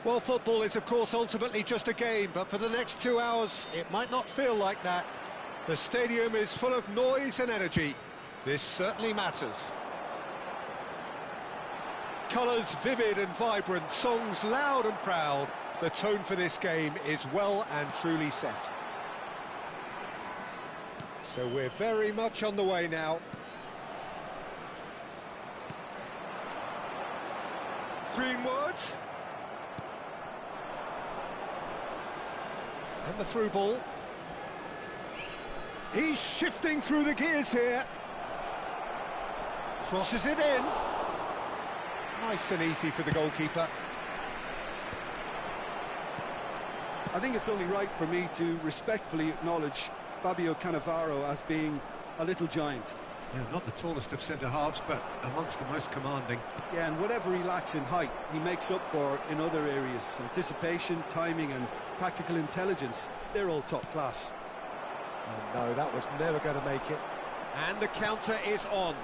Well, football is, of course, ultimately just a game, but for the next 2 hours, it might not feel like that. The stadium is full of noise and energy. This certainly matters. Colours vivid and vibrant, songs loud and proud. The tone for this game is well and truly set. So we're very much on the way now. Greenwood. And the through ball. He's shifting through the gears here. Crosses it in. Nice and easy for the goalkeeper. I think it's only right for me to respectfully acknowledge Fabio Cannavaro as being a little giant. Yeah, not the tallest of centre-halves, but amongst the most commanding. Yeah, and whatever he lacks in height, he makes up for in other areas. Anticipation, timing and tactical intelligence, they're all top class. Oh no, that was never going to make it. And the counter is on.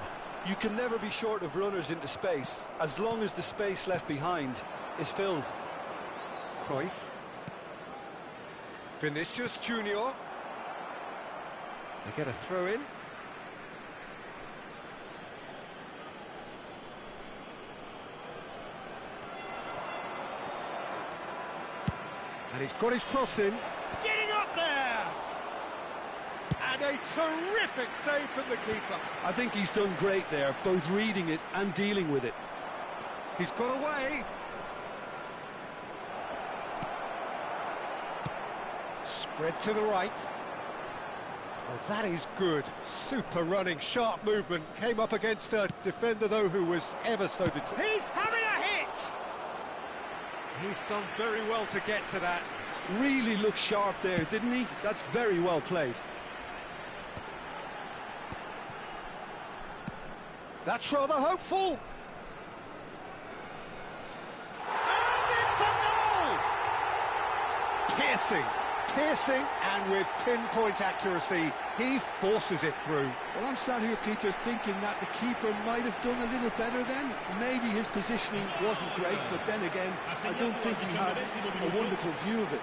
You can never be short of runners into space, as long as the space left behind is filled. Cruyff. Vinicius Junior. They get a throw in. And he's got his cross in. Getting up there! And a terrific save from the keeper. I think he's done great there, both reading it and dealing with it. He's got away. Spread to the right. Oh, that is good. Super running, sharp movement. Came up against a defender, though, who was ever so determined. He's having a hit! He's done very well to get to that. Really looked sharp there, didn't he? That's very well played. That's rather hopeful. And it's a goal! Piercing. Piercing, and with pinpoint accuracy, he forces it through. Well, I'm sat here, Peter, thinking that the keeper might have done a little better then. Maybe his positioning wasn't great, but then again, I don't think he had a wonderful view of it.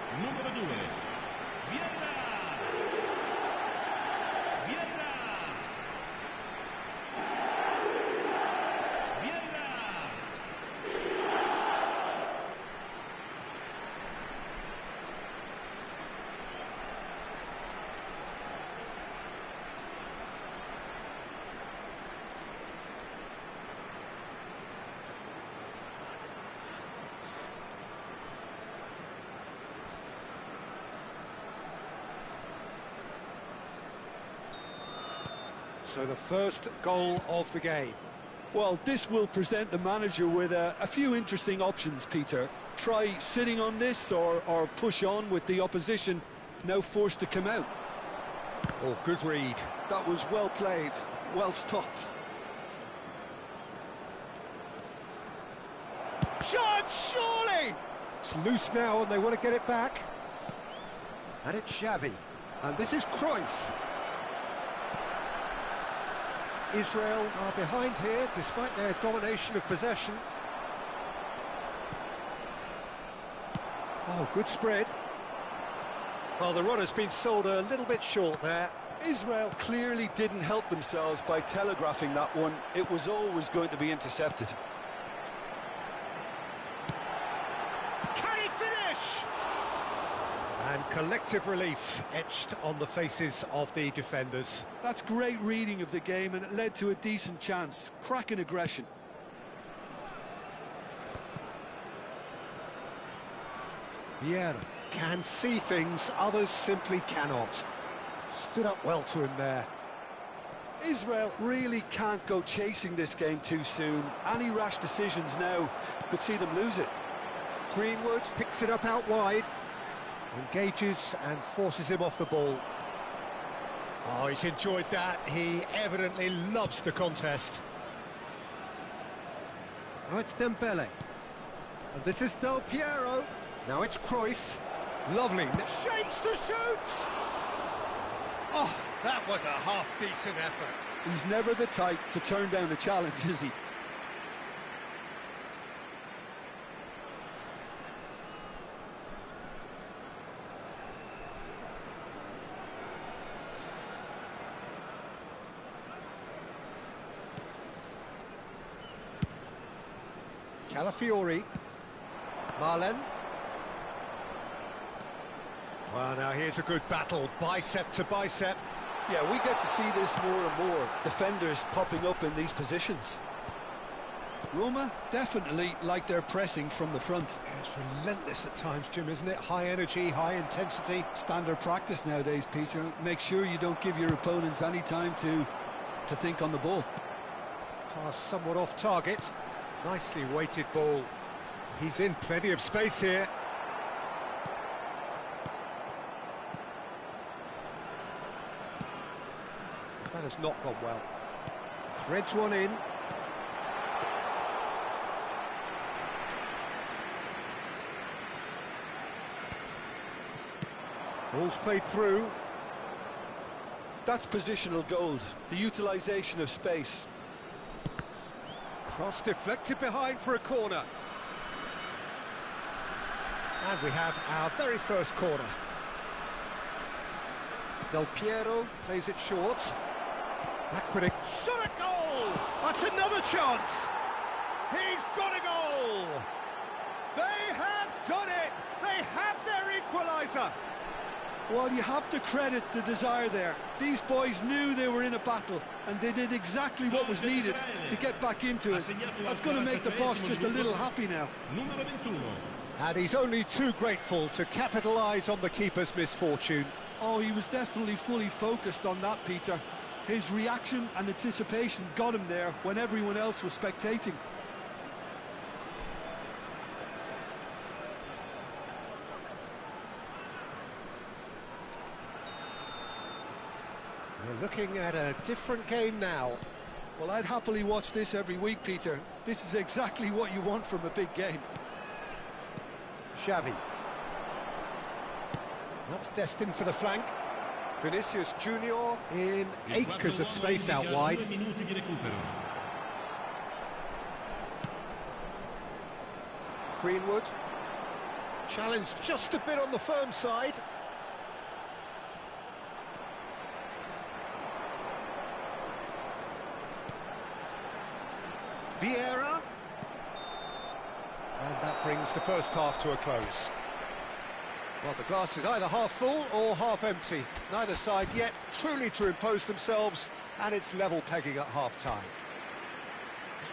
So the first goal of the game. Well, this will present the manager with a few interesting options, Peter. Try sitting on this or push on with the opposition now forced to come out. Oh, good read. That was well played, well stopped. Chance, surely! It's loose now and they want to get it back. And it's Xavi. And this is Cruyff. Israel are behind here, despite their domination of possession. Oh, good spread. Well, the run has been sold a little bit short there. Israel clearly didn't help themselves by telegraphing that one. It was always going to be intercepted. Can he finish? And collective relief etched on the faces of the defenders. That's great reading of the game, and it led to a decent chance. Cracking aggression. Vieira can see things others simply cannot. Stood up well to him there. Israel really can't go chasing this game too soon. Any rash decisions now could see them lose it. Greenwood picks it up out wide, engages and forces him off the ball. Oh, he's enjoyed that. He evidently loves the contest. Now it's Dembele. And this is Del Piero. Now it's Cruyff. Lovely. Shapes to shoot! Oh, that was a half-decent effort. He's never the type to turn down a challenge, is he? Calafiori. Marlen. Well, now here's a good battle, bicep to bicep. Yeah, we get to see this more and more. Defenders popping up in these positions. Roma definitely like their pressing from the front. Yeah, it's relentless at times, Jim, isn't it? High energy, high intensity. Standard practice nowadays, Peter. Make sure you don't give your opponents any time to think on the ball. Pass somewhat off target. Nicely weighted ball. He's in plenty of space here. That has not gone well. Threads one in. Ball's played through. That's positional gold, the utilisation of space. Cross deflected behind for a corner. And we have our very first corner. Del Piero plays it short. Aquatic shot a goal! That's another chance! He's got a goal! They have done it! They have their equaliser! Well, you have to credit the desire there. These boys knew they were in a battle, and they did exactly what was needed to get back into it. That's going to make the boss just a little happy now. And he's only too grateful to capitalise on the keeper's misfortune. Oh, he was definitely fully focused on that, Peter. His reaction and anticipation got him there when everyone else was spectating. We're looking at a different game now. Well, I'd happily watch this every week, Peter. This is exactly what you want from a big game. Xavi. That's destined for the flank. Vinicius Junior in acres of space out wide. Greenwood. Challenged just a bit on the firm side. Vieira. And that brings the first half to a close. Well, the glass is either half full or half empty. Neither side yet truly to impose themselves, and it's level pegging at half-time.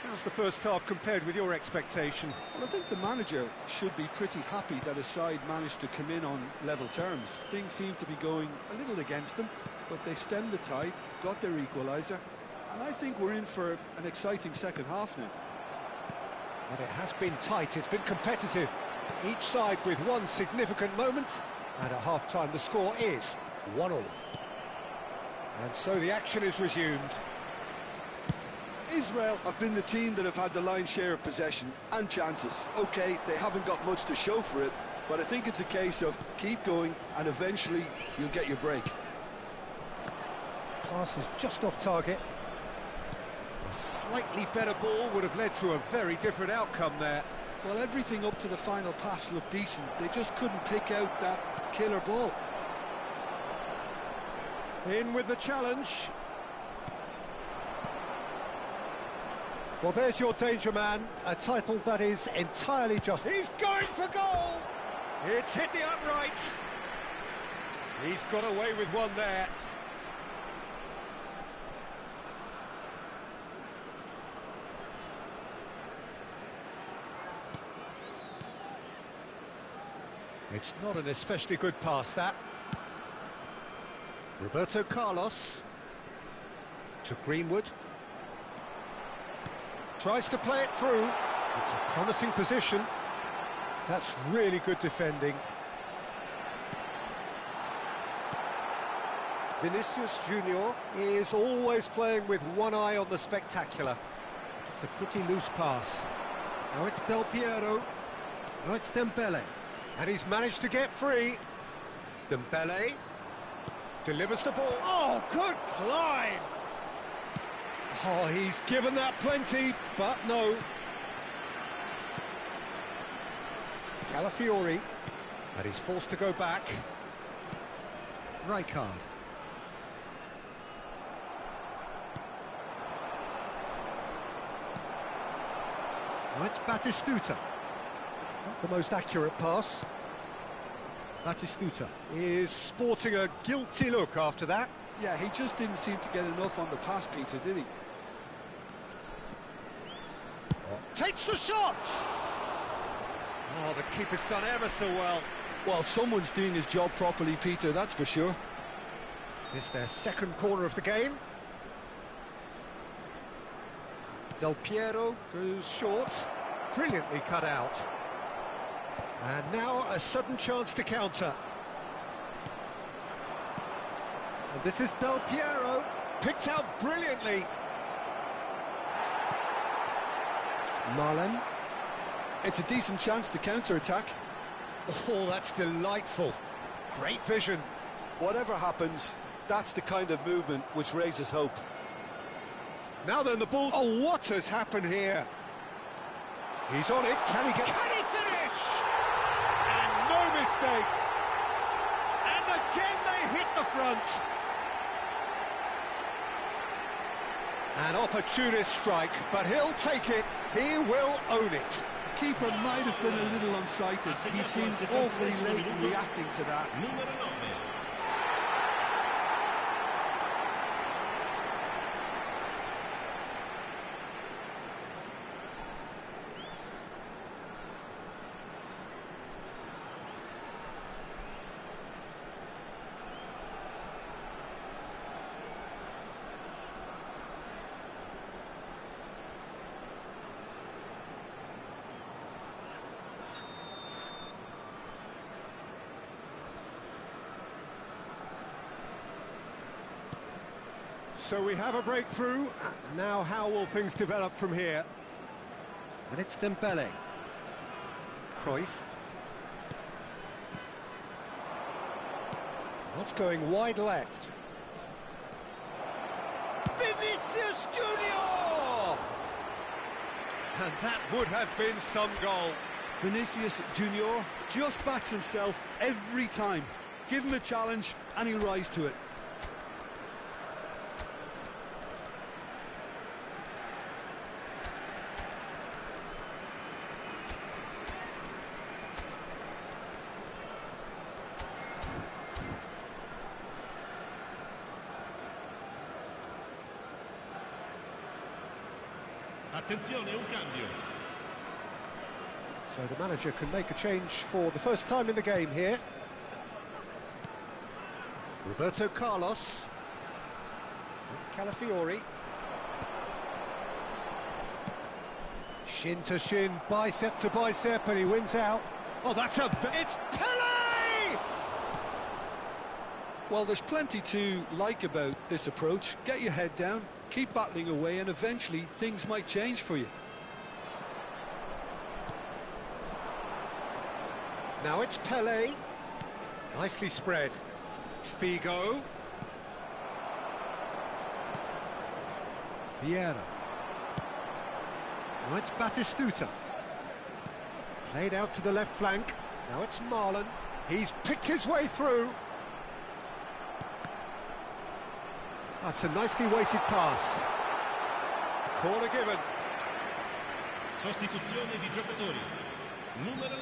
How's the first half compared with your expectation? Well, I think the manager should be pretty happy that his side managed to come in on level terms. Things seem to be going a little against them, but they stemmed the tide, got their equaliser, and I think we're in for an exciting second half now. But it has been tight, it's been competitive. Each side with one significant moment, and at half-time the score is 1-1. And so the action is resumed. Israel have been the team that have had the lion's share of possession and chances. OK, they haven't got much to show for it, but I think it's a case of keep going and eventually you'll get your break. Pass is just off target. A slightly better ball would have led to a very different outcome there. Well, everything up to the final pass looked decent. They just couldn't pick out that killer ball. In with the challenge. Well, there's your danger man, a title that is entirely just. He's going for goal! It's hit the upright. He's got away with one there. It's not an especially good pass, that. Roberto Carlos to Greenwood. Tries to play it through. It's a promising position. That's really good defending. Vinicius Junior is always playing with one eye on the spectacular. It's a pretty loose pass. Now it's Del Piero. Now it's Dembele. And he's managed to get free. Dembele delivers the ball. Oh, good climb! Oh, he's given that plenty, but no. Calafiori, and he's forced to go back. Rijkaard. Now it's Batistuta. Not the most accurate pass. Batistuta is sporting a guilty look after that. Yeah, he just didn't seem to get enough on the pass, Peter, did he? Takes the shot! Oh, the keeper's done ever so well. Well, someone's doing his job properly, Peter, that's for sure. It's their second corner of the game. Del Piero goes short. Brilliantly cut out. And now a sudden chance to counter. And this is Del Piero, picked out brilliantly. Marlen. It's a decent chance to counter-attack. Oh, that's delightful. Great vision. Whatever happens, that's the kind of movement which raises hope. Now then, the ball. Oh, what has happened here? He's on it. Can he finish? And no mistake. And again they hit the front. An opportunist strike, but he'll take it. He will own it. The keeper might have been a little unsighted. He seemed awfully late in reacting to that. So we have a breakthrough. Now how will things develop from here? And it's Dembele. Cruyff. What's going wide left? Vinicius Junior! And that would have been some goal. Vinicius Junior just backs himself every time. Give him a challenge and he'll rise to it. Attenzione, un cambio. So the manager can make a change for the first time in the game here. Roberto Carlos. Calafiori. Shin to shin, bicep to bicep, and he wins out. Oh, that's it's Pele! Well, there's plenty to like about this approach. Get your head down, Keep battling away and eventually things might change for you. Now it's Pele. Nicely spread. Figo. Vieira. Now it's Batistuta. Played out to the left flank. Now it's Marlon. He's picked his way through. That's a nicely weighted pass. Corner given. Sostituzione di giocatori. Numero 9.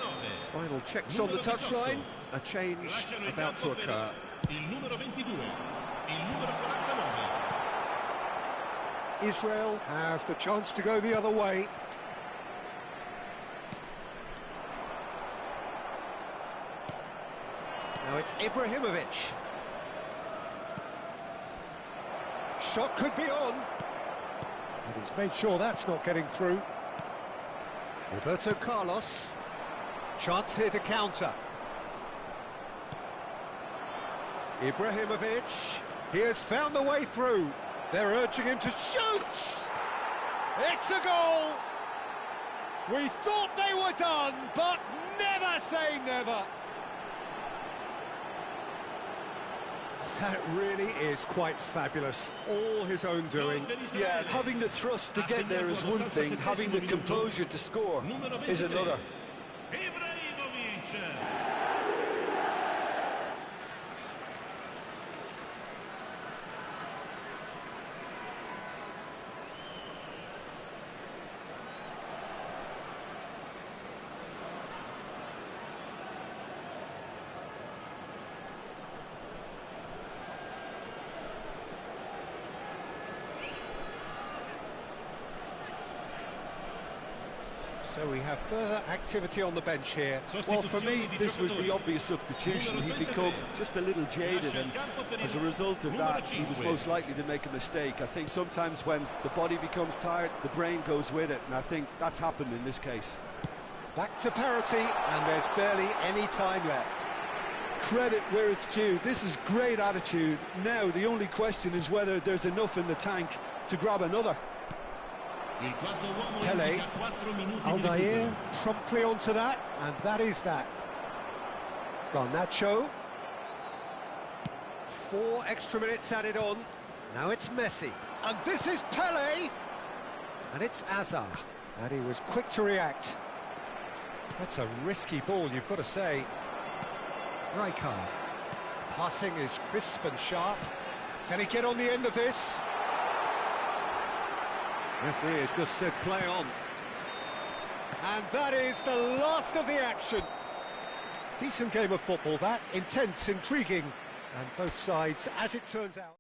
Final checks on the touchline. A change about to occur. Il numero 22. Il numero 49. Israel have the chance to go the other way. Now it's Ibrahimovic. Shot could be on. And he's made sure that's not getting through. Roberto Carlos. Chance here to counter. Ibrahimovic. He has found the way through. They're urging him to shoot! It's a goal! We thought they were done, but never say never! That really is quite fabulous. All his own doing. Yeah, having the thrust to get there is one thing, having the composure to score is another. Ibrahimovic. So we have further activity on the bench here. Well, for me, this was the obvious substitution. He'd become just a little jaded, and as a result of that, he was most likely to make a mistake. I think sometimes when the body becomes tired, the brain goes with it, and I think that's happened in this case. Back to parity, and there's barely any time left. Credit where it's due. This is great attitude. Now, the only question is whether there's enough in the tank to grab another. Pele, Aldair promptly onto that, and that is that. Garnacho. 4 extra minutes added on. Now it's Messi, and this is Pele, and it's Azar, and he was quick to react. That's a risky ball, you've got to say. Rijkaard. Passing is crisp and sharp. Can he get on the end of this? Referee has just said play on. And that is the last of the action. Decent game of football, that. Intense, intriguing, and both sides, as it turns out.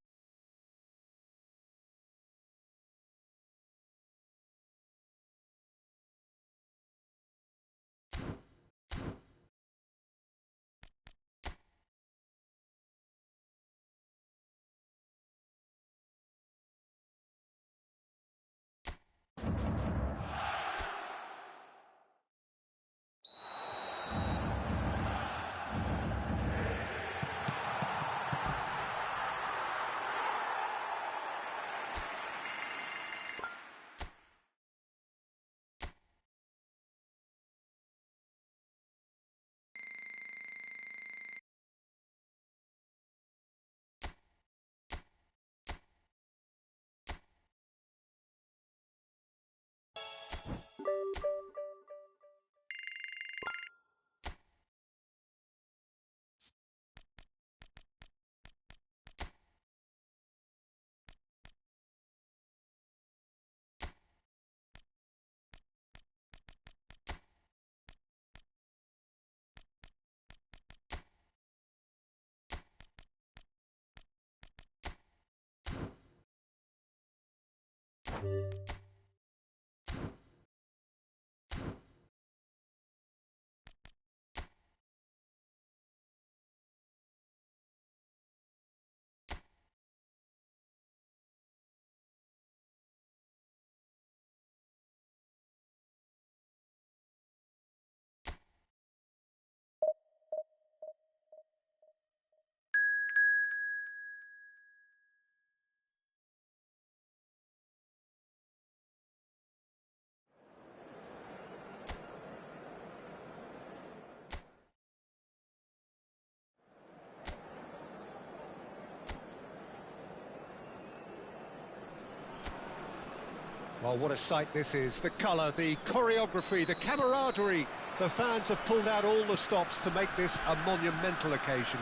Well, what a sight this is. The colour, the choreography, the camaraderie. The fans have pulled out all the stops to make this a monumental occasion.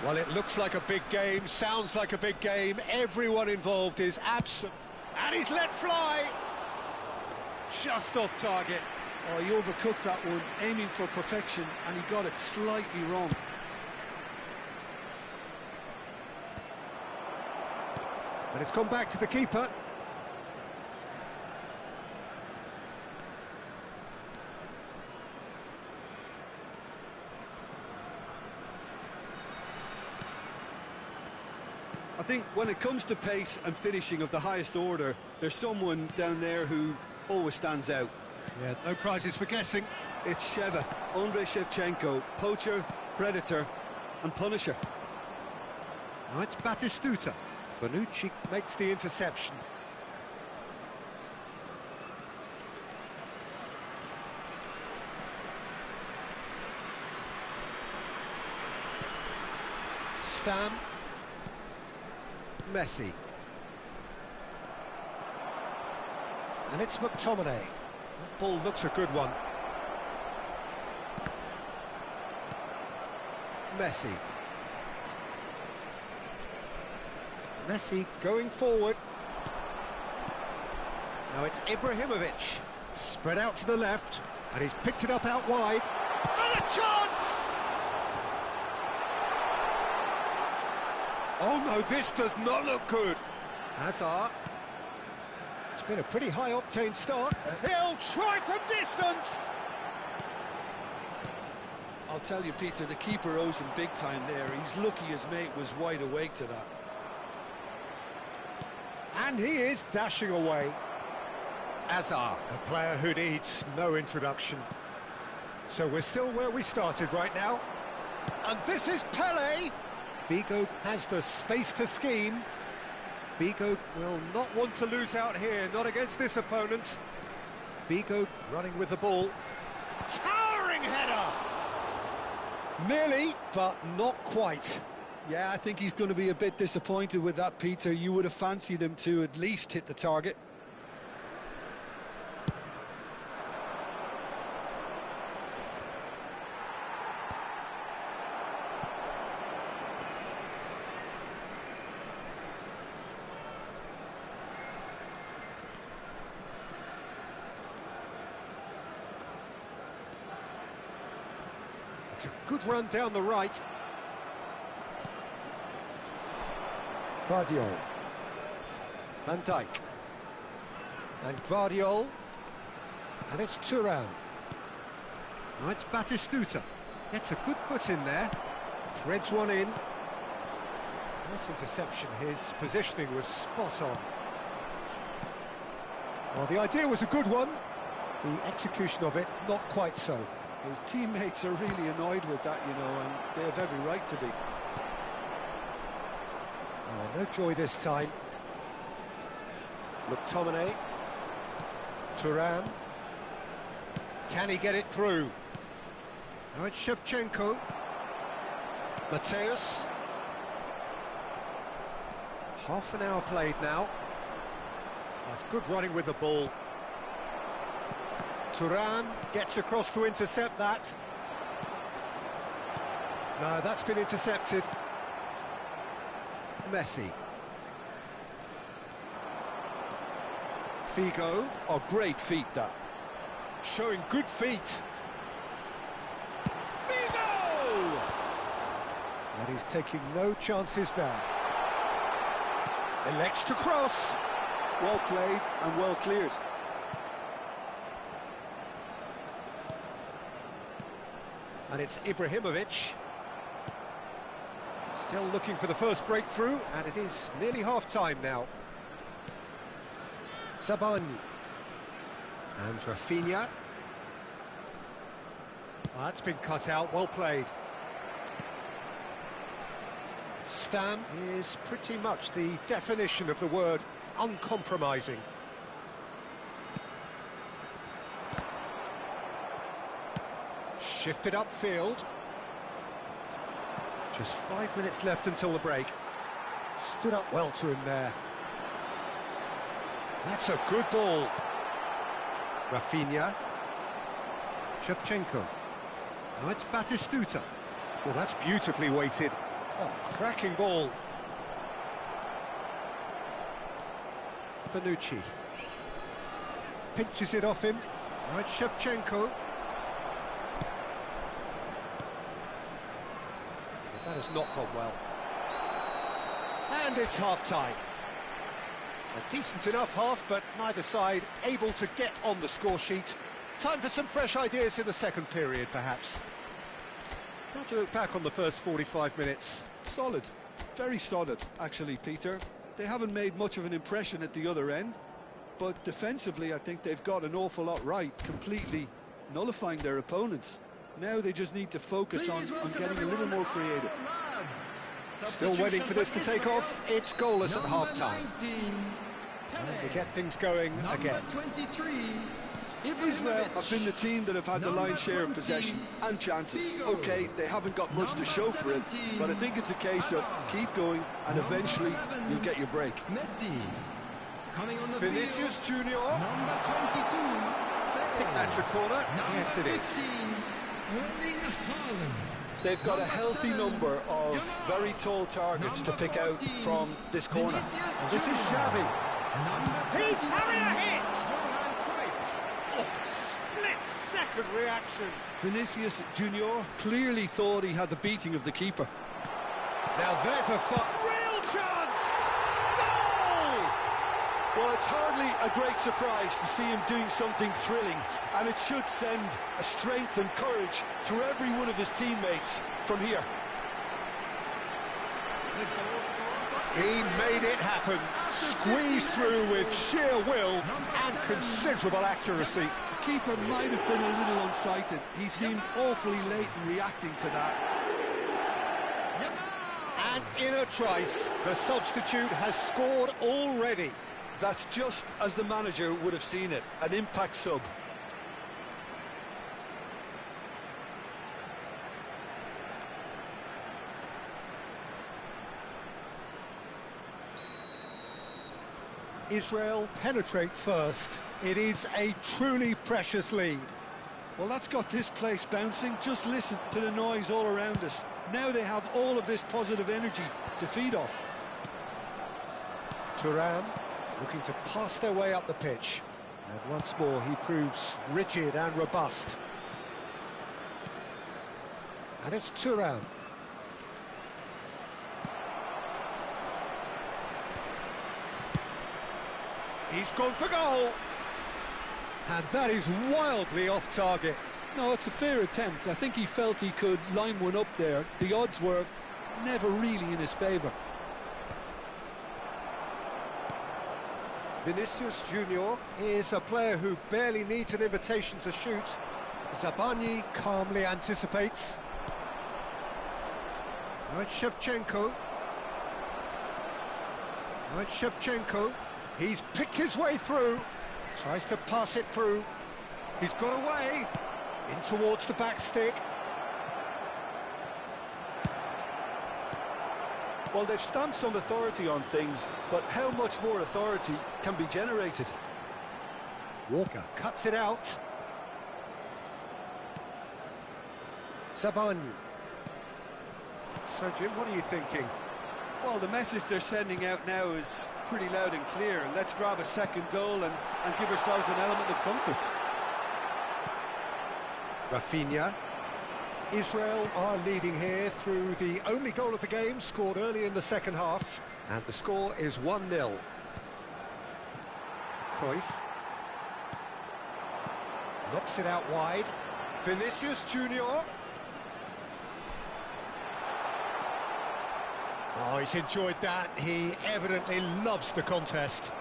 Well, it looks like a big game, sounds like a big game. Everyone involved is absent. And he's let fly! Just off target. Oh, he overcooked that one, aiming for perfection, and he got it slightly wrong. But it's gone back to the keeper. I think when it comes to pace and finishing of the highest order, there's someone down there who always stands out. Yeah, no prizes for guessing. It's Sheva, Andrei Shevchenko, poacher, predator and punisher. Now it's Batistuta. Bonucci makes the interception. Stam. Messi. And it's McTominay. That ball looks a good one. Messi. Messi going forward. Now it's Ibrahimovic. Spread out to the left. And he's picked it up out wide. And a chance! Oh no, this does not look good. Hazard. It's been a pretty high-octane start. He'll try from distance! I'll tell you, Peter, the keeper owes him big time there. He's lucky his mate was wide awake to that. And he is dashing away. Hazard, a player who needs no introduction. So we're still where we started right now. And this is Pele! Bigo has the space to scheme. Bigo will not want to lose out here, not against this opponent. Bigo running with the ball. Towering header! Nearly, but not quite. Yeah, I think he's going to be a bit disappointed with that, Peter. You would have fancied him to at least hit the target. It's a good run down the right. Gvardiol. Van Dijk. And Gvardiol. And it's Thuram. Now it's Batistuta. Gets a good foot in there. Threads one in. Nice interception. His positioning was spot on. Well, the idea was a good one. The execution of it, not quite so. His teammates are really annoyed with that, you know, and they have every right to be. Oh, no joy this time. McTominay. Thuram. Can he get it through? Now it's Shevchenko. Mateus. Half an hour played now. That's good running with the ball. Thuram gets across to intercept that. No, that's been intercepted. Messi. Figo. Oh, great feet, that. Showing good feet. Figo! And he's taking no chances there. Elects to cross. Well played and well cleared. And it's Ibrahimovic. Still looking for the first breakthrough, and it is nearly half-time now. Sabani. And Rafinha. That's been cut out, well played. Stam is pretty much the definition of the word uncompromising. Shifted upfield. Just 5 minutes left until the break. Stood up well to him there. That's a good ball. Rafinha. Shevchenko. Now it's Batistuta. Well, that's beautifully weighted. Oh, cracking ball. Bonucci. Pinches it off him. Now it's Shevchenko. That has not gone well. And it's half-time. A decent enough half, but neither side able to get on the score sheet. Time for some fresh ideas in the second period, perhaps. How do you look back on the first 45 minutes? Solid, very solid, actually, Peter. They haven't made much of an impression at the other end, but defensively, I think they've got an awful lot right, completely nullifying their opponents. Now they just need to focus on getting a little more creative. Still waiting for this to take off. It's goalless at half-time. And we get things going again. Israel have been the team that have had the lion's share of possession and chances. Okay, they haven't got much to show for it, but I think it's a case of keep going and eventually you'll get your break. Vinicius Junior. I think that's a corner. Yes, it is. They've got a healthy number of very tall targets to pick out from this corner. And this is Xavi. He's having a hit! Oh, split-second reaction. Vinicius Junior clearly thought he had the beating of the keeper. Now there's a real chance! Goal! Well, it's hardly a great surprise to see him doing something thrilling, and it should send a strength and courage through every one of his teammates from here. He made it happen, squeezed through with sheer will and considerable accuracy. The keeper might have been a little unsighted. He seemed awfully late in reacting to that. And in a trice, the substitute has scored already. That's just as the manager would have seen it, an impact sub. Israel penetrate first. It is a truly precious lead. Well, that's got this place bouncing. Just listen to the noise all around us. Now they have all of this positive energy to feed off. Thuram looking to pass their way up the pitch. And once more he proves rigid and robust. And it's Thuram. He's gone for goal. And that is wildly off target. No, it's a fair attempt. I think he felt he could line one up there. The odds were never really in his favour. Vinicius Junior is a player who barely needs an invitation to shoot. Zabani calmly anticipates. Now it's Shevchenko. Now it's Shevchenko. He's picked his way through. Tries to pass it through. He's got away. In towards the back stick. Well, they've stamped some authority on things, but how much more authority can be generated? Walker cuts it out. Zabani. So, Jim, what are you thinking? Well, the message they're sending out now is pretty loud and clear. Let's grab a second goal and give ourselves an element of comfort. Rafinha. Israel are leading here through the only goal of the game, scored early in the second half. And the score is 1-0. Cruyff. Knocks it out wide. Vinicius Junior. Oh, he's enjoyed that. He evidently loves the contest.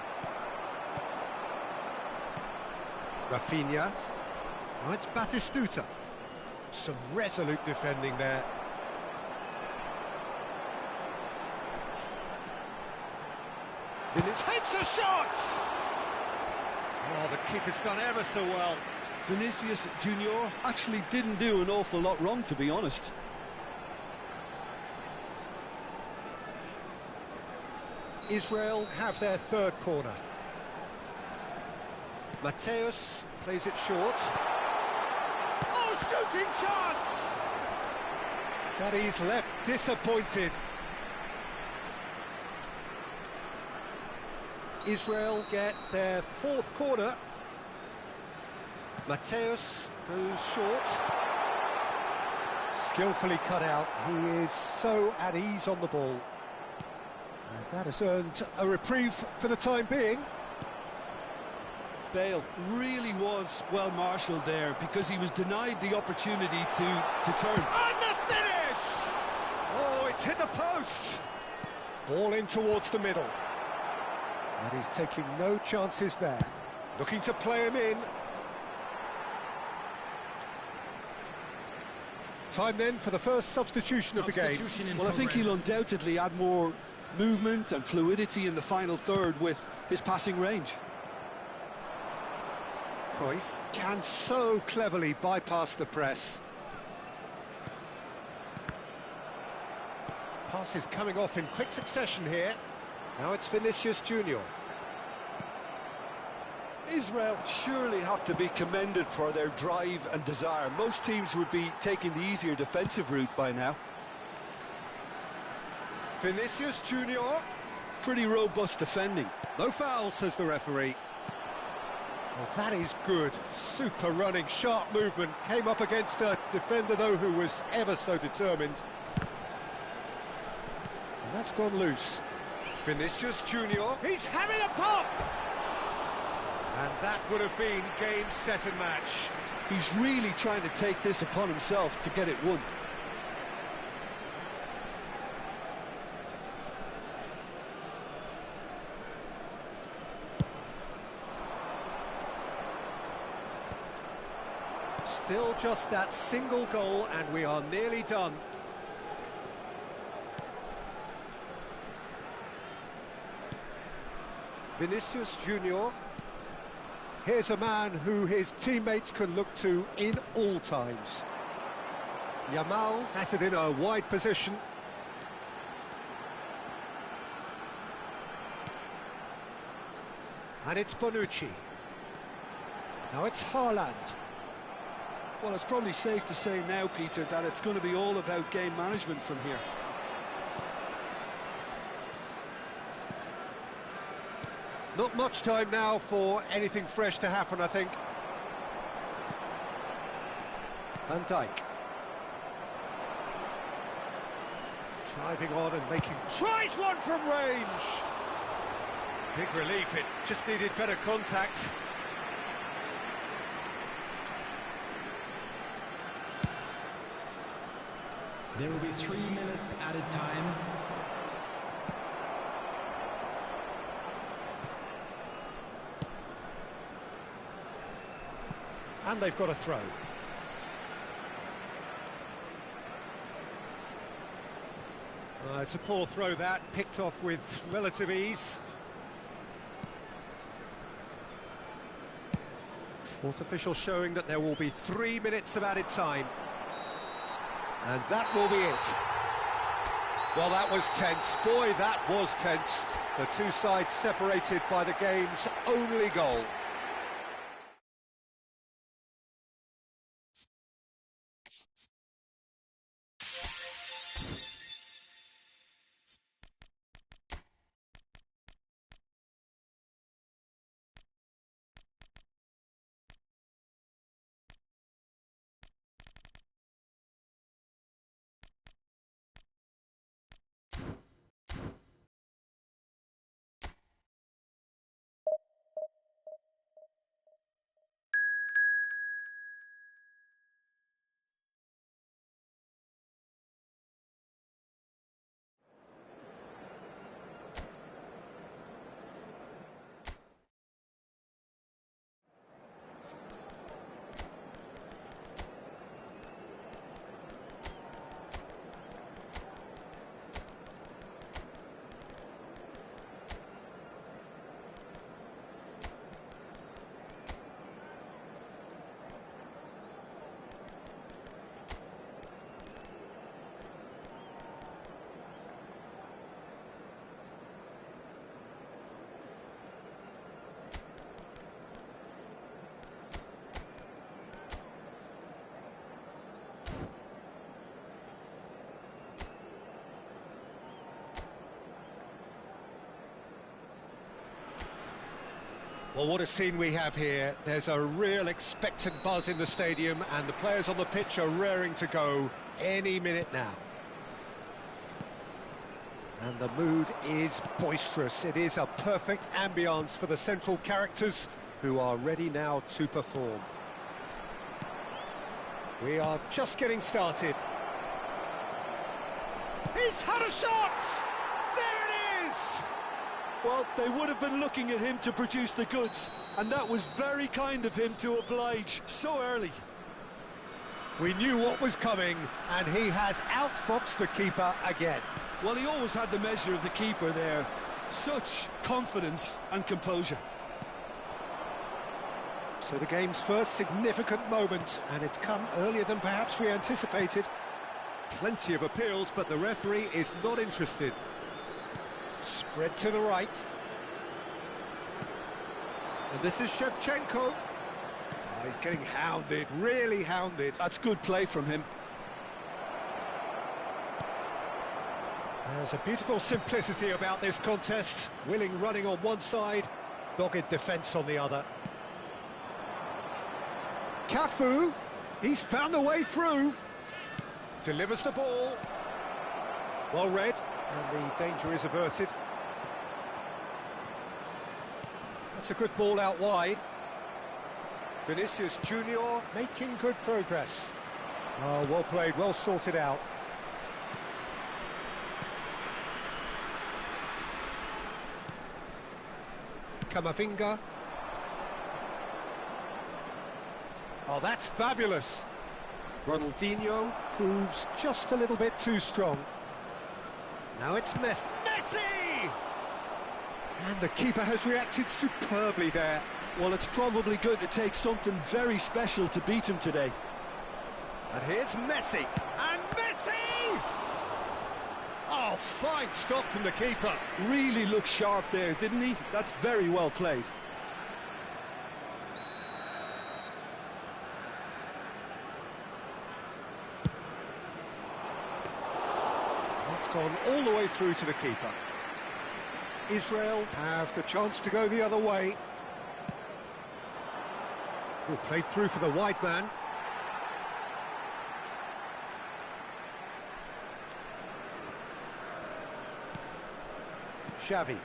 Rafinha. Oh, it's Batistuta. Some resolute defending there. Vinicius hits a shot! Oh, the keeper's done ever so well. Vinicius Junior actually didn't do an awful lot wrong, to be honest. Israel have their third corner. Mateus plays it short. Oh, shooting chance! But he's left disappointed. Israel get their fourth corner. Mateus goes short. Skillfully cut out. He is so at ease on the ball. And that has earned a reprieve for the time being. Bale really was well marshalled there because he was denied the opportunity to turn. And the finish! Oh, it's hit the post. Ball in towards the middle. And he's taking no chances there. Looking to play him in. Time then for the first substitution of the game. Well, I think he'll undoubtedly add more movement and fluidity in the final third with his passing range. Cruyff can so cleverly bypass the press. Passes coming off in quick succession here. Now it's Vinicius Junior. Israel surely have to be commended for their drive and desire. Most teams would be taking the easier defensive route by now. Vinicius Junior. Pretty robust defending. No foul, says the referee. Well, that is good. Super running, sharp movement. Came up against a defender, though, who was ever so determined. And that's gone loose. Vinicius Junior. He's having a pop! And that would have been game, set and match. He's really trying to take this upon himself to get it won. Still just that single goal and we are nearly done. Vinicius Junior. Here's a man who his teammates can look to in all times. Yamal has it in a wide position. And it's Bonucci. Now it's Haaland. Well, it's probably safe to say now, Peter, that it's going to be all about game management from here. Not much time now for anything fresh to happen, I think. Van Dijk. Driving on and making... Tries one from range! Big relief, it just needed better contact. There will be 3 minutes added time. And they've got a throw. It's a poor throw that, picked off with relative ease. Fourth official showing that there will be 3 minutes of added time. And that will be it. Well, that was tense. Boy, that was tense. The two sides separated by the game's only goal. Well, what a scene we have here. There's a real expectant buzz in the stadium, and the players on the pitch are raring to go any minute now. And the mood is boisterous. It is a perfect ambience for the central characters who are ready now to perform. We are just getting started. He's had a shot! There it is! Well, they would have been looking at him to produce the goods, and that was very kind of him to oblige so early. We knew what was coming, and he has outfoxed the keeper again. Well, he always had the measure of the keeper there. Such confidence and composure. So the game's first significant moment, and it's come earlier than perhaps we anticipated. Plenty of appeals, but the referee is not interested. Spread to the right. And this is Shevchenko. Oh, he's getting hounded, really hounded. That's good play from him. There's a beautiful simplicity about this contest. Willing running on one side, dogged defence on the other. Cafu, he's found a way through. Delivers the ball. Well read, and the danger is averted. That's a good ball out wide. Vinicius Junior making good progress. Oh, well played, well sorted out. Camavinga. Oh, that's fabulous. Ronaldinho proves just a little bit too strong. Now it's Messi. And the keeper has reacted superbly there. Well, it's probably good to take something very special to beat him today. And here's Messi. And Messi! Oh, fine stop from the keeper. Really looked sharp there, didn't he? That's very well played. That's gone all the way through to the keeper. Israel have the chance to go the other way. Will play through for the wide man. Xavi.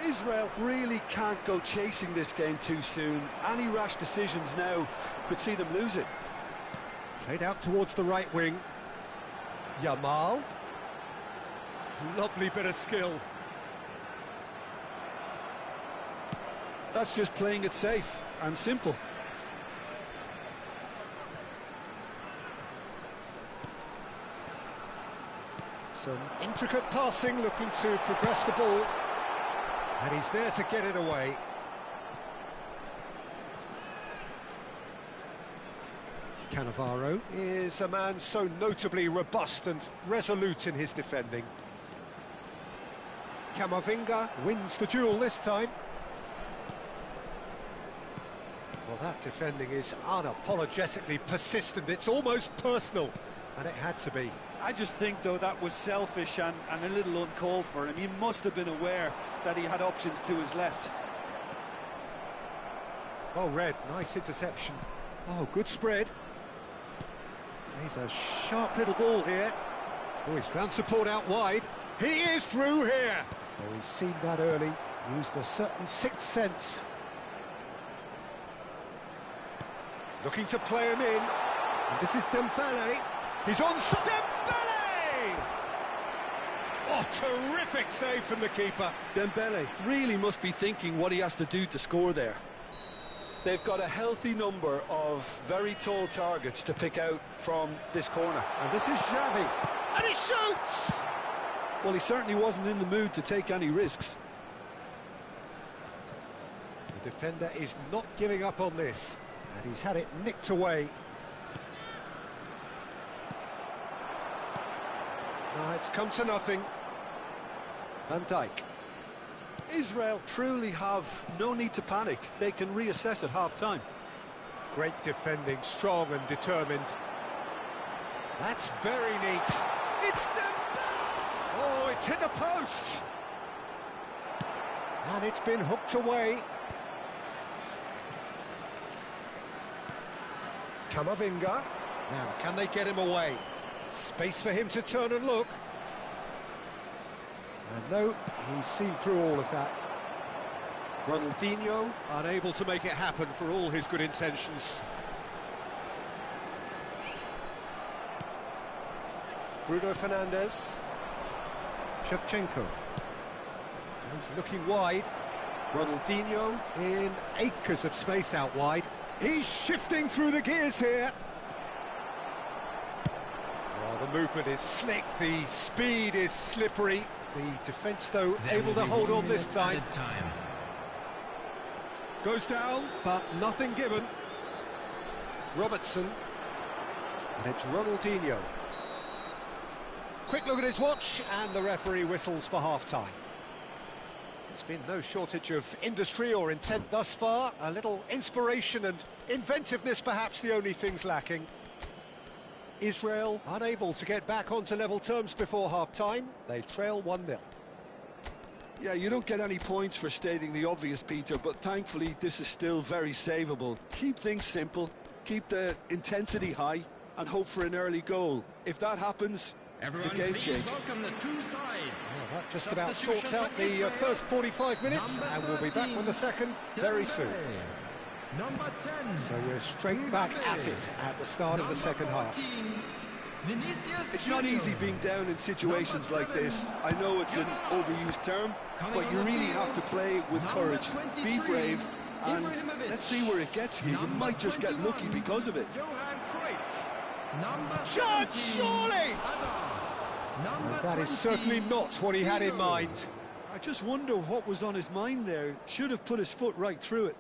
Israel really can't go chasing this game too soon. Any rash decisions now could see them lose it. Played out towards the right wing. Yamal. Lovely bit of skill. That's just playing it safe and simple. Some intricate passing, looking to progress the ball. And he's there to get it away. Cannavaro is a man so notably robust and resolute in his defending. Camavinga wins the duel this time. Well, that defending is unapologetically persistent. It's almost personal, and it had to be. I just think, though, that was selfish and a little uncalled for him. He must have been aware that he had options to his left. Well read, nice interception. Oh, good spread. He's a sharp little ball here. Oh, he's found support out wide. He is through here. Oh, he's seen that early. Used a certain sixth sense. Looking to play him in. And this is Dembele. He's on Dembele! Oh, terrific save from the keeper. Dembele really must be thinking what he has to do to score there. They've got a healthy number of very tall targets to pick out from this corner. And this is Xavi. And he shoots! Well, he certainly wasn't in the mood to take any risks. The defender is not giving up on this. And he's had it nicked away. It's come to nothing. Van Dijk. Israel truly have no need to panic. They can reassess at half-time. Great defending, strong and determined. That's very neat. It's the... Oh, it's hit the post. And it's been hooked away. Kamavinga. Now, can they get him away? Space for him to turn and look. And no, he's seen through all of that. Ronaldinho, unable to make it happen for all his good intentions. Bruno Fernandes. Shevchenko. He's looking wide. Ronaldinho in acres of space out wide. He's shifting through the gears here. Well, the movement is slick, the speed is slippery. The defence, though, able to hold on this time. Goes down, but nothing given. Robertson. And it's Ronaldinho. Quick look at his watch, and the referee whistles for half-time. There's been no shortage of industry or intent thus far. A little inspiration and inventiveness, perhaps the only things lacking. Israel unable to get back onto level terms before half-time. They trail 1-0. Yeah, you don't get any points for stating the obvious, Peter, but thankfully this is still very savable. Keep things simple, keep the intensity high, and hope for an early goal. If that happens, it's a game changer. Welcome the two sides. Well, that just about sorts out the first 45 minutes, and we'll be back with the second very soon. Number 10. So we're straight back at it at the start of the second half. It's not easy being down in situations like this. I know it's an overused term, but you really have to play with courage. Be brave, and let's see where it gets you. You might just get lucky because of it. Shot, surely! And that is certainly not what he had in mind. I just wonder what was on his mind there. Should have put his foot right through it.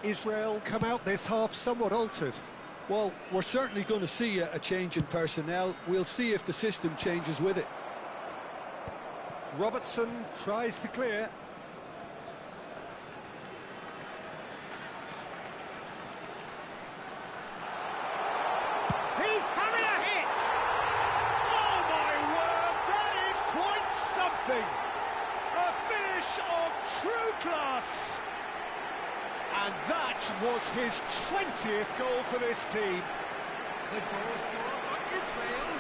Israel come out this half somewhat altered. Well, we're certainly going to see a change in personnel. We'll see if the system changes with it. Robertson tries to clear. He's having a hit! Oh my word, that is quite something! A finish of true class! And that was his 20th goal for this team. The goal scorer for Israel.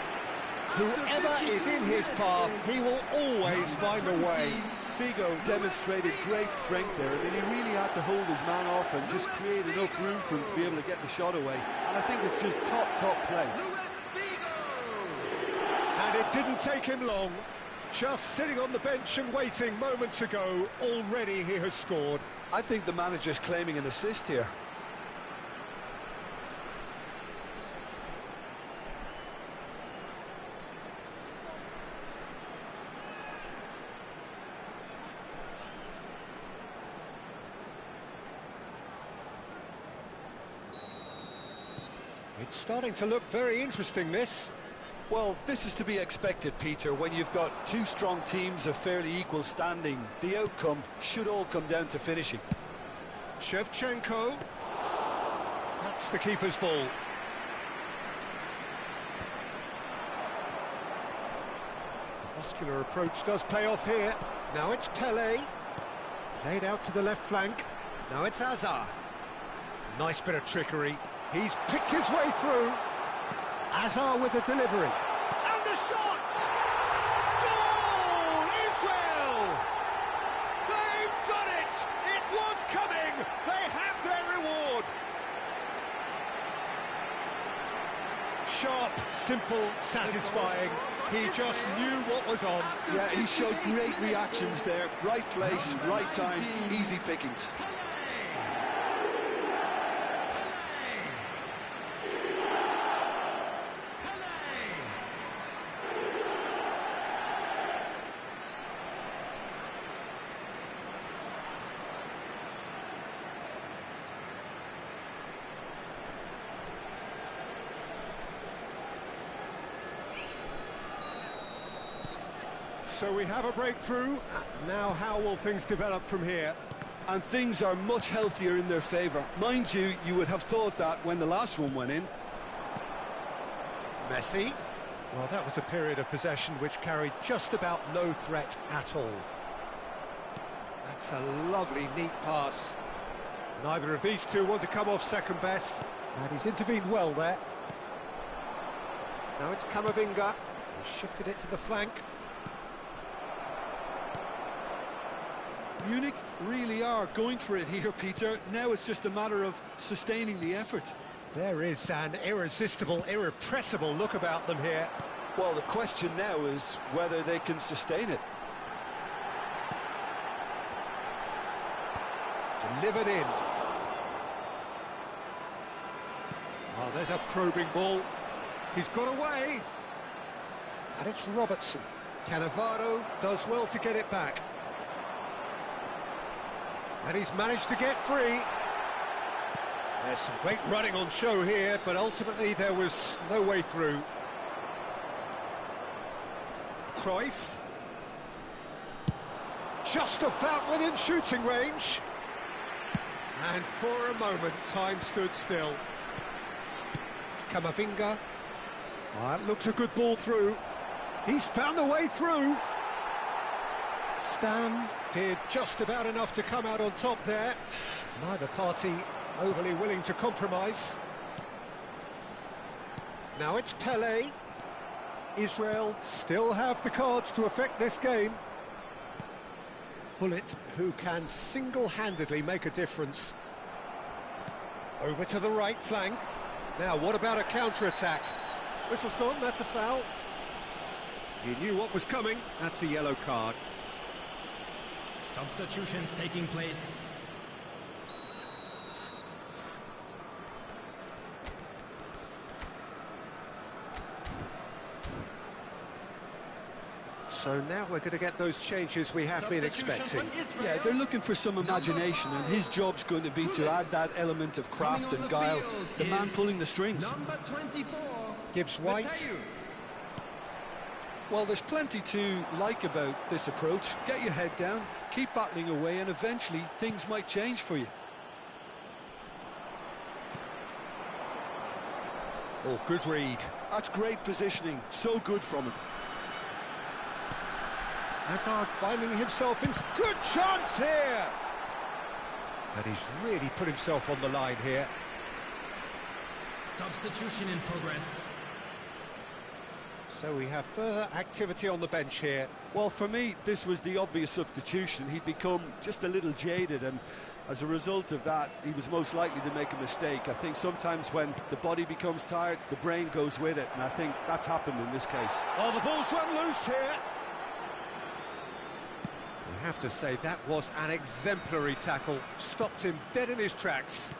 Whoever is in his path, he will always find a way. Figo demonstrated great strength there. I mean, he really had to hold his man off and just create enough room for him to be able to get the shot away. And I think it's just top play. And it didn't take him long. Just sitting on the bench and waiting moments ago, already he has scored. I think the manager's claiming an assist here. It's starting to look very interesting, this. Well, this is to be expected, Peter. When you've got two strong teams of fairly equal standing, the outcome should all come down to finishing. Shevchenko. That's the keeper's ball. The muscular approach does pay off here. Now it's Pele. Played out to the left flank. Now it's Hazard. Nice bit of trickery. He's picked his way through. Hazard with the delivery. And the shot! Goal! Israel! They've done it! It was coming! They have their reward! Sharp, simple, satisfying. He just knew what was on. Yeah, he showed great reactions there. Right place, right time, easy pickings. So we have a breakthrough. Now how will things develop from here? And things are much healthier in their favour. Mind you, you would have thought that when the last one went in. Messi. Well, that was a period of possession which carried just about no threat at all. That's a lovely, neat pass. Neither of these two want to come off second best, and he's intervened well there. Now it's Camavinga. He shifted it to the flank. Munich really are going for it here, Peter. Now it's just a matter of sustaining the effort. There is an irresistible, irrepressible look about them here. Well, the question now is whether they can sustain it. Delivered in. Oh, there's a probing ball. He's got away. And it's Robertson. Cannavaro does well to get it back. And he's managed to get free. There's some great running on show here, but ultimately there was no way through. Cruyff. Just about within shooting range. And for a moment, time stood still. Camavinga. Oh, that looks a good ball through. He's found a way through. Stam did just about enough to come out on top there. Neither party overly willing to compromise. Now it's Pelé. Israel still have the cards to affect this game. Hullet, who can single-handedly make a difference. Over to the right flank. Now, what about a counter-attack? Whistle's gone, that's a foul. He knew what was coming, that's a yellow card. Substitutions taking place. So now we're going to get those changes we have been expecting. Yeah, they're looking for some imagination, and his job's going to be to add that element of craft and guile, the man pulling the strings. Number 24. Gibbs White. Well, there's plenty to like about this approach. Get your head down, keep battling away, and eventually things might change for you. Oh, good read. That's great positioning, so good from him. Hazard finding himself in good chance here. And he's really put himself on the line here. Substitution in progress. So we have further activity on the bench here. Well, for me, this was the obvious substitution. He'd become just a little jaded, and as a result of that, he was most likely to make a mistake. I think sometimes when the body becomes tired, the brain goes with it, and I think that's happened in this case. Oh, the ball's run loose here. I have to say, that was an exemplary tackle. Stopped him dead in his tracks.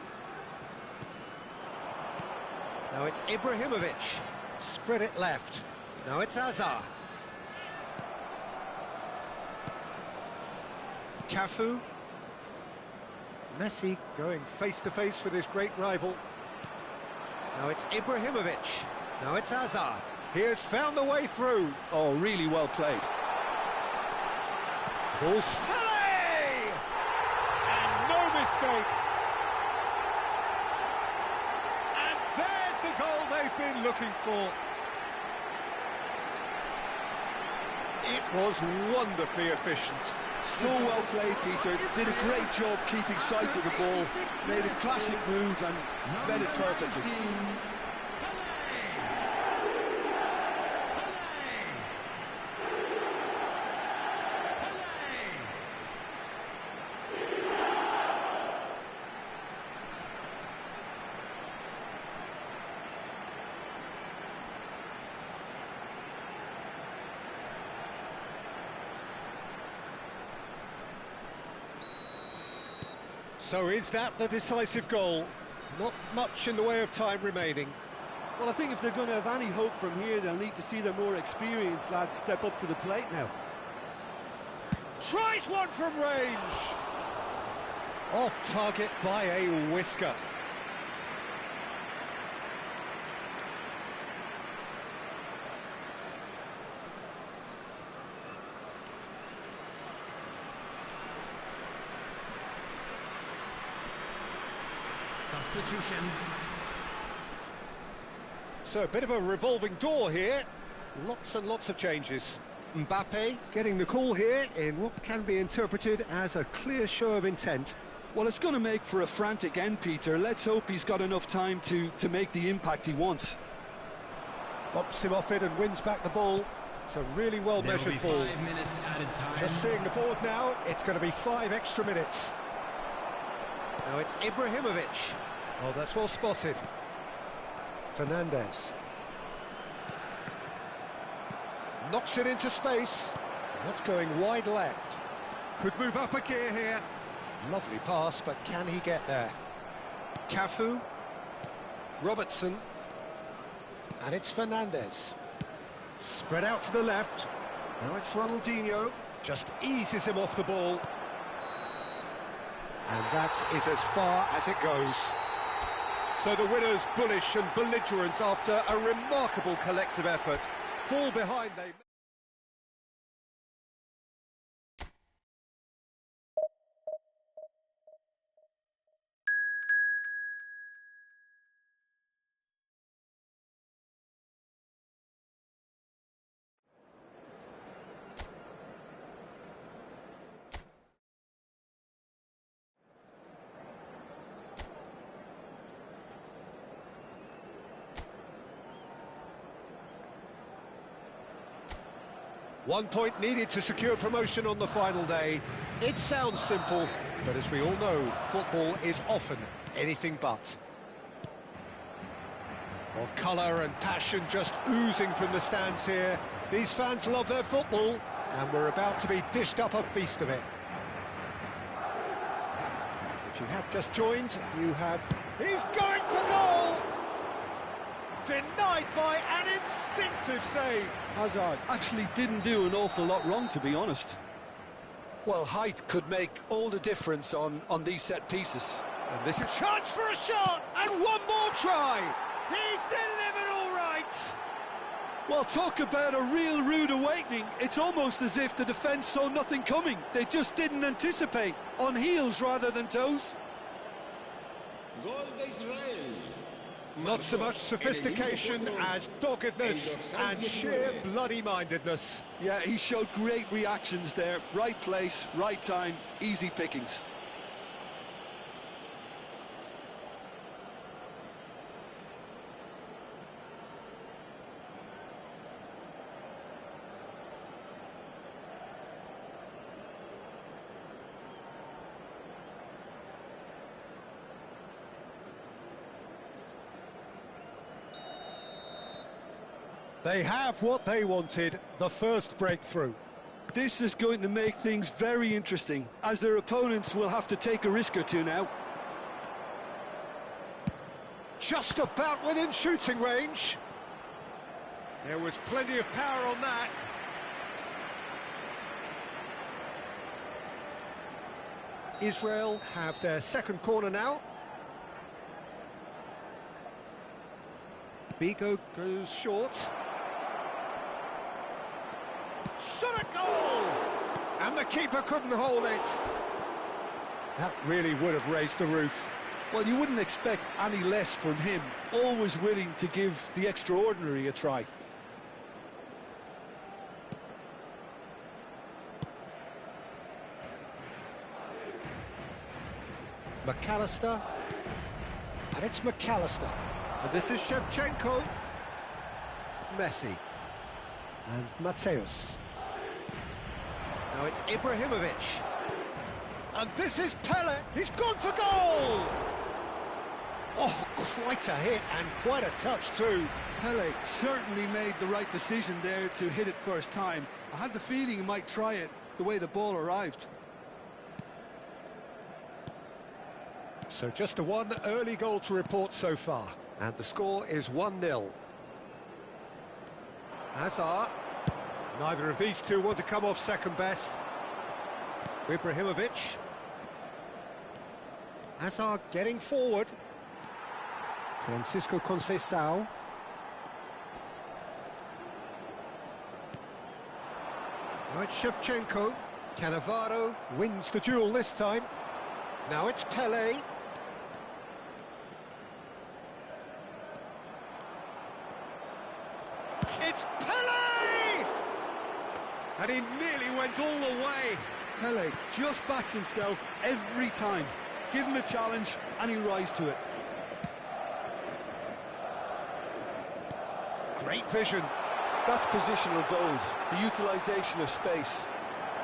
Now it's Ibrahimovic. Spread it left. Now it's Hazard. Cafu. Messi going face-to-face with his great rival. Now it's Ibrahimovic. Now it's Hazard. He has found the way through. Oh, really well played. Ball's Pelé! And no mistake. And there's the goal they've been looking for. It was wonderfully efficient. So well played, Peter. Did a great job keeping sight of the ball. Made a classic move and read it perfectly. So is that the decisive goal? Not much in the way of time remaining. Well, I think if they're going to have any hope from here, they'll need to see their more experienced lads step up to the plate now. Tries one from range. Off target by a whisker. Substitution. So a bit of a revolving door here. Lots and lots of changes. Mbappe getting the call here in what can be interpreted as a clear show of intent. Well, it's going to make for a frantic end, Peter. Let's hope he's got enough time to make the impact he wants. Bops him off it and wins back the ball. It's a really well-measured ball. 5 minutes added time. Just seeing the board now, it's going to be 5 extra minutes. Now it's Ibrahimovic. Oh, that's well spotted. Fernandez. Knocks it into space. That's going wide left. Could move up a gear here. Lovely pass, but can he get there? Cafu. Robertson. And it's Fernandez. Spread out to the left. Now it's Ronaldinho. Just eases him off the ball. And that is as far as it goes. So the winners bullish and belligerent after a remarkable collective effort. Fall behind they... One point needed to secure promotion on the final day. It sounds simple, but as we all know, football is often anything but. Well, colour and passion just oozing from the stands here. These fans love their football, and we're about to be dished up a feast of it. If you have just joined, you have... He's going for goal! Denied by an instinctive save. Hazard actually didn't do an awful lot wrong, to be honest. Well, height could make all the difference on these set pieces. And this is a chance for a shot, and one more try. He's delivered all right. Well, talk about a real rude awakening. It's almost as if the defence saw nothing coming. They just didn't anticipate, on heels rather than toes. Gol de Israel. Not so much sophistication as doggedness and sheer bloody-mindedness. Yeah, he showed great reactions there. Right place, right time, easy pickings. They have what they wanted, the first breakthrough. This is going to make things very interesting, as their opponents will have to take a risk or two now. Just about within shooting range. There was plenty of power on that. Israel have their second corner now. Bigo goes short. Shot a goal! And the keeper couldn't hold it. That really would have raised the roof. Well, you wouldn't expect any less from him. Always willing to give the extraordinary a try. McAllister. And it's McAllister. And this is Shevchenko. Messi. And Mateus. Now it's Ibrahimovic. And this is Pele. He's gone for goal! Oh, quite a hit and quite a touch too. Pele certainly made the right decision there to hit it first time. I had the feeling he might try it the way the ball arrived. So just a one early goal to report so far. And the score is 1-0. Hazard. Neither of these two want to come off second best. Ibrahimovic. Hazard getting forward. Francisco Conceição. Now it's Shevchenko. Cannavaro wins the duel this time. Now it's Pele. It's Pele! And he nearly went all the way. Pele just backs himself every time. Give him a challenge and he'll rise to it. Great vision. That's positional gold, the utilisation of space.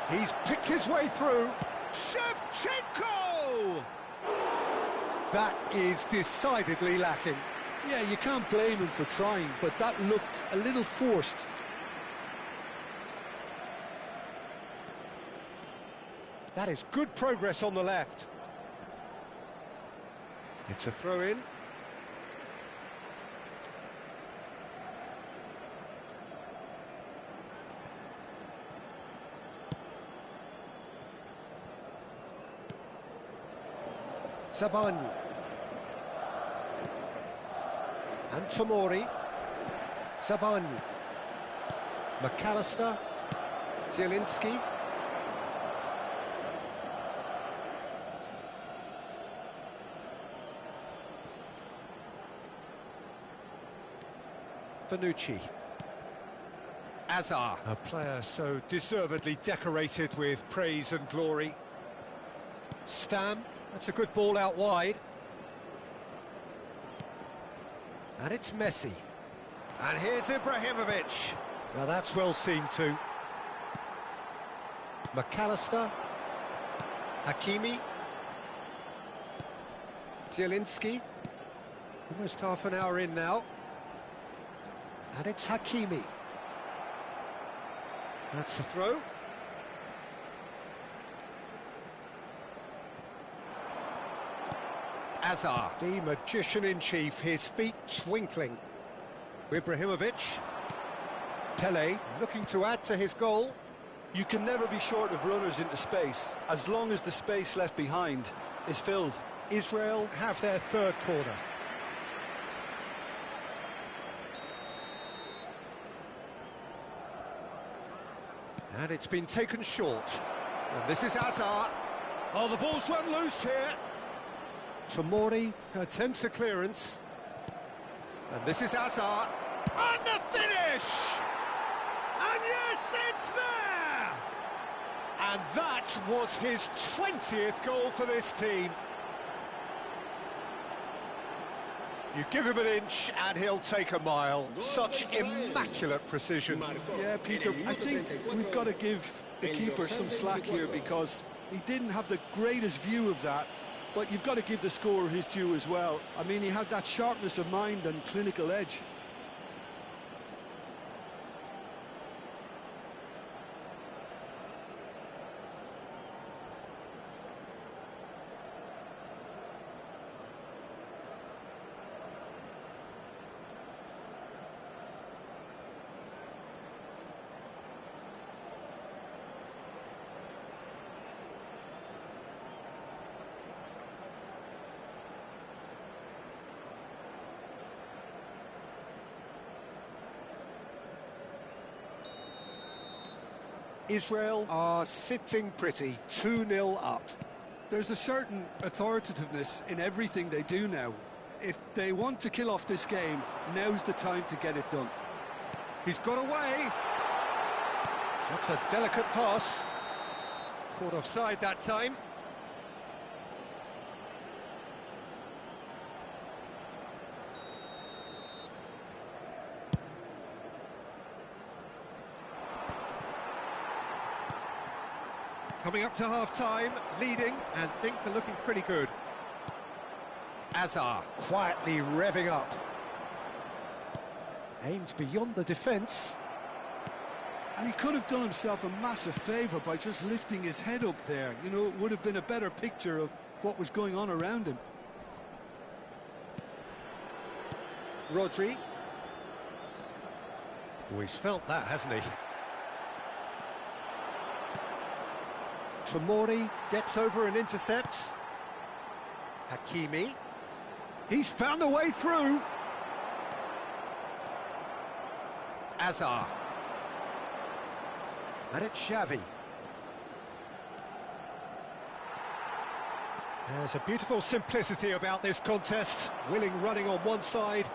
He's picked his way through. Shevchenko! That is decidedly lacking. Yeah, you can't blame him for trying, but that looked a little forced. That is good progress on the left. It's a throw-in. Sabani. And Tomori. Sabani. McAllister. Zielinski. Bonucci. Azar, a player so deservedly decorated with praise and glory. Stam, that's a good ball out wide. And it's Messi. And here's Ibrahimovic. Now that's well seen too. McAllister. Hakimi. Zielinski. Almost half an hour in now. And it's Hakimi. That's the throw. Azar, the magician-in-chief, his feet twinkling. Ibrahimovic. Pele, looking to add to his goal. You can never be short of runners into space, as long as the space left behind is filled. Israel have their third corner. And it's been taken short. And this is Azar. Oh, the ball's run loose here. Tomori attempts a clearance. And this is Azar. And the finish! And yes, it's there! And that was his 20th goal for this team. You give him an inch and he'll take a mile. Such immaculate precision. Yeah, Peter, I think we've got to give the keeper some slack here because he didn't have the greatest view of that, but you've got to give the scorer his due as well. I mean, he had that sharpness of mind and clinical edge. Israel are sitting pretty, 2-0 up. There's a certain authoritativeness in everything they do now. If they want to kill off this game, now's the time to get it done. He's got away. That's a delicate pass. Caught offside that time. Coming up to half-time, leading, and things are looking pretty good. Azar quietly revving up. Aimed beyond the defence. And he could have done himself a massive favour by just lifting his head up there. You know, it would have been a better picture of what was going on around him. Rodri. Always felt that, hasn't he? Tomori gets over and intercepts. Hakimi. He's found a way through. Azar. And it's Xavi. There's a beautiful simplicity about this contest. Willing running on one side,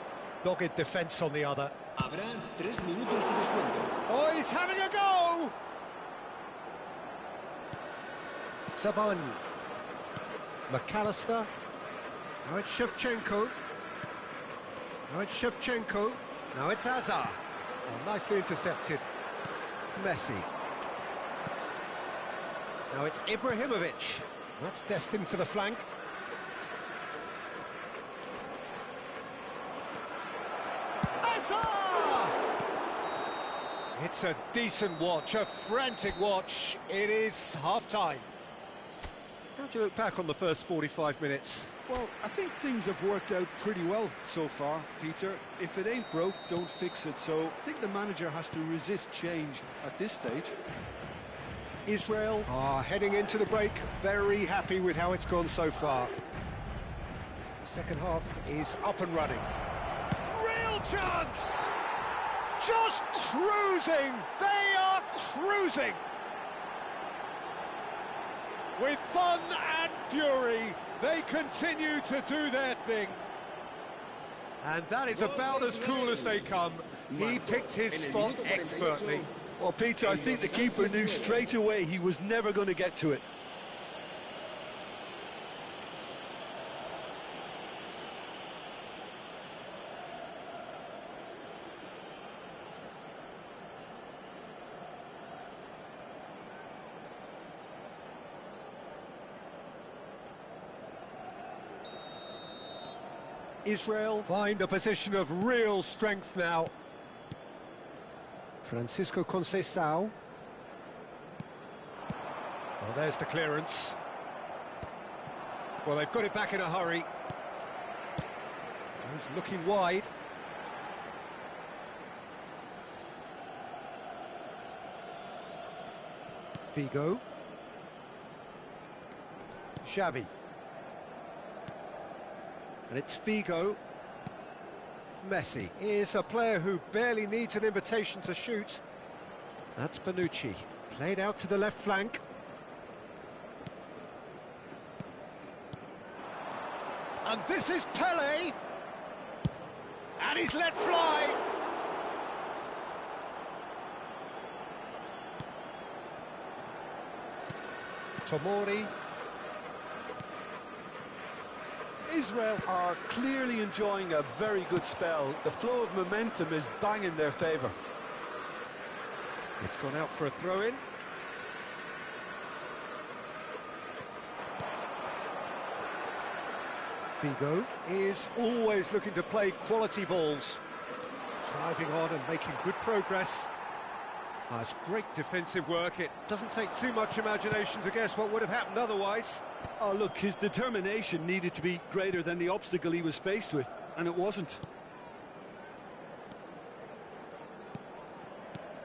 dogged defence on the other. Habrá 3 minutos de descuento. Oh, he's having a go! Zabani. McAllister. Now it's Shevchenko. Now it's Shevchenko. Now it's Hazard. Oh, nicely intercepted. Messi. Now it's Ibrahimovic. That's destined for the flank. Hazard! It's a decent watch, a frantic watch. It is half-time. How do you look back on the first 45 minutes? Well, I think things have worked out pretty well so far, Peter. If it ain't broke, don't fix it. So I think the manager has to resist change at this stage. Israel are heading into the break, very happy with how it's gone so far. The second half is up and running. Real chance! Just cruising! They are cruising! With fun and fury, they continue to do their thing. And that is about as cool as they come. He picked his spot expertly. Well, Peter, I think the keeper knew straight away he was never going to get to it. Israel find a position of real strength now. Francisco Conceição. Well, there's the clearance. Well, they've got it back in a hurry. He's looking wide. Figo. Xavi. And it's Figo. Messi is a player who barely needs an invitation to shoot. That's Bonucci, played out to the left flank. And this is Pele. And he's let fly. Tomori. Israel are clearly enjoying a very good spell. The flow of momentum is bang in their favour. It's gone out for a throw-in. Figo is always looking to play quality balls. Driving on and making good progress. It's great defensive work. It doesn't take too much imagination to guess what would have happened otherwise. Oh, look, his determination needed to be greater than the obstacle he was faced with, and it wasn't.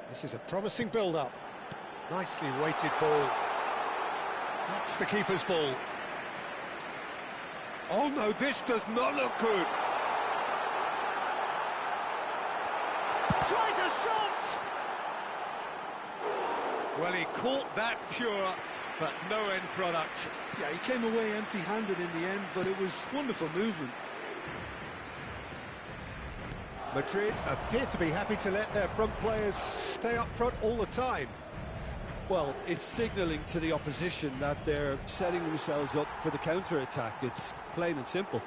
This is a promising build-up. Nicely weighted ball. That's the keeper's ball. Oh no, this does not look good. Tries a shot! Well, he caught that pure, but no end product. Yeah, he came away empty-handed in the end, but it was wonderful movement. Madrid appear to be happy to let their front players stay up front all the time. Well, it's signalling to the opposition that they're setting themselves up for the counter-attack. It's plain and simple.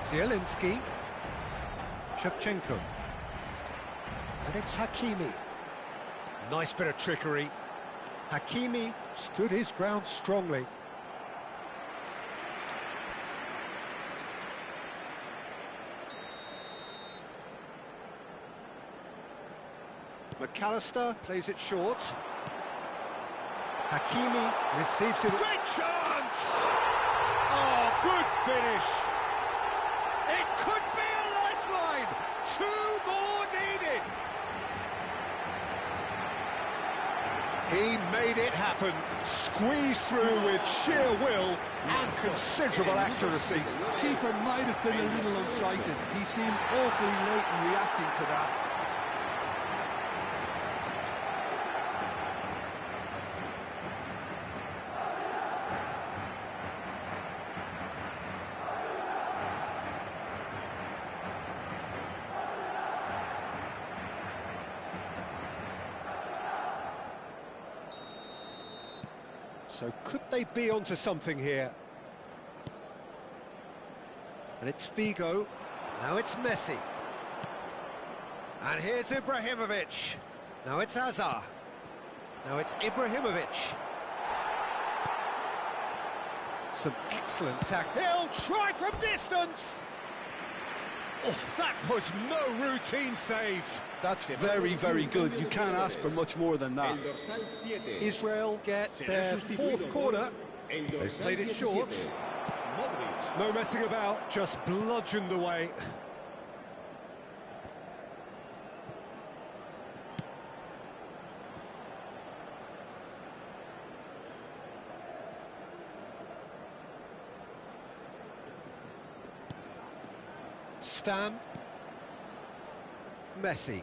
Zielinski. Shevchenko. And it's Hakimi. Nice bit of trickery. Hakimi stood his ground strongly. McAllister plays it short. Hakimi receives it. Great chance! Oh, good finish. It could be a lifeline. 2 more needed. He made it happen. Squeezed through with sheer will and considerable accuracy. Keeper might have been a little unsighted. He seemed awfully late in reacting to that. So could they be onto something here? And it's Figo. Now it's Messi. And here's Ibrahimovic. Now it's Hazard. Now it's Ibrahimovic. Some excellent tackle. He'll try from distance. Oh, that was no routine save. That's very, very good. You can't ask for much more than that. Israel get their fourth corner. They've played it short. No messing about, just bludgeoned away. Stam. Messi.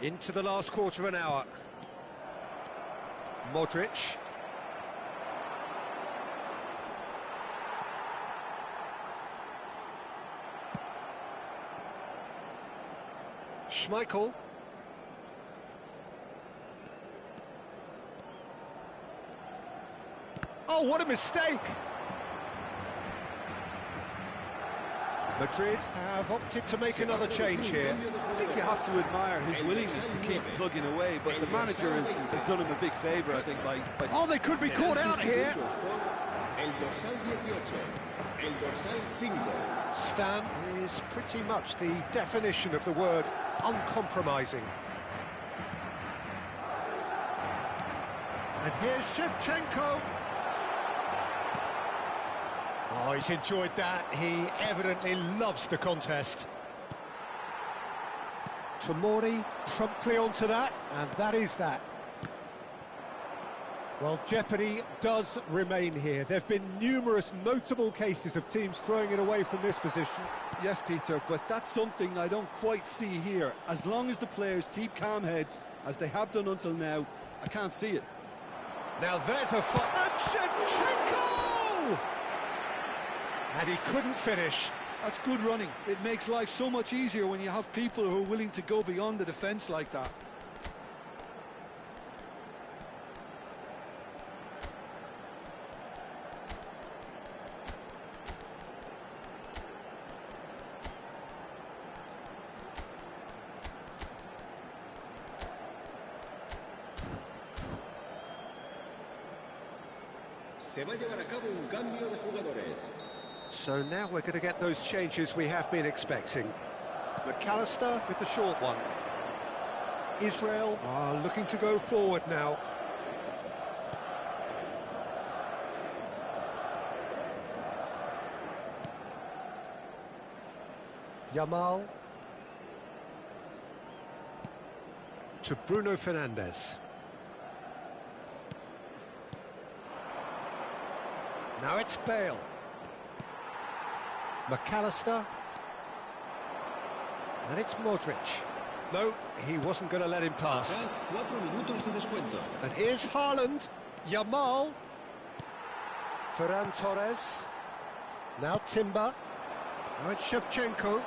Into the last quarter of an hour. Modric. Schmeichel. Oh, what a mistake! Madrid have opted to make another change here. I think you have to admire his willingness to keep plugging away, but the manager has done him a big favour, I think, by... Oh, they could be caught out here! Stam is pretty much the definition of the word uncompromising. And here's Shevchenko. Oh, he's enjoyed that. He evidently loves the contest. Tomori promptly onto that, and that is that. Well, jeopardy does remain here. There have been numerous notable cases of teams throwing it away from this position. Yes, Peter, but that's something I don't quite see here. As long as the players keep calm heads, as they have done until now, I can't see it. Now there's a fight. And Shevchenko! And he couldn't finish. That's good running. It makes life so much easier when you have people who are willing to go beyond the defence like that. Se va a llevar a cabo un cambio de jugadores. So now we're going to get those changes we have been expecting. McAllister with the short one. Israel are looking to go forward now. Yamal. To Bruno Fernandes. Now it's Bale. McAllister. And it's Modric. No, he wasn't going to let him past. And here's Haaland. Yamal. Ferran Torres. Now Timber. Now it's Shevchenko.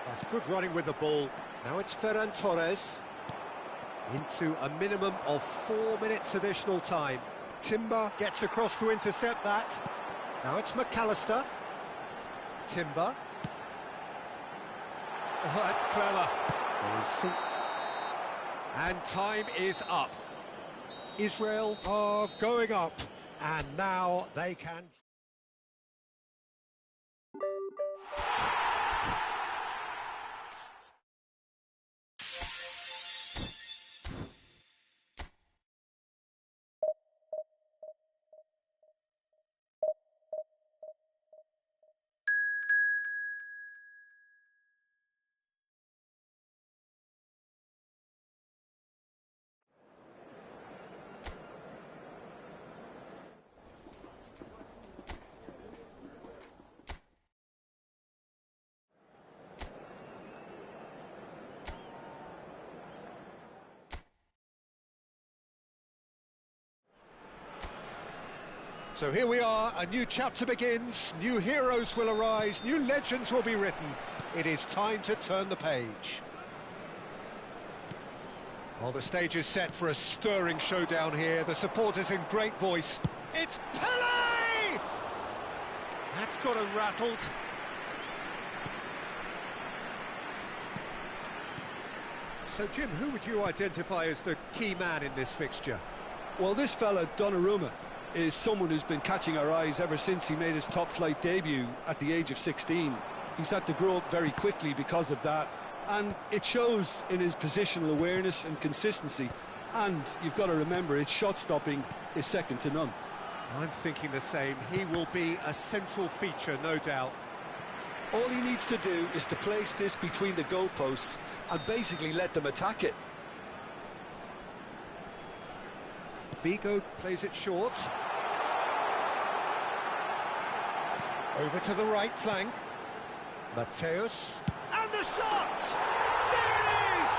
That's good running with the ball. Now it's Ferran Torres. Into a minimum of 4 minutes additional time. Timber gets across to intercept that. Now it's McAllister. Timber. Oh, that's clever. And time is up. Israel are going up, and now they can... So here we are, a new chapter begins, new heroes will arise, new legends will be written. It is time to turn the page. Well, the stage is set for a stirring showdown here. The supporters in great voice. It's Pele! That's got him rattled. So, Jim, who would you identify as the key man in this fixture? Well, this fella, Donnarumma, is someone who's been catching our eyes ever since he made his top-flight debut at the age of 16. He's had to grow up very quickly because of that, and it shows in his positional awareness and consistency. And you've got to remember, his shot-stopping is second to none. I'm thinking the same. He will be a central feature, no doubt. All he needs to do is to place this between the goalposts and basically let them attack it. Figo plays it short. Over to the right flank. Mateus. And the shot! There it is!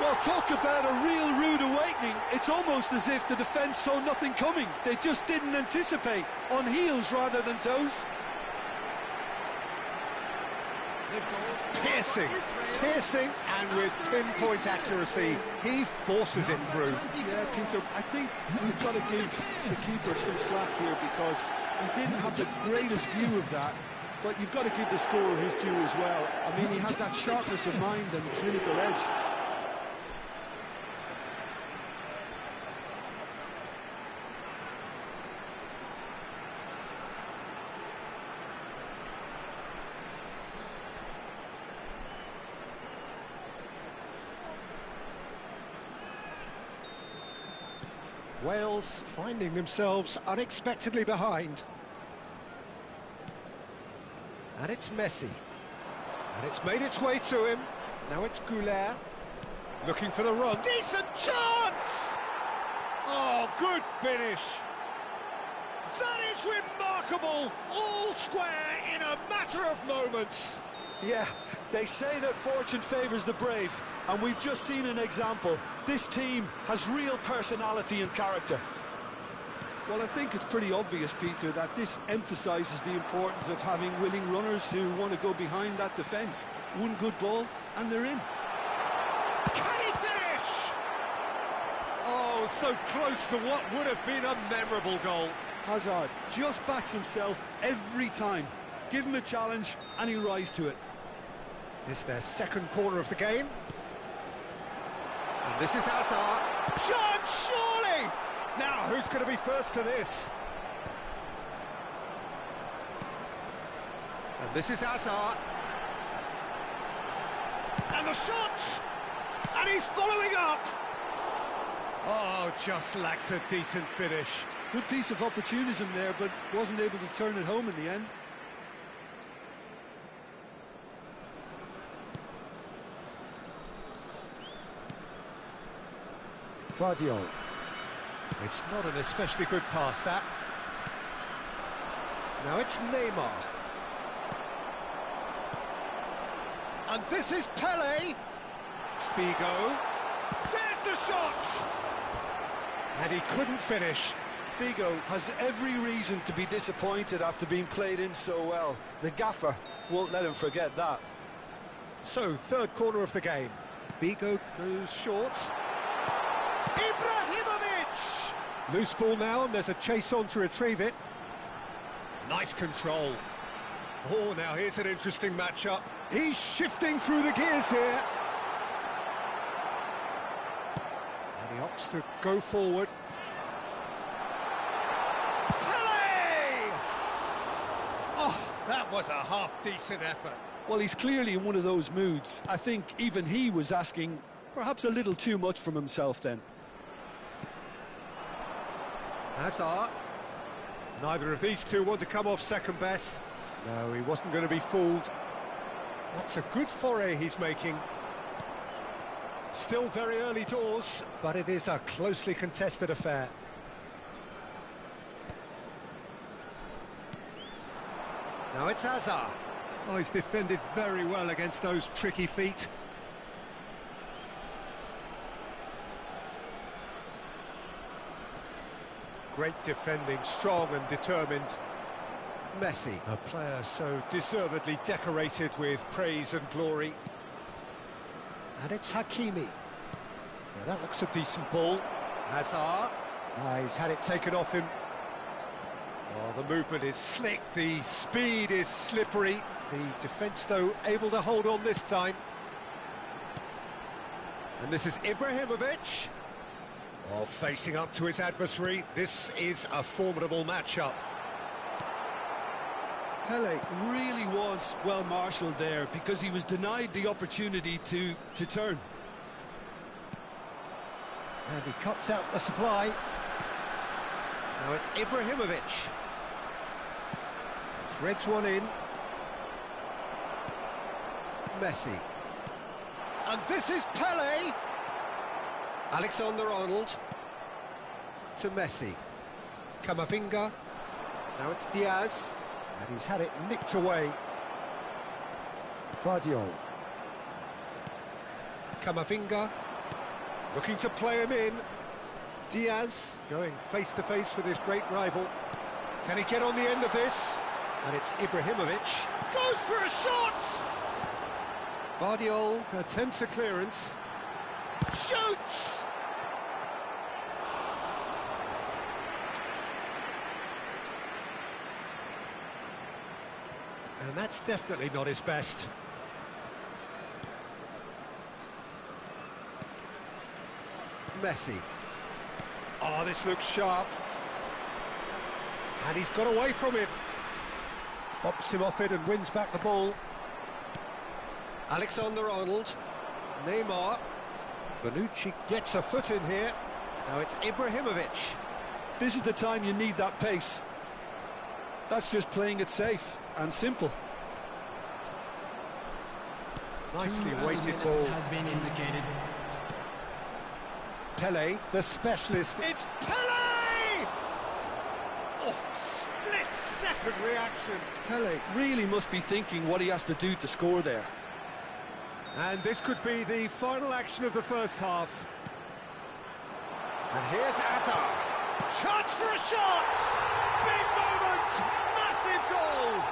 Well, talk about a real rude awakening. It's almost as if the defence saw nothing coming. They just didn't anticipate, on heels rather than toes. Piercing, and with pinpoint accuracy, he forces it through. Yeah, Peter, I think we've got to give the keeper some slack here because he didn't have the greatest view of that, but you've got to give the scorer his due as well. I mean, he had that sharpness of mind and clinical edge. Wales finding themselves unexpectedly behind. And it's Messi. And it's made its way to him. Now it's Goulet. Looking for the run. Decent chance! Oh, good finish. That is remarkable. All square in a matter of moments. Yeah, they say that fortune favours the brave, and we've just seen an example. This team has real personality and character. Well, I think it's pretty obvious, Peter, that this emphasises the importance of having willing runners who want to go behind that defence. One good ball, and they're in. Can he finish? Oh, so close to what would have been a memorable goal. Hazard just backs himself every time. Give him a challenge, and he'll rise to it. It's their second corner of the game. And this is Hazard. Chance, surely! Now, who's going to be first to this? And this is Hazard. And the shot! And he's following up! Oh, just lacked a decent finish. Good piece of opportunism there, but wasn't able to turn it home in the end. Vardiol. It's not an especially good pass, that. Now it's Neymar. And this is Pele. Figo. There's the shot! And he couldn't finish. Figo has every reason to be disappointed after being played in so well. The gaffer won't let him forget that. So, third corner of the game. Figo goes short. Ibrahimovic! Loose ball now, and there's a chase on to retrieve it. Nice control. Oh, now here's an interesting matchup. He's shifting through the gears here. And he opts to go forward. Pele! Oh, that was a half-decent effort. Well, he's clearly in one of those moods. I think even he was asking perhaps a little too much from himself then. Hazard. Neither of these two want to come off second best. No, he wasn't going to be fooled. That's a good foray he's making. Still very early doors, but it is a closely contested affair. Now it's Hazard. Oh, he's defended very well against those tricky feet. Great defending, strong and determined. Messi, a player so deservedly decorated with praise and glory. And it's Hakimi. Now that looks a decent ball. Hazard. He's had it taken off him. Oh, the movement is slick, the speed is slippery. The defence, though, able to hold on this time. And this is Ibrahimovic. Oh, facing up to his adversary. This is a formidable matchup. Pele really was well marshalled there because he was denied the opportunity to turn. And he cuts out the supply. Now it's Ibrahimovic. Threads one in. Messi. And this is Pele. Alexander-Arnold. To Messi. Camavinga. Now it's Diaz. And he's had it nicked away. Guardiola. Camavinga. Looking to play him in. Diaz going face-to-face with his great rival. Can he get on the end of this? And it's Ibrahimovic. Goes for a shot! Guardiola attempts a clearance. Shoots! And that's definitely not his best. Messi. Oh, this looks sharp. And he's got away from him. Bops him off it and wins back the ball. Alexander-Arnold. Neymar. Bonucci gets a foot in here. Now it's Ibrahimovic. This is the time you need that pace. That's just playing it safe and simple. Nicely 2 weighted minutes ball. has been indicated. Pele, the specialist. It's Pele! Oh, split-second reaction. Pele really must be thinking what he has to do to score there. And this could be the final action of the first half. And here's Hazard. Chance for a shot! Big moment! Massive goal!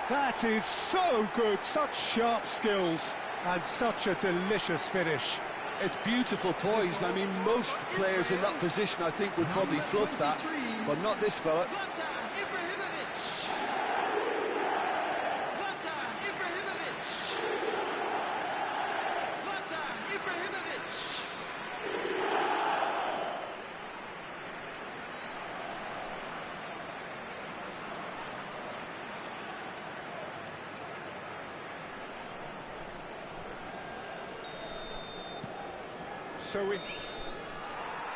That is so good, such sharp skills and such a delicious finish. It's beautiful poise. I mean, most players in that position, I think, would probably fluff that, but not this fella.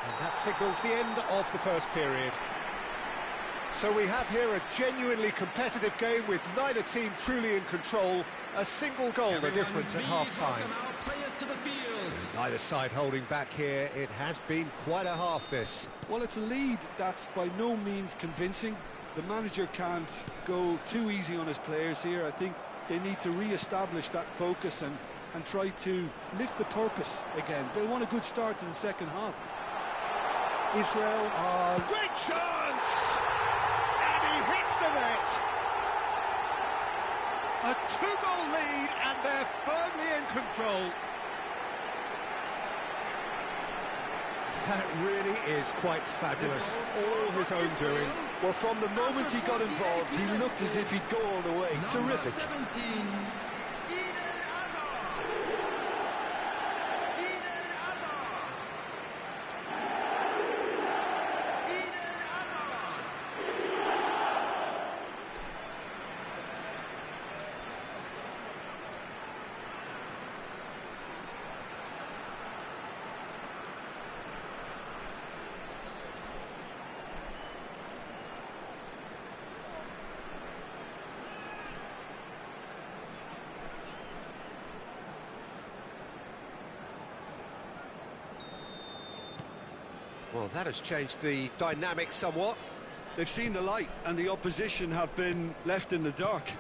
And that signals the end of the first period. So we have here a genuinely competitive game with neither team truly in control. A single goal the difference at half-time. Neither side holding back here. It has been quite a half, this. Well, it's a lead that's by no means convincing. The manager can't go too easy on his players here. I think they need to re-establish that focus and try to lift the purpose again. They want a good start to the second half. Israel are... Great chance! And he hits the net! A 2-goal lead and they're firmly in control. That really is quite fabulous. All his own doing. Well, from the moment he got involved, he looked as if he'd go all the way. Terrific. Well, that has changed the dynamic somewhat. They've seen the light and the opposition have been left in the dark.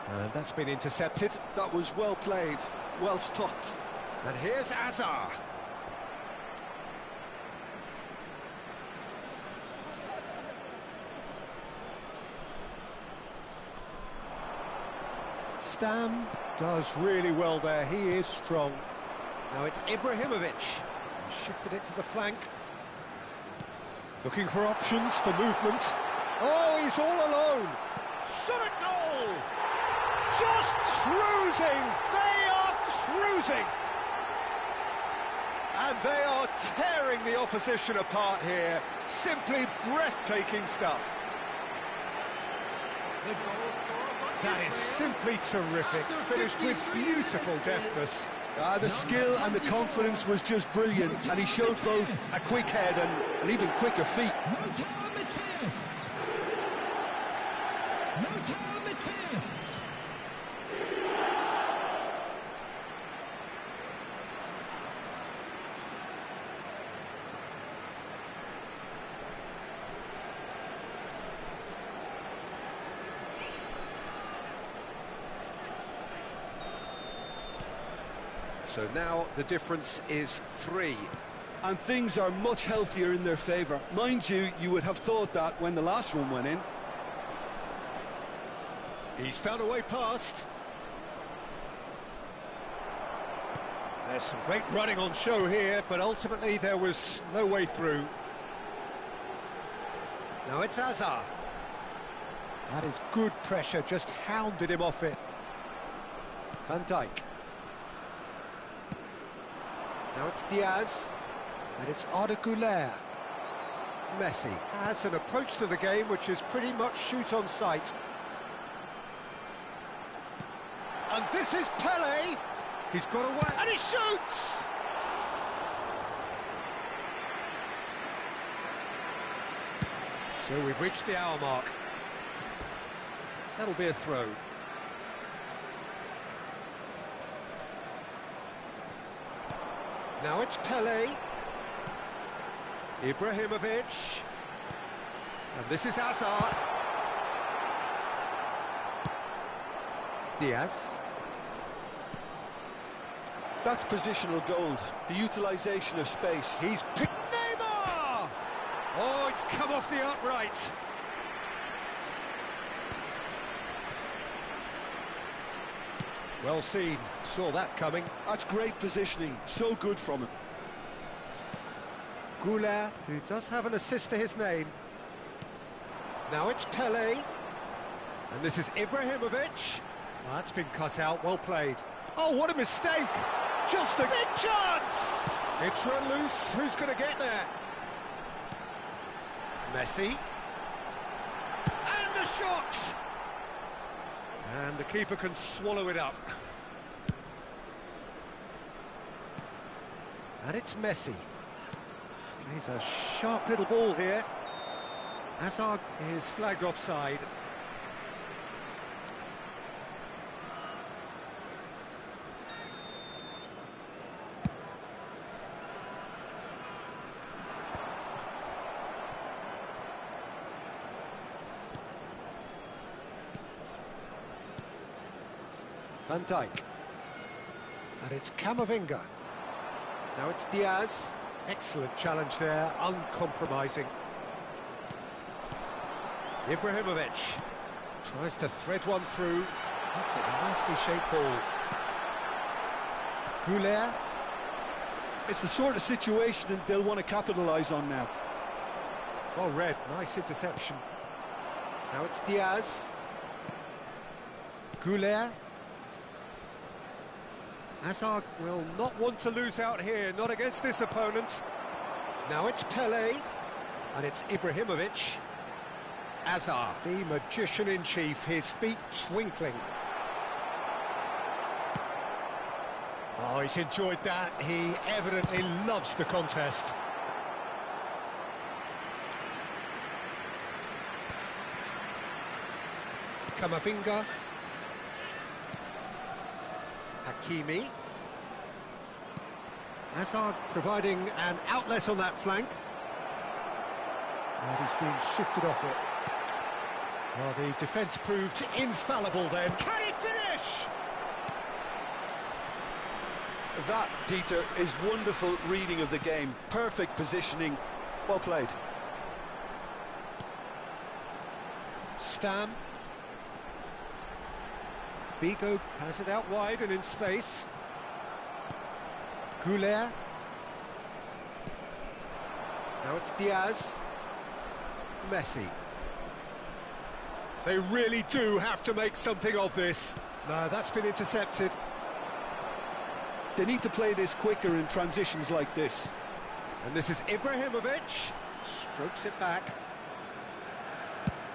And that's been intercepted. That was well played, well stopped. And here's Hazard. Stam does really well there, he is strong. Now it's Ibrahimovic. He shifted it to the flank. Looking for options for movement. Oh, he's all alone. Shot a goal! Just cruising! They are cruising! And they are tearing the opposition apart here. Simply breathtaking stuff. That is simply terrific. Finished with beautiful deftness. The skill and the confidence was just brilliant, and he showed both a quick head and even quicker feet. So now the difference is 3. And things are much healthier in their favour. Mind you, you would have thought that when the last one went in. He's found a way past. There's some great running on show here, but ultimately there was no way through. Now it's Hazard. That is good pressure, just hounded him off it. Van Dijk. Now it's Diaz, and it's Arda Güler. Messi has an approach to the game which is pretty much shoot on sight. And this is Pele. He's got away, and he shoots! So we've reached the hour mark. That'll be a throw. Now it's Pele. Ibrahimovic. And this is Hazard. Diaz. That's positional gold, the utilisation of space. He's picked Neymar! Oh, it's come off the upright. Well seen, saw that coming. That's great positioning, so good from him. Güler, who does have an assist to his name. Now it's Pele. And this is Ibrahimovic. Oh, that's been cut out, well played. Oh, what a mistake! Just a big chance! It's run loose, who's going to get there? Messi. And the shot! And the keeper can swallow it up. And it's Messi. Plays a sharp little ball here. Hazard is flagged offside. Van Dijk. And it's Camavinga. Now it's Diaz. Excellent challenge there, uncompromising. Ibrahimovic tries to thread one through. That's a nicely shaped ball. Güler. It's the sort of situation that they'll want to capitalise on now. Well read, nice interception. Now it's Diaz. Güler. Hazard will not want to lose out here, not against this opponent. Now it's Pele, and it's Ibrahimovic. Hazard, the magician-in-chief, his feet twinkling. Oh, he's enjoyed that. He evidently loves the contest. Camavinga. Hakimi. Hazard providing an outlet on that flank. And he's been shifted off it. Well, the defence proved infallible then. Can he finish? That, Peter, is wonderful reading of the game. Perfect positioning. Well played. Stam. Bigo has it out wide and in space. Goulet. Now it's Diaz. Messi. They really do have to make something of this. No, that's been intercepted. They need to play this quicker in transitions like this. And this is Ibrahimovic. Strokes it back.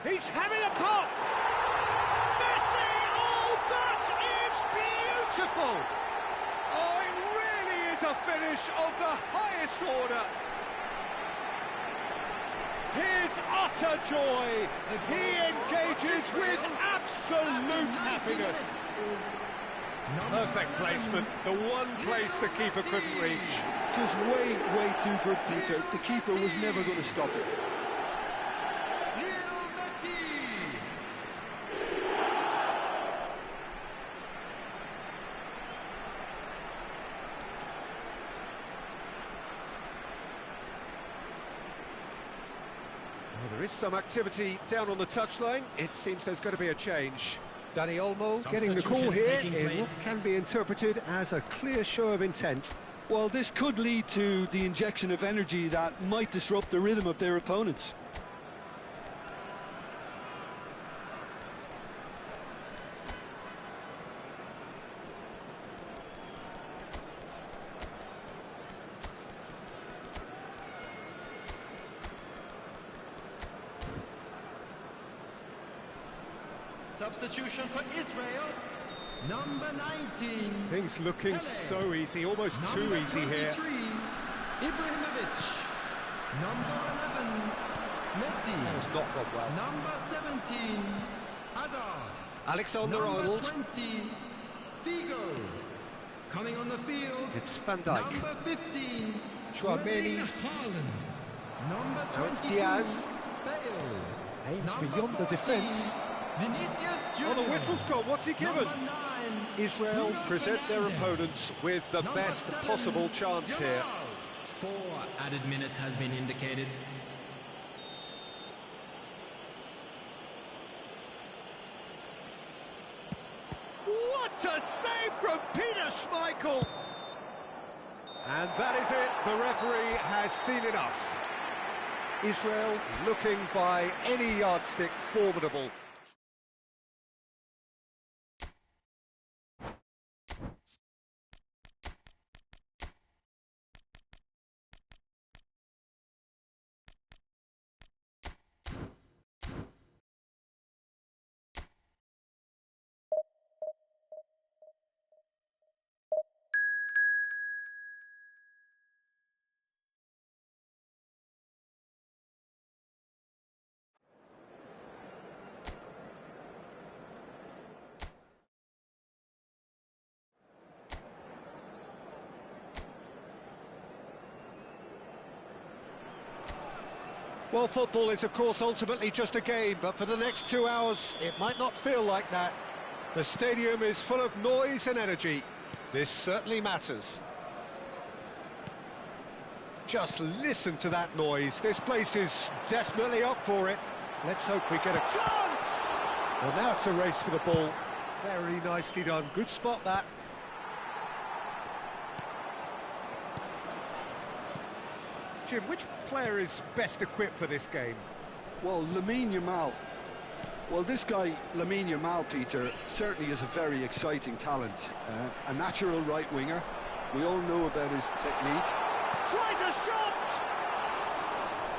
He's having a pop! Messi! Oh, that is beautiful! Oh, it really is a finish of the highest order. His utter joy. He engages with absolute happiness. Perfect placement, the one place the keeper couldn't reach. Just way too good, Peter. The keeper was never going to stop it. Well, there is some activity down on the touchline. It seems there's going to be a change. Dani Olmo getting the call here in what can be interpreted as a clear show of intent. Well, this could lead to the injection of energy that might disrupt the rhythm of their opponents. Substitution for Israel, number 19. Things looking so easy, almost too easy here. Ibrahimovic. Number 11, Messi. It's not gone well. Number 17, Hazard. Alexander-Arnold. Number 20, Figo. Coming on the field, It's Van Dijk. number 15, Chouameni. Haaland. Number Now it's 22, Diaz. Bale. Aims Number beyond the 14, defence. Vinicius Oh, the Junior. whistle's gone. What's he given? Number 9, Israel Bruno present their Fernandes. opponents with the Number best 7, possible chance here. Jamal. 4 added minutes has been indicated. What a save from Peter Schmeichel! And that is it. The referee has seen enough. Israel looking by any yardstick formidable. Well, football is, of course, ultimately just a game, but for the next 2 hours, it might not feel like that. The stadium is full of noise and energy. This certainly matters. Just listen to that noise. This place is definitely up for it. Let's hope we get a chance! Well, now it's a race for the ball. Very nicely done. Good spot, that. Jim, which player is best equipped for this game? Well, Lamine Yamal. Well, this guy, Lamine Yamal, Peter, certainly is a very exciting talent. A natural right winger. We all know about his technique. Tries a shot!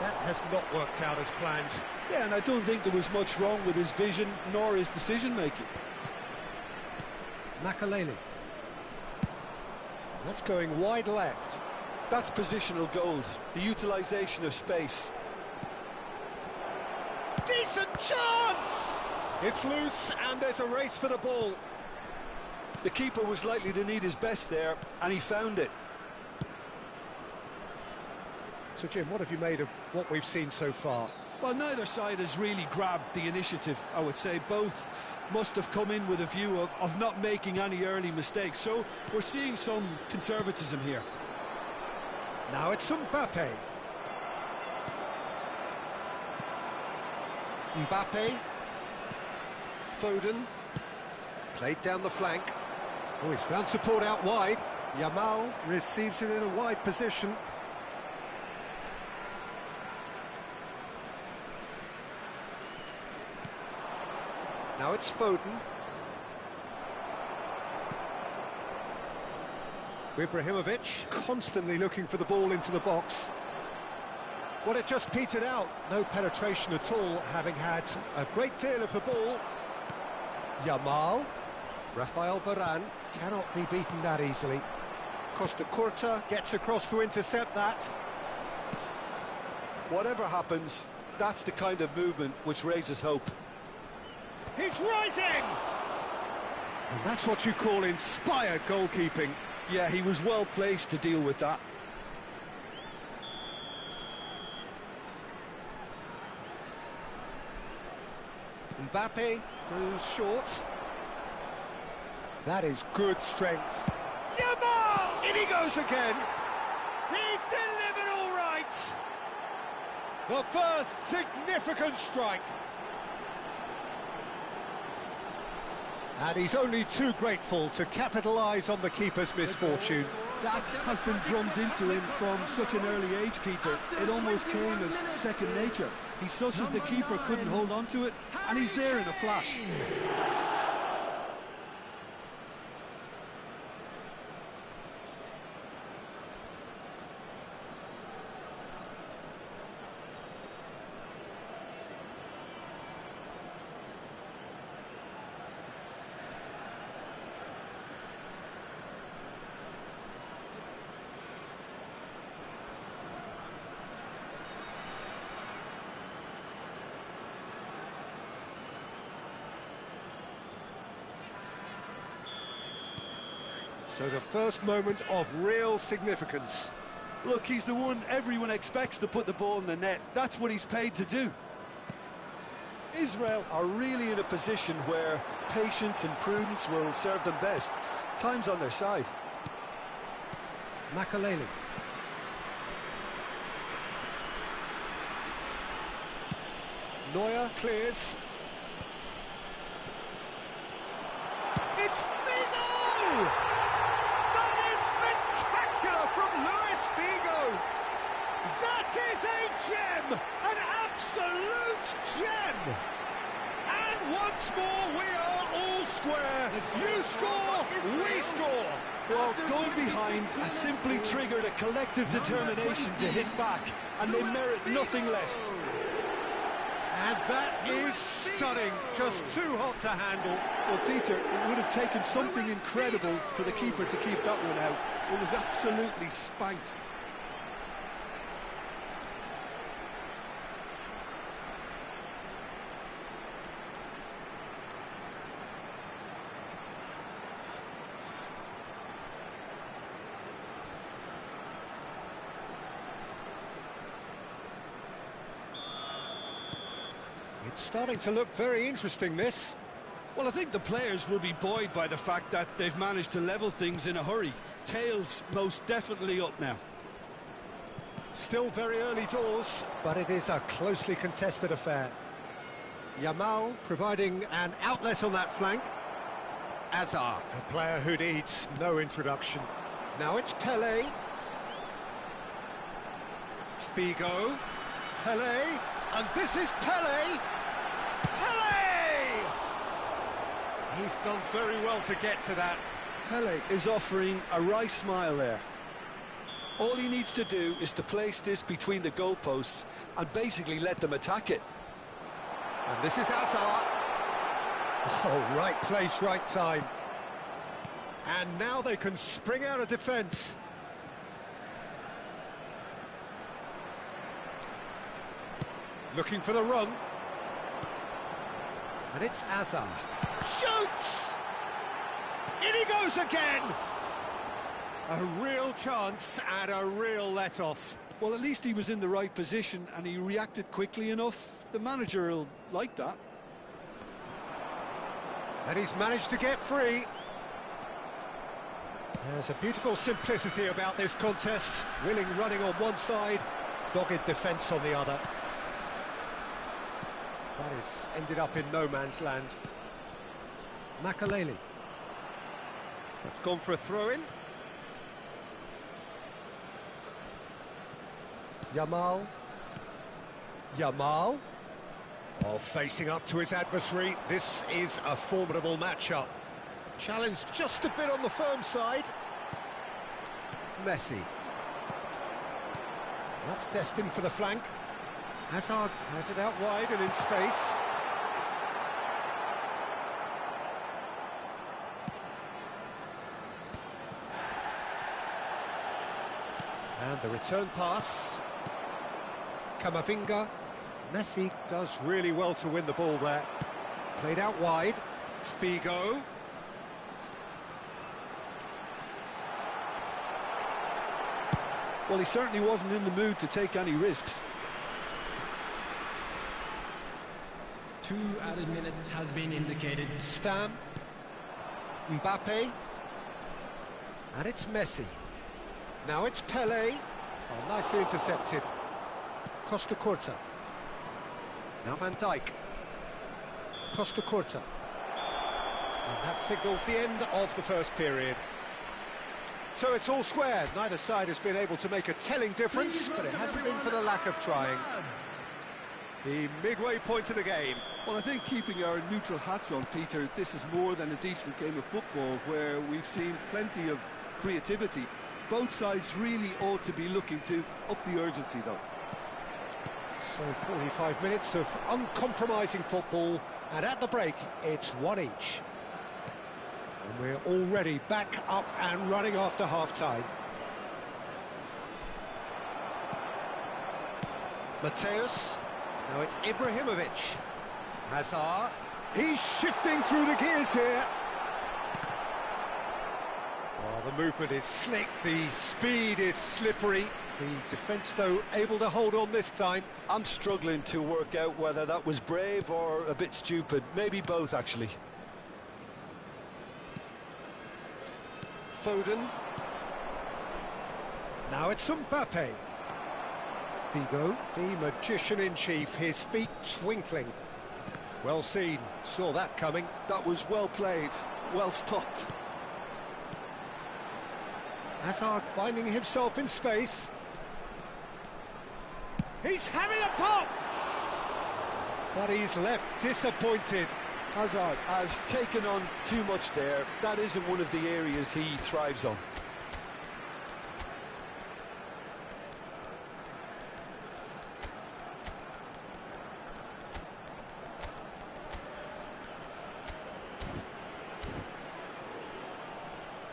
That has not worked out as planned. Yeah, and I don't think there was much wrong with his vision nor his decision-making. Makaleli. That's going wide left. That's positional goals, the utilisation of space. Decent chance! It's loose and there's a race for the ball. The keeper was likely to need his best there, and he found it. So, Jim, what have you made of what we've seen so far? Well, neither side has really grabbed the initiative, I would say. Both must have come in with a view of not making any early mistakes. So we're seeing some conservatism here. Now it's Mbappe. Mbappe. Foden. Played down the flank. Oh, he's found support out wide. Yamal receives it in a wide position. Now it's Foden. Ibrahimovic constantly looking for the ball into the box. Well, it just petered out. No penetration at all, having had a great deal of the ball. Yamal. Rafael Varane cannot be beaten that easily. Costa Curta gets across to intercept that. Whatever happens, that's the kind of movement which raises hope. He's rising! And that's what you call inspired goalkeeping. Yeah, he was well placed to deal with that. Mbappe goes short. That is good strength. Yamal! In he goes again! He's delivered all right! The first significant strike. And he's only too grateful to capitalise on the keeper's misfortune. That has been drummed into him from such an early age, Peter. It almost came as second nature. He susses the keeper couldn't hold on to it, and he's there in a flash. So the first moment of real significance. Look, he's the one everyone expects to put the ball in the net. That's what he's paid to do. Israel are really in a position where patience and prudence will serve them best. Time's on their side. Makaleli. Neuer clears. It's Figo! That is spectacular from Luis Figo! That is a gem! An absolute gem! And once more we are all square. You score, we score! Well, going behind has simply triggered a collective determination to hit back, and they merit nothing less. And that is stunning, just too hot to handle. Well, Peter, it would have taken something incredible for the keeper to keep that one out. It was absolutely spanked. It's starting to look very interesting, this. Well, I think the players will be buoyed by the fact that they've managed to level things in a hurry. Tails most definitely up now. Still very early doors, but it is a closely contested affair. Yamal providing an outlet on that flank. Azar, a player who needs no introduction. Now it's Pelé. Figo. Pelé. And this is Pelé. Pelé! He's done very well to get to that. Pelé is offering a wry smile there. All he needs to do is to place this between the goalposts and basically let them attack it. And this is Hazard. Oh, right place, right time. And now they can spring out of defence. Looking for the run. And it's Hazard. Shoots! In he goes again! A real chance and a real let-off. Well, at least he was in the right position and he reacted quickly enough. The manager will like that. And he's managed to get free. There's a beautiful simplicity about this contest. Willing running on one side, dogged defence on the other. That is ended up in no man's land. Makaleli. It's gone for a throw-in. Yamal. Oh, facing up to his adversary. This is a formidable matchup. Challenged just a bit on the firm side. Messi. That's destined for the flank. Hazard has it out wide and in space. And the return pass. Camavinga. Messi does really well to win the ball there. Played out wide. Figo. Well, he certainly wasn't in the mood to take any risks. 2 added minutes has been indicated. Stam. Mbappe. And it's Messi. Now it's Pele. Oh, nicely intercepted. Costa Curta. Now Van Dijk. Costa Curta. And that signals the end of the first period. So it's all square. Neither side has been able to make a telling difference, but it hasn't been for the lack of trying. The midway point of the game. Well, I think keeping our neutral hats on, Peter, this is more than a decent game of football where we've seen plenty of creativity. Both sides really ought to be looking to up the urgency, though. So 45 minutes of uncompromising football, and at the break, it's 1 each. And we're already back up and running after half-time. Mateus. Now it's Ibrahimovic. Hazard. He's shifting through the gears here. Oh, the movement is slick, the speed is slippery. The defence, though, able to hold on this time. I'm struggling to work out whether that was brave or a bit stupid. Maybe both, actually. Foden. Now it's Mbappe. Figo, the magician-in-chief, his feet twinkling. Well seen, saw that coming. That was well played, well stopped. Hazard finding himself in space. He's having a pop! But he's left disappointed. Hazard has taken on too much there. That isn't one of the areas he thrives on.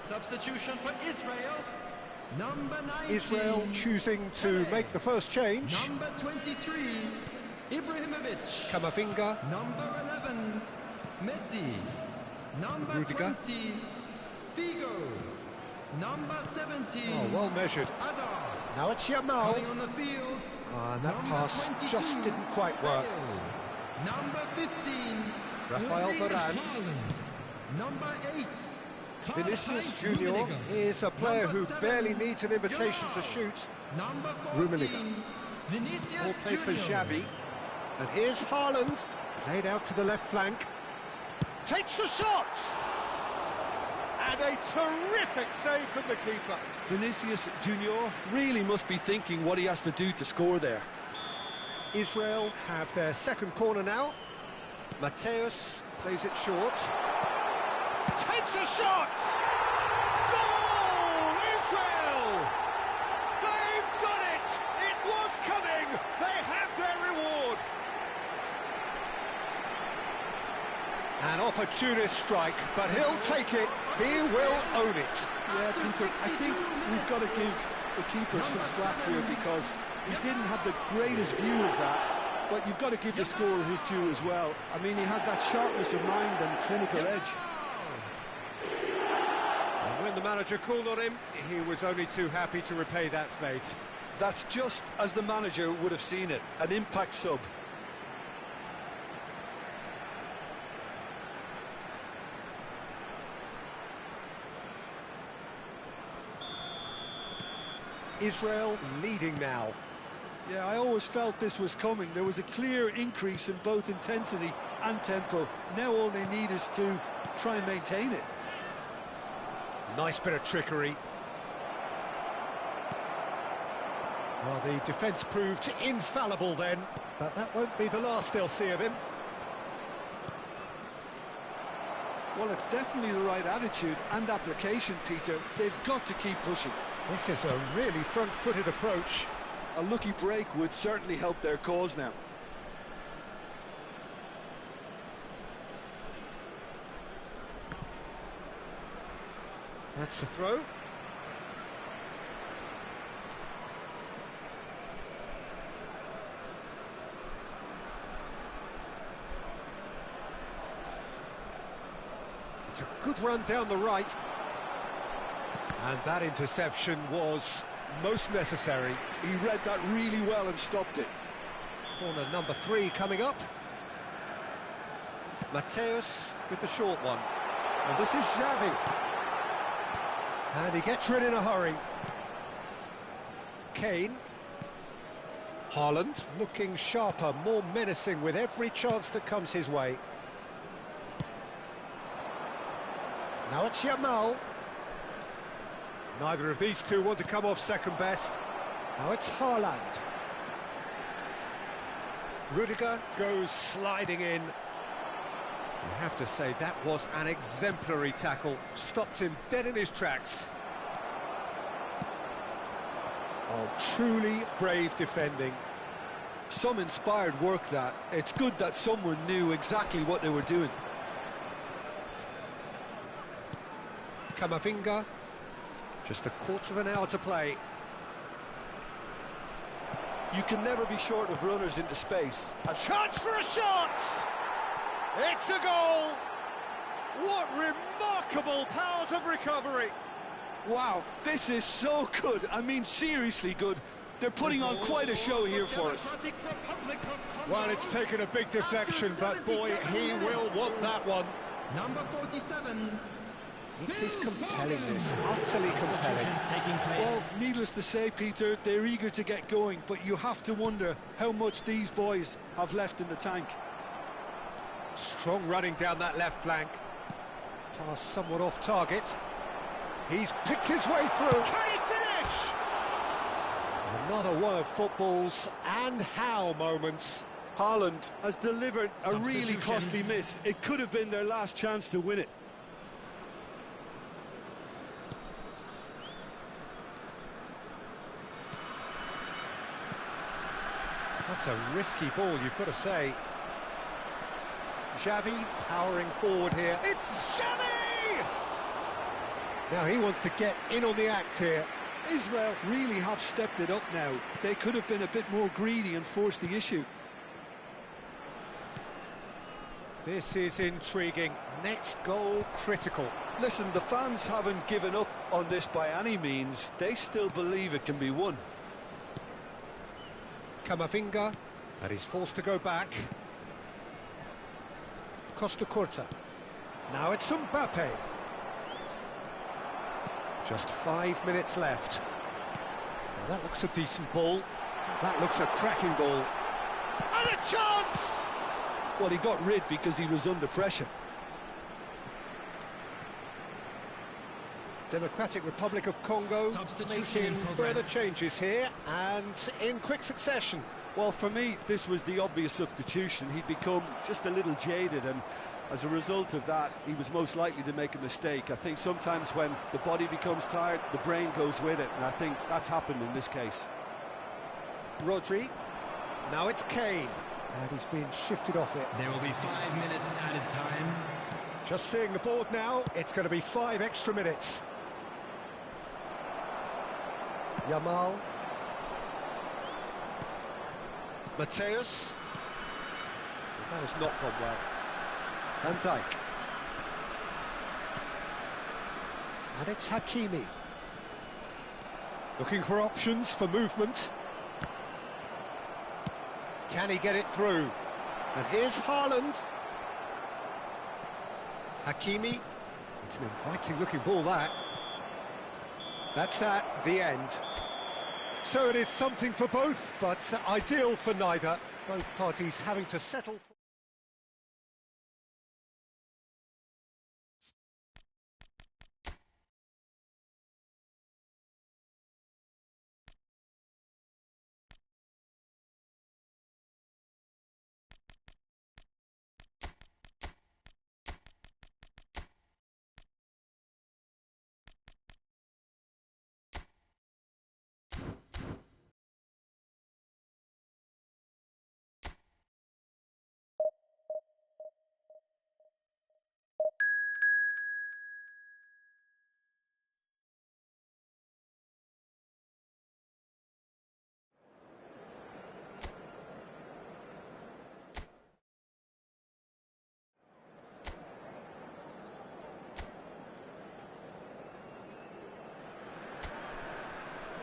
Substitution for Israel. Number 19. Israel choosing to make the first change. Number 23, Ibrahimovic. Camavinga. Number 11, Messi. Number Rudiger. 20, Figo. Number 17. Oh, well measured. Hazard. Now it's Yamal. Coming on the field. And that Number pass 22, just didn't quite work. Bale. Number 15, Rafael Erling Varane. Haaland. Number 8, Vinicius Karl-Heinz Junior Rummenigge. is a player Number who 7, barely needs an invitation to Yamal. shoot. Number Rummenigge. 14, Vinicius All played for Junior. Xavi. And here's Haaland. Played out to the left flank. Takes the shot! And a terrific save from the keeper. Vinicius Junior really must be thinking what he has to do to score there. Israel have their second corner now. Mateus plays it short. Takes a shot! Goal! Israel! They've done it! It was coming! They have their reward! An opportunist strike, but he'll take it. He will own it. Yeah, Peter, I think we've got to give the keeper some slack here because he didn't have the greatest view of that, but you've got to give the scorer his due as well. I mean, he had that sharpness of mind and clinical edge. And when the manager called on him, he was only too happy to repay that faith. That's just as the manager would have seen it, an impact sub. Israel leading now. Yeah, I always felt this was coming. There was a clear increase in both intensity and tempo. Now all they need is to try and maintain it. Nice bit of trickery. Well, the defence proved infallible then, but that won't be the last they'll see of him. Well, it's definitely the right attitude and application, Peter. They've got to keep pushing. This is a really front-footed approach. A lucky break would certainly help their cause now. That's the throw. It's a good run down the right. And that interception was most necessary. He read that really well and stopped it. Corner number 3 coming up. Mateus with the short one. And this is Xavi. And he gets rid in a hurry. Kane. Haaland looking sharper, more menacing with every chance that comes his way. Now it's Yamal. Neither of these two want to come off second best. Now it's Haaland. Rudiger goes sliding in. You have to say that was an exemplary tackle. Stopped him dead in his tracks. Oh, truly brave defending. Some inspired work that. It's good that someone knew exactly what they were doing. Camavinga. Just a quarter of an hour to play. You can never be short of runners into space. A chance for a shot! It's a goal! What remarkable powers of recovery! Wow, this is so good. I mean, seriously good. They're putting on quite a show here for us. Well, it's taken a big deflection, but boy, he will want that one. Number 47. It is compellingness, utterly compelling. Well, needless to say, Peter, they're eager to get going, but you have to wonder how much these boys have left in the tank. Strong running down that left flank. Pass somewhat off target. He's picked his way through. Can he finish? Another one of football's and how moments. Haaland has delivered a really costly miss. It could have been their last chance to win it. That's a risky ball, you've got to say. Xavi powering forward here. It's Xavi! Now he wants to get in on the act here. Israel really have stepped it up now. They could have been a bit more greedy and forced the issue. This is intriguing. Next goal critical. Listen, the fans haven't given up on this by any means. They still believe it can be won. Camavinga, and he's forced to go back. Costa Curta. Now it's Mbappe. Just 5 minutes left. Now that looks a decent ball. That looks a cracking ball. And a chance! Well, he got rid because he was under pressure. Democratic Republic of Congo making further changes here and in quick succession. Well, for me, this was the obvious substitution. He'd become just a little jaded, and as a result of that, he was most likely to make a mistake. I think sometimes when the body becomes tired, the brain goes with it, and I think that's happened in this case. Rodri. Now it's Kane. And he's being shifted off it. There will be 5 minutes added time. Just seeing the board now, it's going to be 5 extra minutes. Yamal. Mateus. That has not gone well. Van Dijk. And it's Hakimi. Looking for options for movement. Can he get it through? And here's Haaland. Hakimi. It's an inviting looking ball, that. That's the end. So it is something for both, but ideal for neither. Both parties having to settle for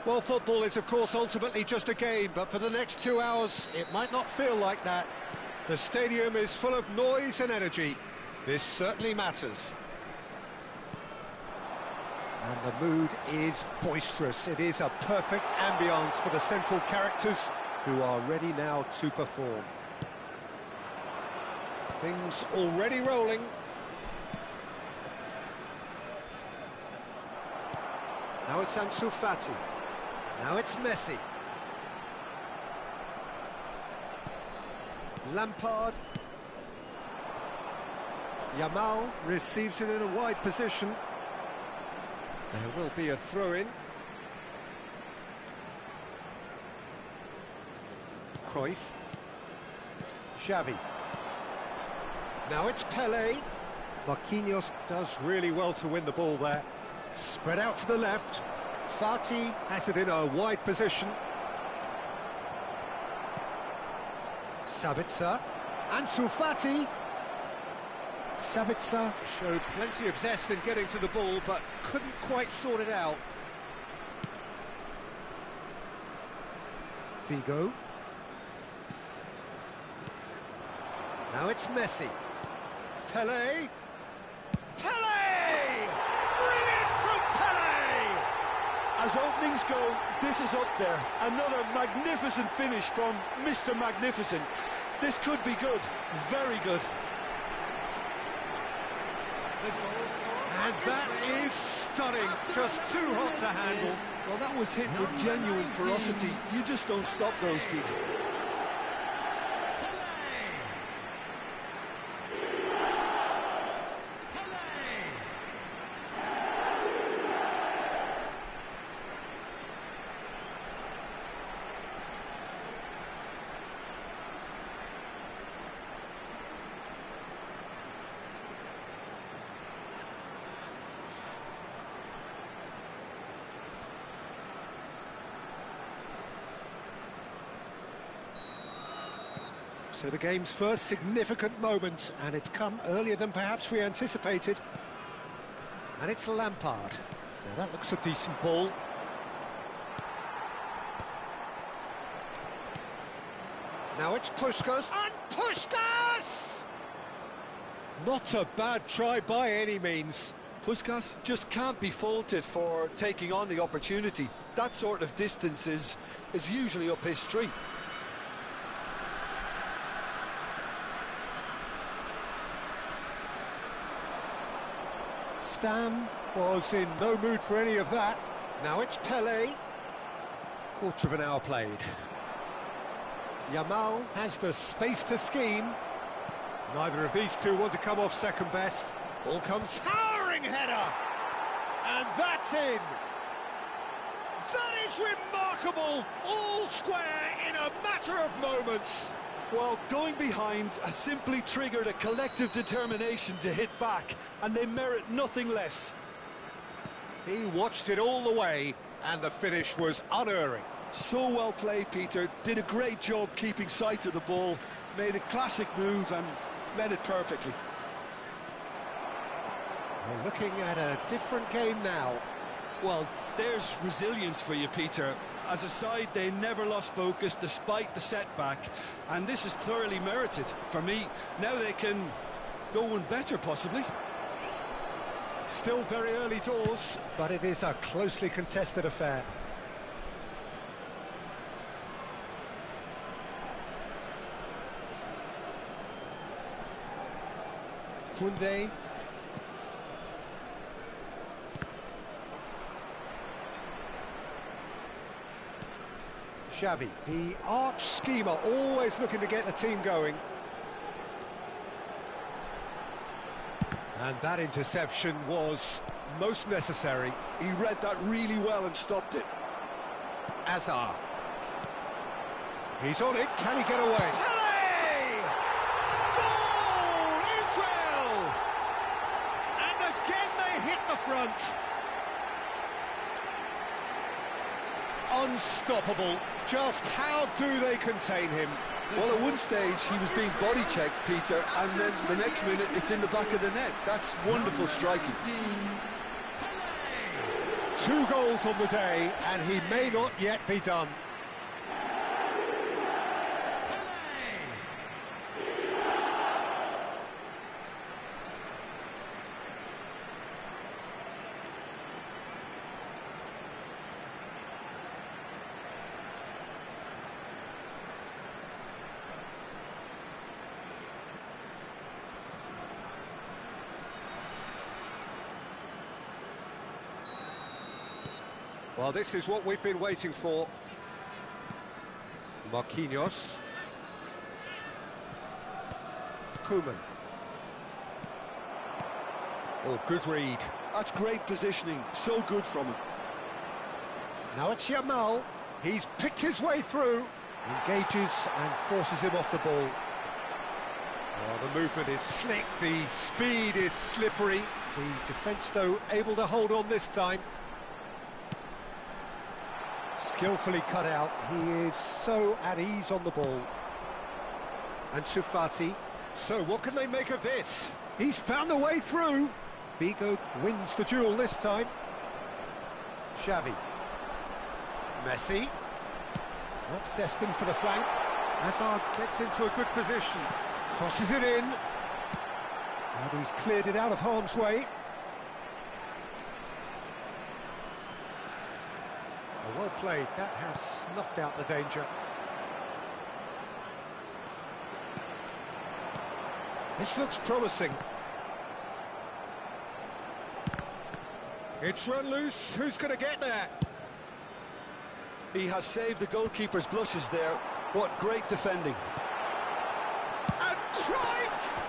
Well, football is, of course, ultimately just a game, but for the next 2 hours, it might not feel like that. The stadium is full of noise and energy. This certainly matters. And the mood is boisterous. It is a perfect ambience for the central characters who are ready now to perform. Things already rolling. Now it's Ansu Fati. Now it's Messi. Lampard. Yamal receives it in a wide position. There will be a throw-in. Cruyff. Xavi. Now it's Pelé. Marquinhos does really well to win the ball there. Spread out to the left. Fati has it in a wide position. Sabitzer. Ansu Fati. Sabitzer showed plenty of zest in getting to the ball, but couldn't quite sort it out. Figo. Now it's Messi. Pelé. Pelé! Brilliant from Pelé! As openings go, this is up there. Another magnificent finish from Mr. Magnificent. This could be good, very good. And that is stunning, just too hot to handle. Well, that was hit with genuine ferocity. You just don't stop those, Peter. So the game's first significant moment, and it's come earlier than perhaps we anticipated. And it's Lampard. Now that looks a decent ball. Now it's Puskas, and Puskas! Not a bad try by any means. Puskas just can't be faulted for taking on the opportunity. That sort of distance is usually up his street. Stam was in no mood for any of that. Now it's Pelé. Quarter of an hour played. Yamal has the space to scheme. Neither of these two want to come off second best. Ball comes, towering header! And that's in! That is remarkable! All square in a matter of moments. Well, going behind has simply triggered a collective determination to hit back, and they merit nothing less. He watched it all the way, and the finish was unerring. So well played, Peter. Did a great job keeping sight of the ball, made a classic move and led it perfectly. We're looking at a different game now. Well, there's resilience for you, Peter. As a side, they never lost focus despite the setback, and this is thoroughly merited. For me, now they can go one better, possibly. Still very early doors, but it is a closely contested affair. Koundé. Xavi, the arch schemer, always looking to get the team going. And that interception was most necessary. He read that really well and stopped it. Azar. He's on it, can he get away? Pelé! Goal! Israel! And again they hit the front. Unstoppable. Just how do they contain him? Well, at one stage he was being body checked, Peter, and then the next minute it's in the back of the net. That's wonderful striking. 2 goals on the day, and he may not yet be done. Well, this is what we've been waiting for. Marquinhos. Koeman. Oh, good read. That's great positioning, so good from him. Now it's Yamal. He's picked his way through. Engages and forces him off the ball. Oh, the movement is slick, the speed is slippery. The defence, though, able to hold on this time. Skillfully cut out. He is so at ease on the ball. And Sufati. So what can they make of this? He's found a way through. Bigo wins the duel this time. Xavi. Messi. That's destined for the flank. Hazard gets into a good position. Crosses it in. And he's cleared it out of harm's way. Well played, that has snuffed out the danger. This looks promising. It's run loose, who's going to get there? He has saved the goalkeeper's blushes there. What great defending. And Cruyff!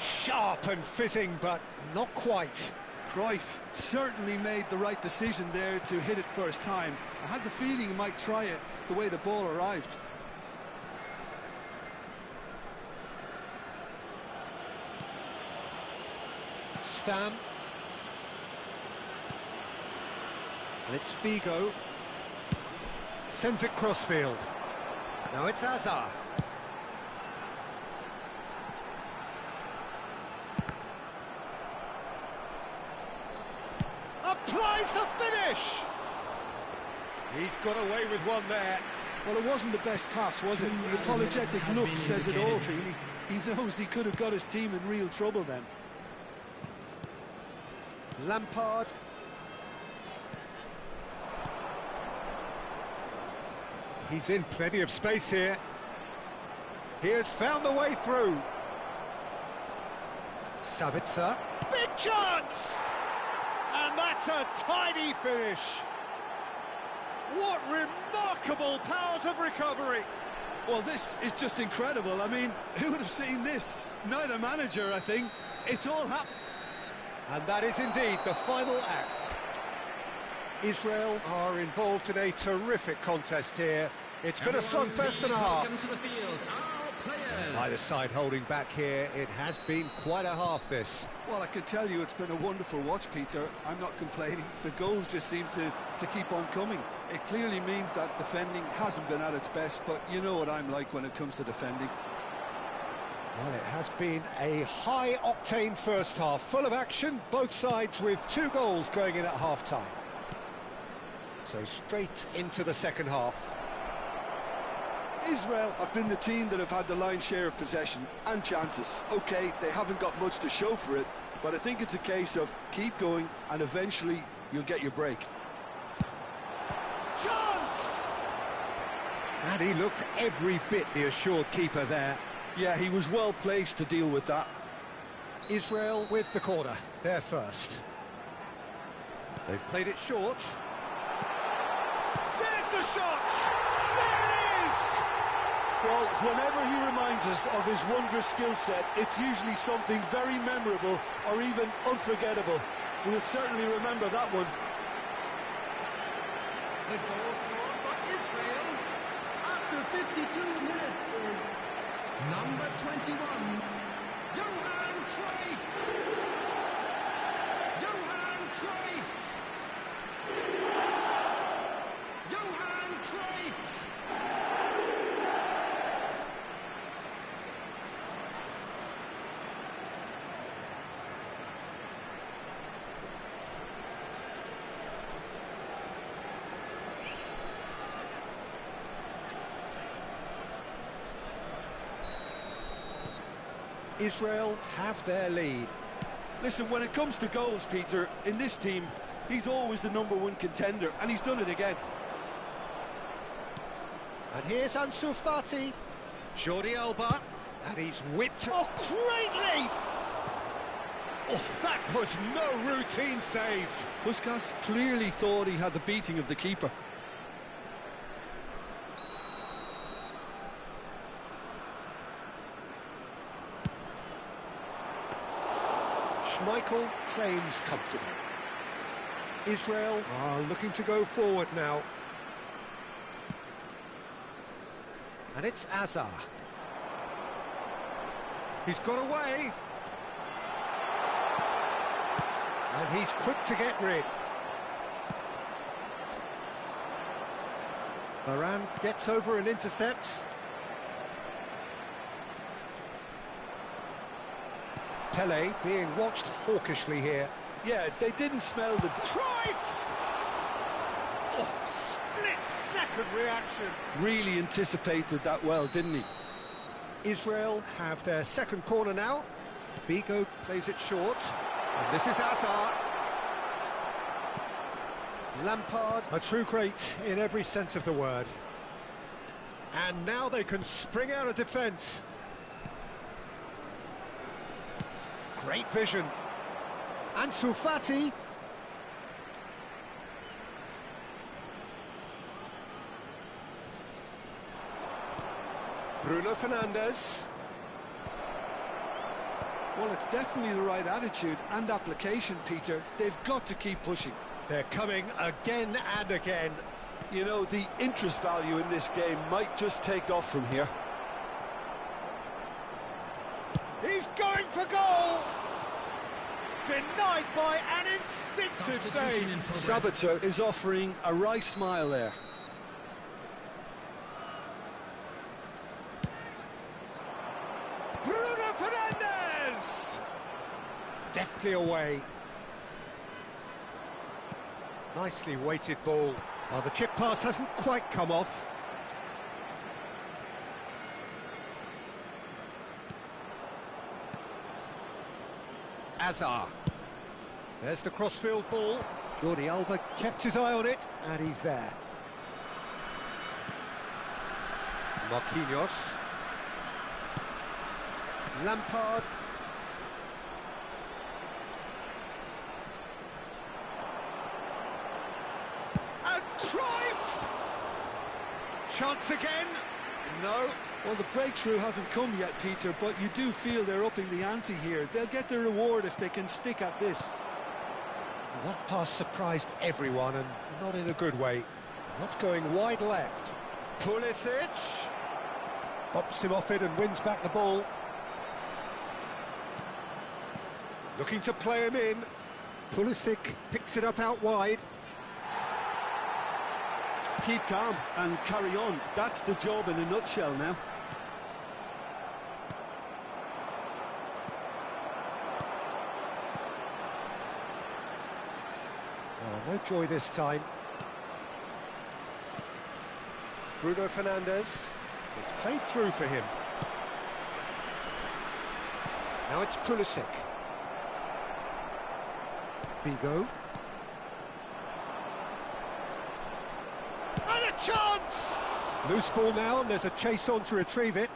Sharp and fitting, but not quite. Cruyff certainly made the right decision there to hit it first time. I had the feeling he might try it the way the ball arrived. Stam. And it's Figo. Sends it crossfield. Now it's Hazard. Applies the finish! He's got away with one there. Well, it wasn't the best pass, was it? The apologetic look says it all, really. He knows he could have got his team in real trouble then. Lampard. He's in plenty of space here. He has found the way through. Sabitzer. Big chance! And that's a tidy finish. What remarkable powers of recovery. Well, this is just incredible. I mean, who would have seen this? Neither manager, I think. It's all happened. And that is indeed the final act. Israel are involved in a terrific contest here. It's been a slugfest and a half. Welcome to the field, our players. Either side holding back here. It has been quite a half, this. Well, I can tell you it's been a wonderful watch, Peter. I'm not complaining. The goals just seem to keep on coming. It clearly means that defending hasn't been at its best, but you know what I'm like when it comes to defending. Well, it has been a high-octane first half, full of action, both sides with 2 goals going in at half-time. So straight into the second half. Israel have been the team that have had the lion's share of possession and chances. OK, they haven't got much to show for it, but I think it's a case of keep going and eventually you'll get your break. Chance! And he looked every bit the assured keeper there. Yeah, he was well placed to deal with that. Israel with the corner, they're first. They've played it short. There's the shot! There it is! Well, whenever he reminds us of his wondrous skill set, it's usually something very memorable or even unforgettable. We'll certainly remember that one. The goal scored for Israel after 52 minutes is number 21, Johan Cruyff. Johan Cruyff. Johan Cruyff. Israel have their lead. Listen, when it comes to goals, Peter, in this team, he's always the ¡1 contender, and he's done it again. And here's Ansu Fati. Jordi Alba. And he's whipped. Oh, great leap! Oh, that was no routine save. Puskas clearly thought he had the beating of the keeper. Schmeichel claims comfortably. Israel are looking to go forward now. And it's Azar. He's got away. And he's quick to get rid. Varane gets over and intercepts. Pele being watched hawkishly here. Yeah, they didn't smell the... Cruyff! Oh, split-second reaction. Really anticipated that well, didn't he? Israel have their second corner now. Bigo plays it short. And this is Hazard. Lampard, a true great in every sense of the word. And now they can spring out of defence. Great vision. Ansu Fati. Bruno Fernandes. Well, it's definitely the right attitude and application, Peter. They've got to keep pushing. They're coming again and again. You know, the interest value in this game might just take off from here. He's going for goal! Denied by an instinctive save. Sabitzer is offering a wry smile there. Bruno Fernandes! Deftly away. Nicely weighted ball. Well, the chip pass hasn't quite come off. Azar. There's the crossfield ball. Jordi Alba kept his eye on it, and he's there. Marquinhos. Lampard. And Cruyff! Chance again? No. Well, the breakthrough hasn't come yet, Peter, but you do feel they're upping the ante here. They'll get their reward if they can stick at this. That pass surprised everyone, and not in a good way. That's going wide left. Pulisic bops him off it and wins back the ball. Looking to play him in. Pulisic picks it up out wide. Keep calm and carry on. That's the job in a nutshell now. Oh, no joy this time. Bruno Fernandes. It's played through for him. Now it's Pulisic. Figo. And a chance! Loose ball now, and there's a chase on to retrieve it.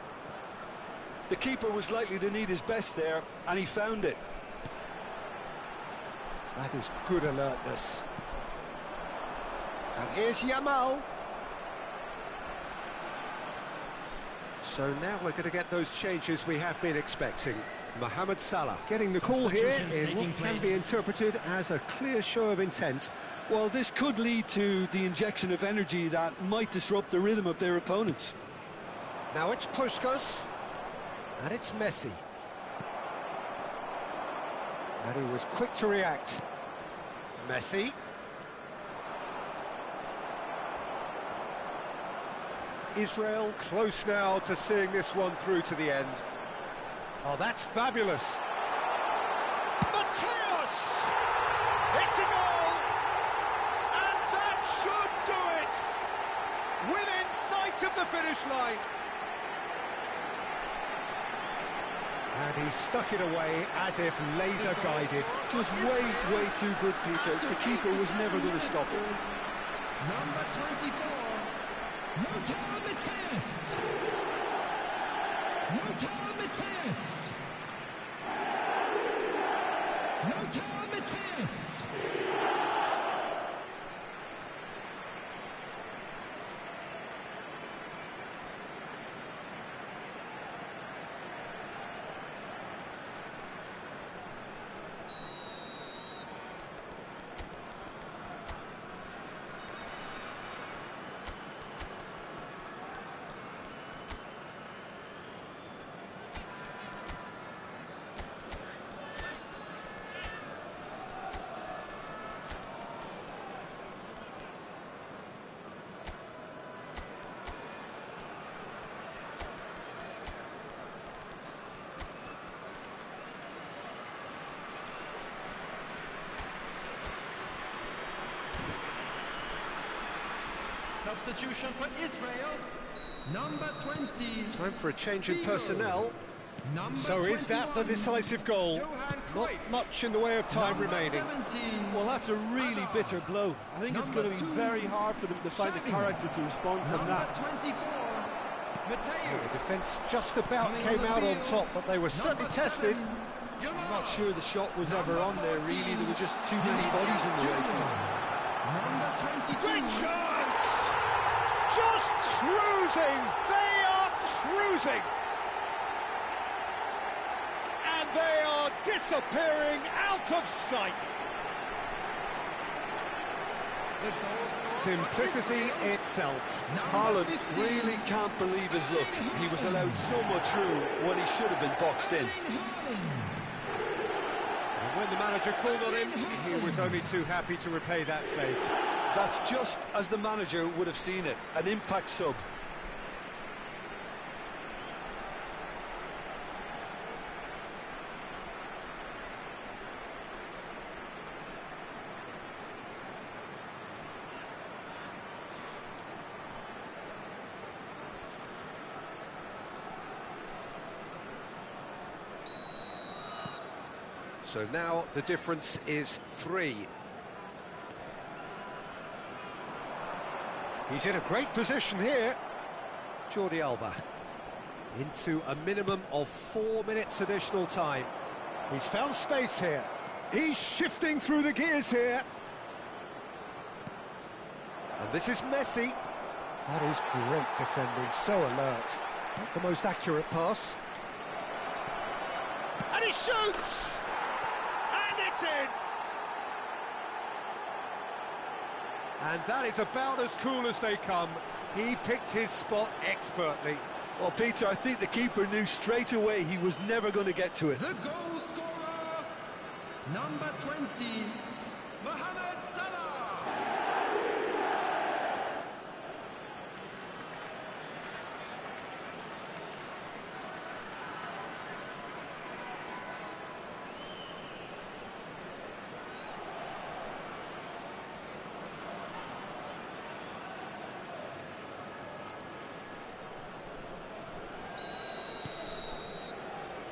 The keeper was likely to need his best there, and he found it. That is good alertness. And here's Yamal. So now we're going to get those changes we have been expecting. Mohamed Salah getting the call here in what can be interpreted as a clear show of intent. Well, this could lead to the injection of energy that might disrupt the rhythm of their opponents. Now it's Puskas, and it's Messi. And he was quick to react. Messi. Israel close now to seeing this one through to the end. Oh, that's fabulous. Mateus! It's a goal! And that should do it! Within sight of the finish line. And he stuck it away as if laser guided. Just way, way too good, Peter. The keeper was never going to stop it. Number 24, Lothar Matthäus. Lothar Matthäus. Lothar Matthäus. Substitution for Israel, number 20. Time for a change in personnel. Number So is that the 21, decisive goal? Johan Not Cruyff. much in the way of time Number remaining. 17, Well, that's a really bitter blow. I think it's going to be very hard for them to find the character to respond from number that. 24, The Matthäus. defence just about Coming came on the out on field, top, but they were certainly number tested. 7, I'm not sure the shot was ever on there, really. There were just too many bodies in the way, Peter. Number 22, Great chance! Just cruising! They are cruising! And they are disappearing out of sight! Simplicity itself. Haaland really can't believe his luck. He was allowed so much room when he should have been boxed in. And when the manager called on him, he was only too happy to repay that fate. That's just as the manager would have seen it, an impact sub. So now the difference is 3. He's in a great position here. Jordi Alba into a minimum of 4 minutes additional time. He's found space here. He's shifting through the gears here. And this is Messi. That is great defending, so alert. Not the most accurate pass. And he shoots! And it's in! And that is about as cool as they come. He picked his spot expertly. Well, Peter, I think the keeper knew straight away he was never going to get to it. the goal scorer, number 20, Mohamed Salah.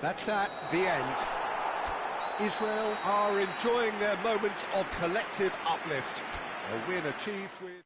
That's that, the end. Israel are enjoying their moments of collective uplift. A win achieved with...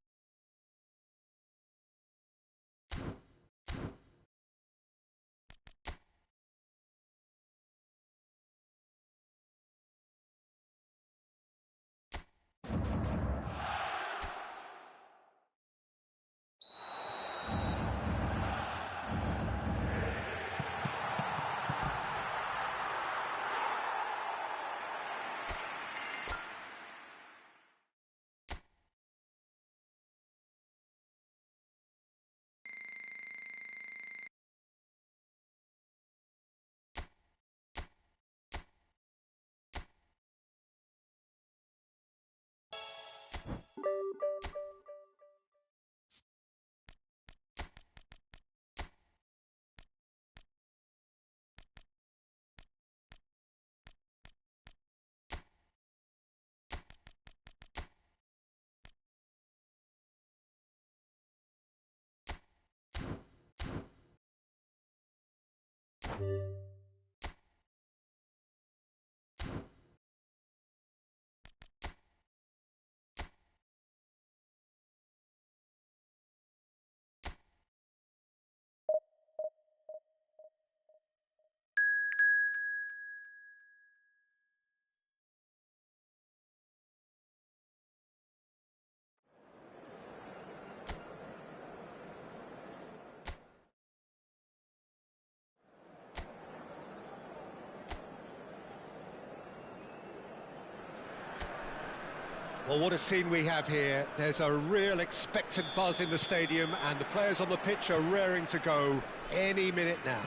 Well, what a scene we have here. There's a real expectant buzz in the stadium, and the players on the pitch are raring to go any minute now.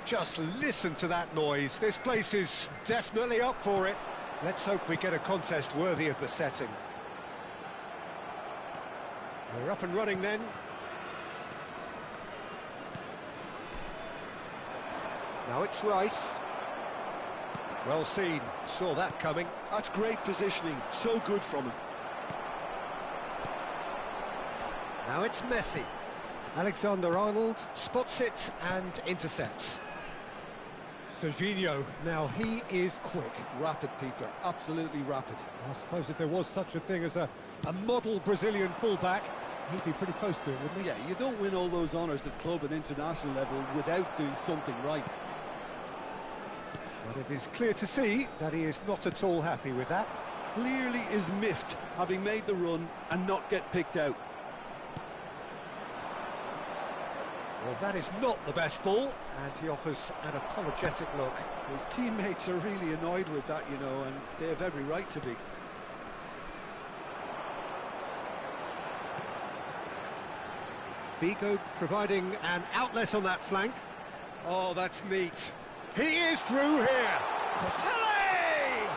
Just listen to that noise. This place is definitely up for it. Let's hope we get a contest worthy of the setting. We're up and running then. Now it's Rice. Well seen, saw that coming. That's great positioning, so good from him. Now it's Messi. Alexander-Arnold spots it and intercepts. Serginho, now he is quick. Rapid, Peter, absolutely rapid. I suppose if there was such a thing as a model Brazilian fullback, he'd be pretty close to it, wouldn't he? Yeah, you don't win all those honours at club and international level without doing something right. But it is clear to see that he is not at all happy with that. Clearly is miffed, having made the run and not get picked out. Well, that is not the best ball, and he offers an apologetic look. His teammates are really annoyed with that, you know, and they have every right to be. Vigo providing an outlet on that flank. Oh, that's neat. He is through here. Pele!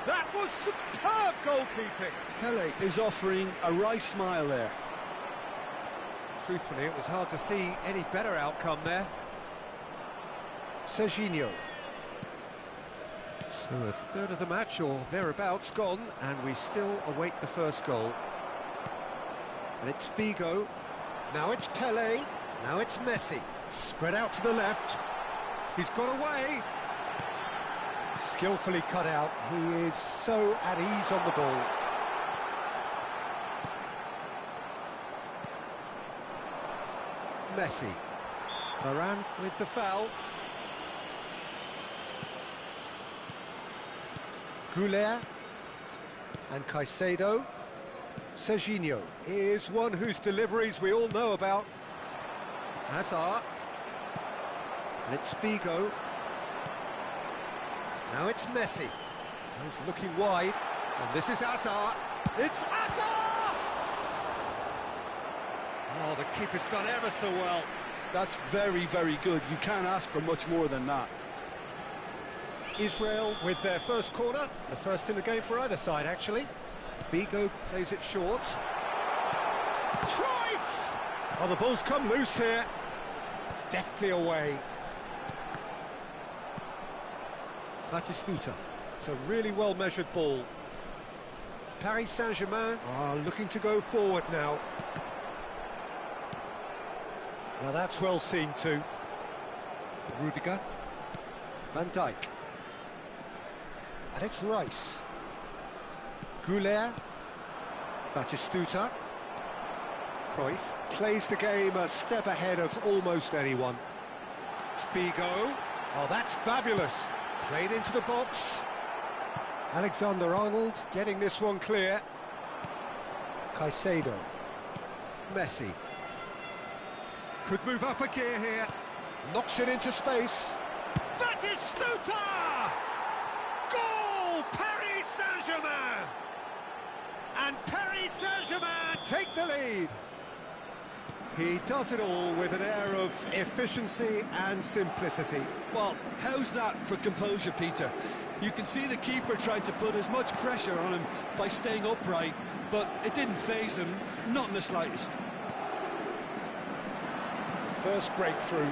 That was superb goalkeeping. Pele is offering a wry smile there. Truthfully, it was hard to see any better outcome there. Serginho. So a third of the match, or thereabouts, gone, and we still await the first goal. And it's Vigo. Now it's Pele. Now it's Messi. Spread out to the left. He's got away. Skillfully cut out. He is so at ease on the ball. Messi. Varane with the foul. Goulet and Caicedo. Serginho is one whose deliveries we all know about. Hazard. And it's Vigo. Now it's Messi. He's looking wide. And this is Hazard. It's Hazard! Oh, the keeper's done ever so well. That's very, very good. You can't ask for much more than that. Israel with their first corner. The first in the game for either side, actually. Vigo plays it short. Cruyff! Oh, the ball's come loose here. Deftly away. Batistuta. It's a really well-measured ball. Paris Saint-Germain are looking to go forward now. Now that's well seen too. Rudiger. Van Dijk. And it's Rice. Goulet. Batistuta. Cruyff plays the game a step ahead of almost anyone. Figo. Oh, that's fabulous. Played into the box. Alexander-Arnold getting this one clear. Caicedo. Messi. Could move up a gear here. Knocks it into space. Batistuta! Goal! Paris Saint-Germain! And Paris Saint-Germain take the lead. He does it all with an air of efficiency and simplicity. Well, how's that for composure, Peter? You can see the keeper tried to put as much pressure on him by staying upright, but it didn't faze him, not in the slightest. First breakthrough.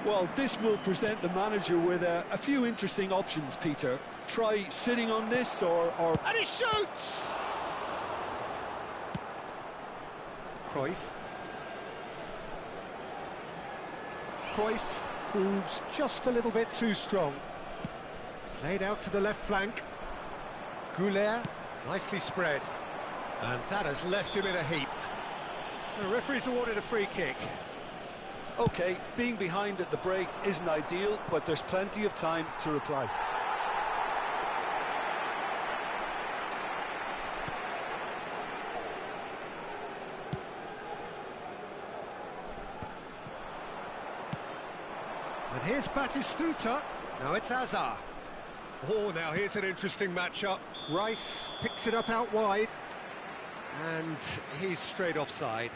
Well, this will present the manager with a few interesting options, Peter. Try sitting on this or... And he shoots! Cruyff. Cruyff proves just a little bit too strong. Played out to the left flank. Goulet, nicely spread. And that has left him in a heap. The referee's awarded a free kick. OK, being behind at the break isn't ideal, but there's plenty of time to reply. And here's Batistuta. Now it's Hazard. Oh, now here's an interesting matchup. Rice picks it up out wide, and he's straight offside.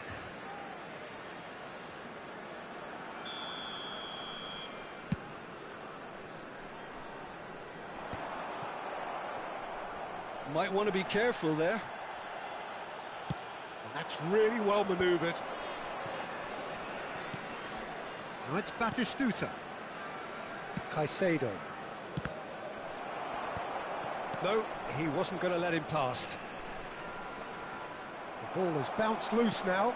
Might want to be careful there. And that's really well manoeuvred. Now it's Batistuta. Caicedo. No, he wasn't going to let him past. The ball has bounced loose now.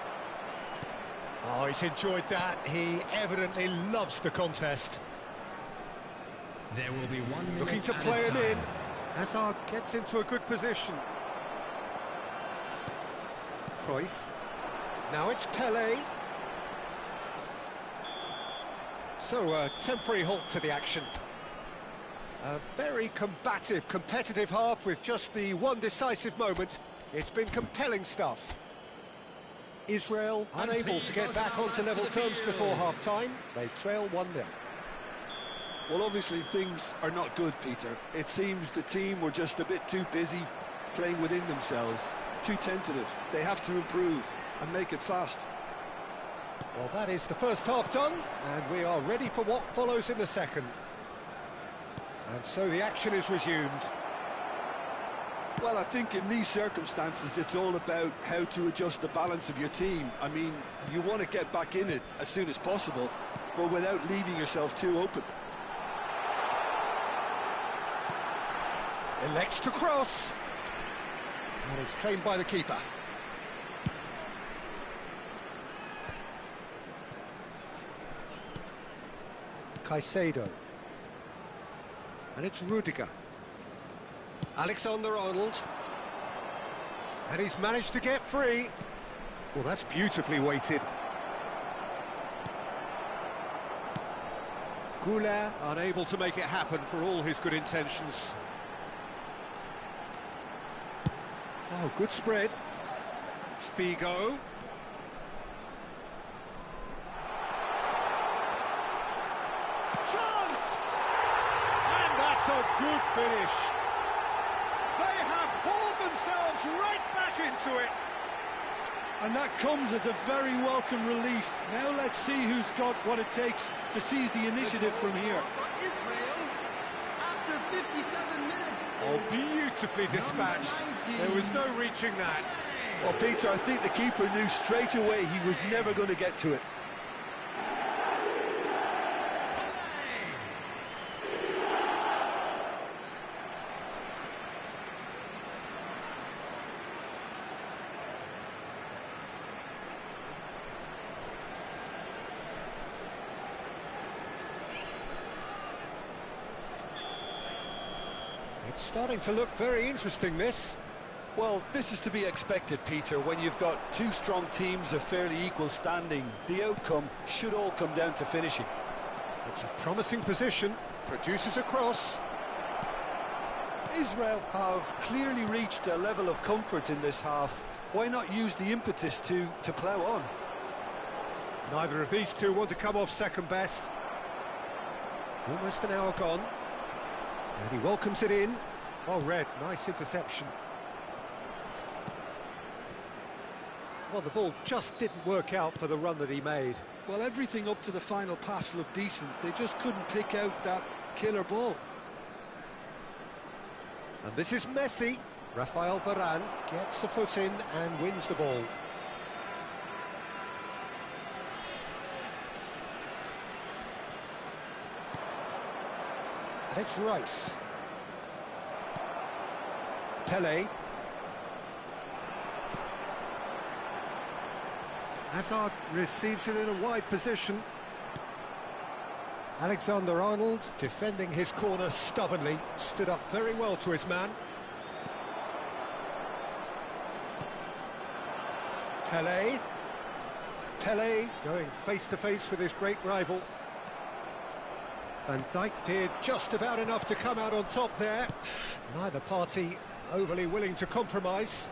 Oh, he's enjoyed that. He evidently loves the contest. There will be 1 minute Looking to added play him in. time. Hazard gets into a good position. Cruyff. Now it's Pelé. So a temporary halt to the action. A very combative, competitive half with just the one decisive moment. It's been compelling stuff. Israel unable to get back onto level terms before half-time. They trail 1-0. Well, obviously things are not good, Peter. It seems the team were just a bit too busy playing within themselves, too tentative. They have to improve and make it fast. Well, that is the first half done, and we are ready for what follows in the second. And so the action is resumed. Well, I think in these circumstances, it's all about how to adjust the balance of your team. I mean, you want to get back in it as soon as possible, but without leaving yourself too open. Elects to cross. And it's claimed by the keeper. Caicedo. And it's Rudiger. Alexander-Arnold. And he's managed to get free. Well, that's beautifully weighted. Goulet unable to make it happen for all his good intentions. Oh, good spread. Figo. Chance! And that's a good finish. They have hauled themselves right back into it. And that comes as a very welcome relief. Now let's see who's got what it takes to seize the initiative from here. Israel, after 57 minutes. Oh, beautifully dispatched. There was no reaching that. Well, Peter, I think the keeper knew straight away he was never going to get to it. It's starting to look very interesting, this. Well, this is to be expected, Peter, when you've got two strong teams of fairly equal standing. The outcome should all come down to finishing. It's a promising position, produces a cross. Israel have clearly reached a level of comfort in this half. Why not use the impetus to plough on? Neither of these two want to come off second best. Almost an hour gone. And he welcomes it in. Well read, nice interception. Well, the ball just didn't work out for the run that he made. Well, everything up to the final pass looked decent. They just couldn't pick out that killer ball. And this is Messi. Rafael Varane gets a foot in and wins the ball. And it's Rice. Pelé. Hazard receives it in a wide position. Alexander-Arnold, defending his corner stubbornly, stood up very well to his man. Pelé. Pelé going face-to-face with his great rival. Van Dijk did just about enough to come out on top there. Neither party overly willing to compromise.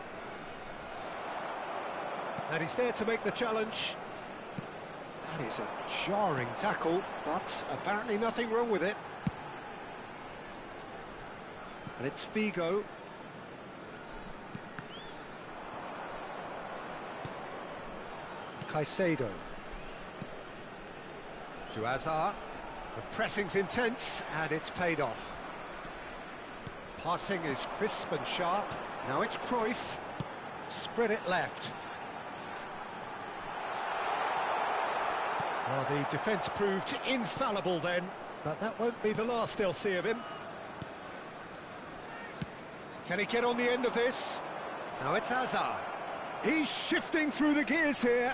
And he's there to make the challenge. That is a jarring tackle, but apparently nothing wrong with it. And it's Figo. Caicedo. To Hazard. The pressing's intense, and it's paid off. Passing is crisp and sharp. Now it's Cruyff. Spread it left. Well, the defence proved infallible then, but that won't be the last they'll see of him. Can he get on the end of this? Now it's Hazard. He's shifting through the gears here.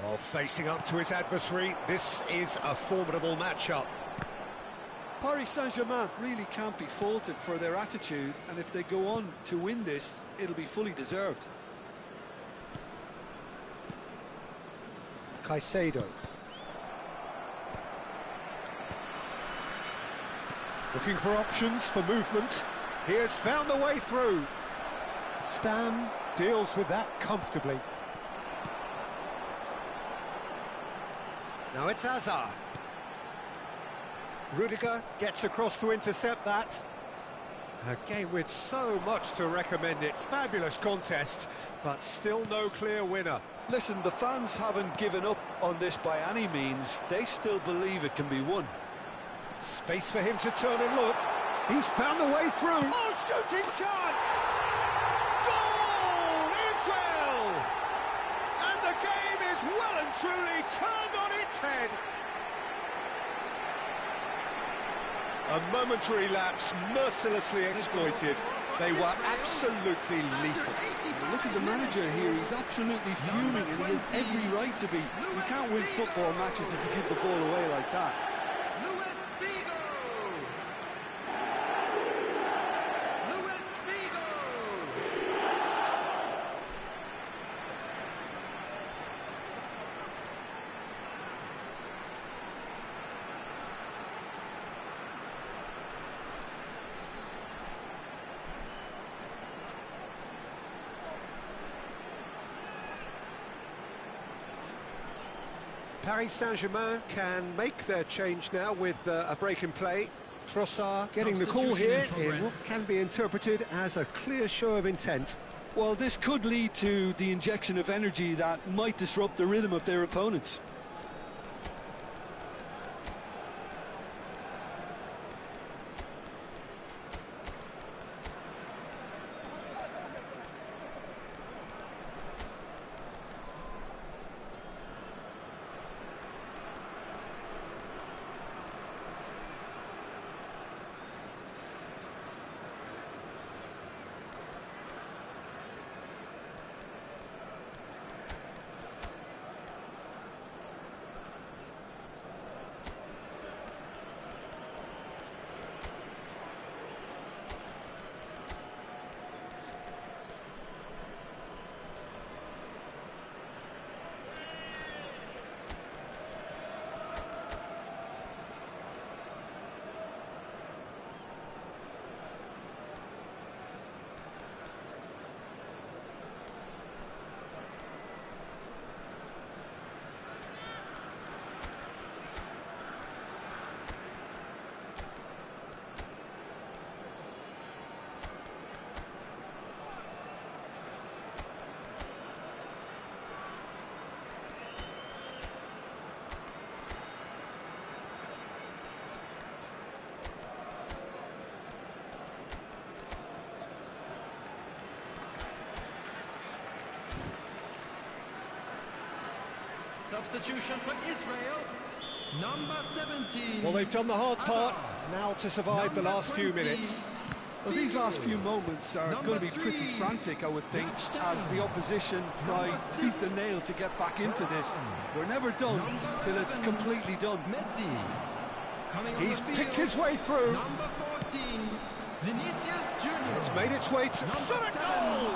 Oh, facing up to his adversary, this is a formidable matchup. Paris Saint-Germain really can't be faulted for their attitude, and if they go on to win this, it'll be fully deserved. Caicedo. Looking for options for movement. He has found the way through. Stam deals with that comfortably. Now it's Hazard. Rudiger gets across to intercept that. A game with so much to recommend it. Fabulous contest, but still no clear winner. Listen, the fans haven't given up on this by any means. They still believe it can be won. Space for him to turn and look. He's found the way through. Oh, shooting chance! Goal, Israel! And the game is well and truly turned on its head. A momentary lapse, mercilessly exploited. They were absolutely lethal. Look at the manager here, he's absolutely fuming, and he has every right to be. You can't win football matches if you give the ball away like that. Paris Saint-Germain can make their change now with a break in play. Trossard getting the call here in what can be interpreted as a clear show of intent. Well, this could lead to the injection of energy that might disrupt the rhythm of their opponents. Substitution for Israel, number 17. Well, they've done the hard part, now to survive the last few minutes. Well, these last few moments are going to be pretty frantic, I would think, as the opposition try tooth and nail to get back into this. We're never done till it's completely done. He's picked his way through. Number 14, Vinicius Junior. It's made its way to shot a goal!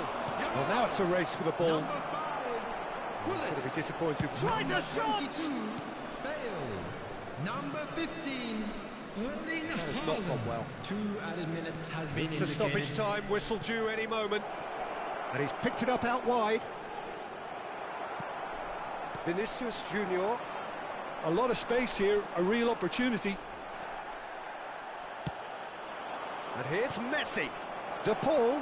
Well, now it's a race for the ball. It's going to be disappointing. Tries a shot! Failed. Number 15, Erling Has not gone Haaland. well. 2 added minutes has been To indicated. stoppage time, whistle due any moment. And he's picked it up out wide. Vinicius Junior. A lot of space here, a real opportunity. And here's Messi. De Paul.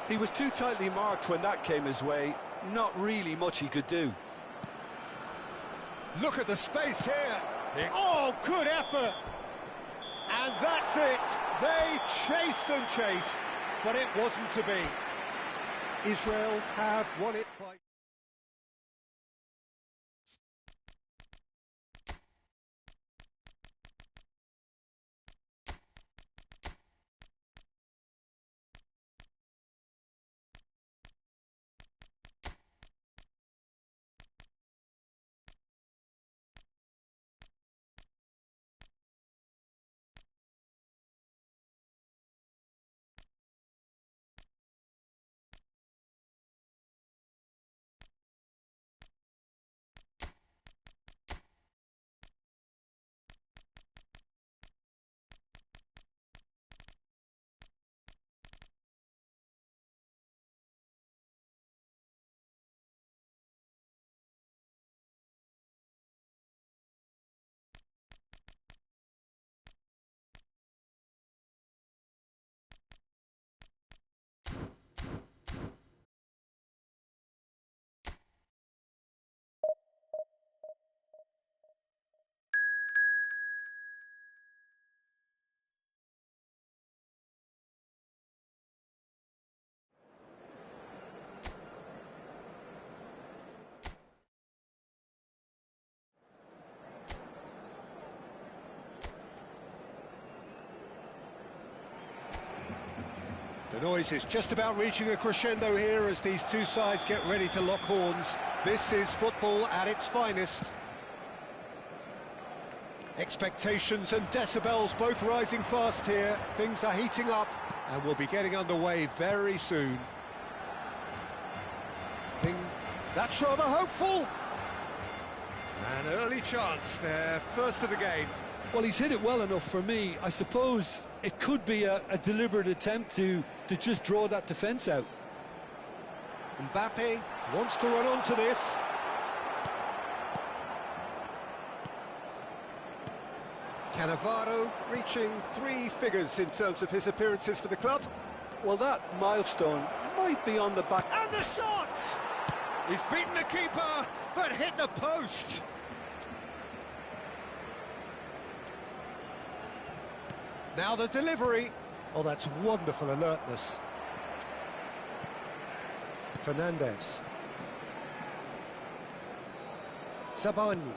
He was too tightly marked when that came his way. Not really much he could do. Look at the space here. Oh, good effort. And that's it. They chased and chased, but it wasn't to be. Israel have won it by... The noise is just about reaching a crescendo here as these two sides get ready to lock horns. This is football at its finest. Expectations and decibels both rising fast here. Things are heating up and we'll be getting underway very soon. That's rather hopeful. An early chance there, first of the game. Well, he's hit it well enough for me. I suppose it could be a deliberate attempt to just draw that defence out. Mbappe wants to run onto this. Cannavaro reaching 3 figures in terms of his appearances for the club. Well, that milestone might be on the back. And the shot! He's beaten the keeper, but hit the post. Now the delivery. Oh, that's wonderful alertness. Fernandez. Sabani.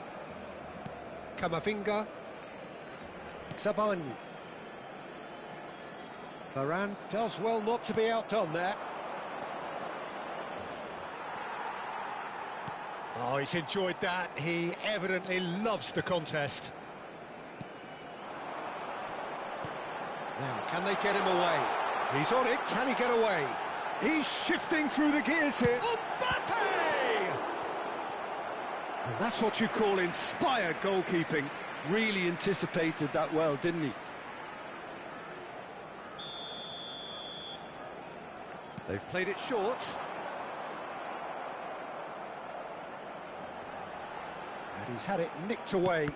Camavinga. Sabani. Varane does well not to be outdone there. Oh, he's enjoyed that. He evidently loves the contest. Now, can they get him away? He's on it. Can he get away? He's shifting through the gears here. Mbappe! And that's what you call inspired goalkeeping. Really anticipated that well, didn't he? They've played it short. And he's had it nicked away.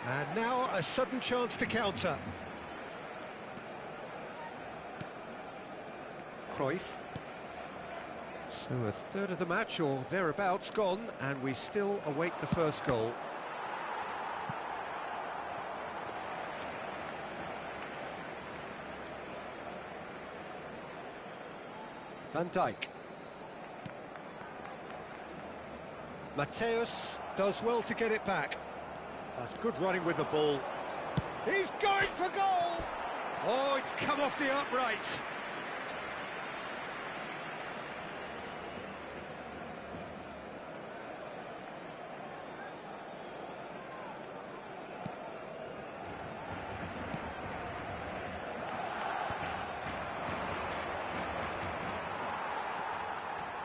And now a sudden chance to counter. Cruyff. So a third of the match or thereabouts gone, and we still await the first goal. Van Dijk. Mateus does well to get it back. That's good running with the ball. He's going for goal! Oh, it's come off the upright.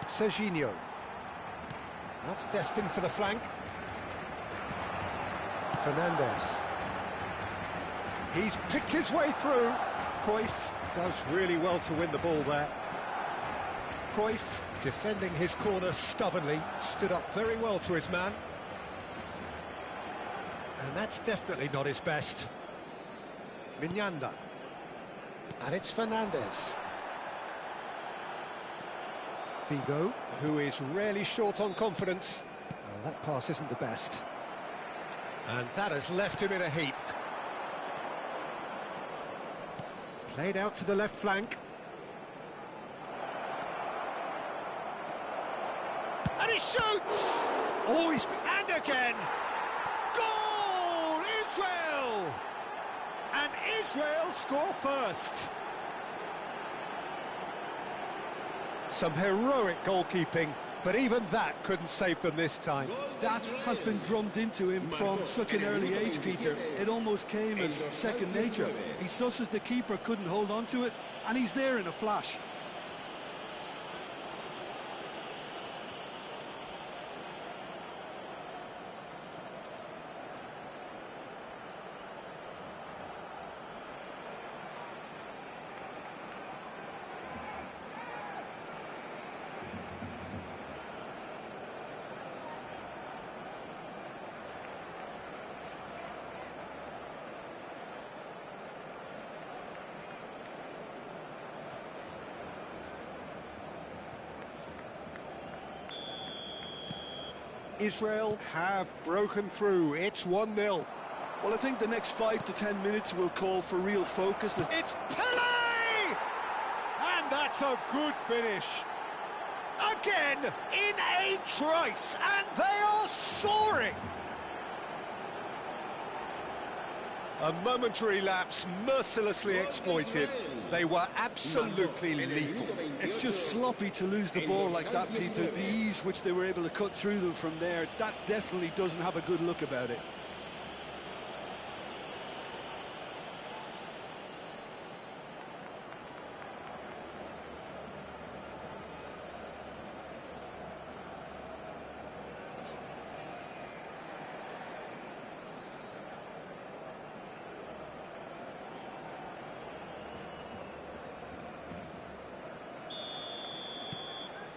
Serginho. That's destined for the flank. Fernandez. He's picked his way through. Cruyff does really well to win the ball there. Cruyff, defending his corner stubbornly, stood up very well to his man. And that's definitely not his best. Mignanda. And it's Fernandez. Figo, who is rarely short on confidence. Well, that pass isn't the best. And that has left him in a heap. Played out to the left flank. And he shoots! Oh, and again! Goal! Israel! And Israel score first. Some heroic goalkeeping, but even that couldn't save them this time. That has been drummed into him from such an early age, Peter. It almost came as second nature. He susses the keeper couldn't hold on to it, and he's there in a flash. Israel have broken through. It's 1-0. Well, I think the next 5 to 10 minutes will call for real focus. It's Pele! And that's a good finish. Again, in a trice, and they are soaring. A momentary lapse mercilessly exploited. They were absolutely lethal. It's just sloppy to lose the ball like that, Peter. The ease which they were able to cut through them from there, that definitely doesn't have a good look about it.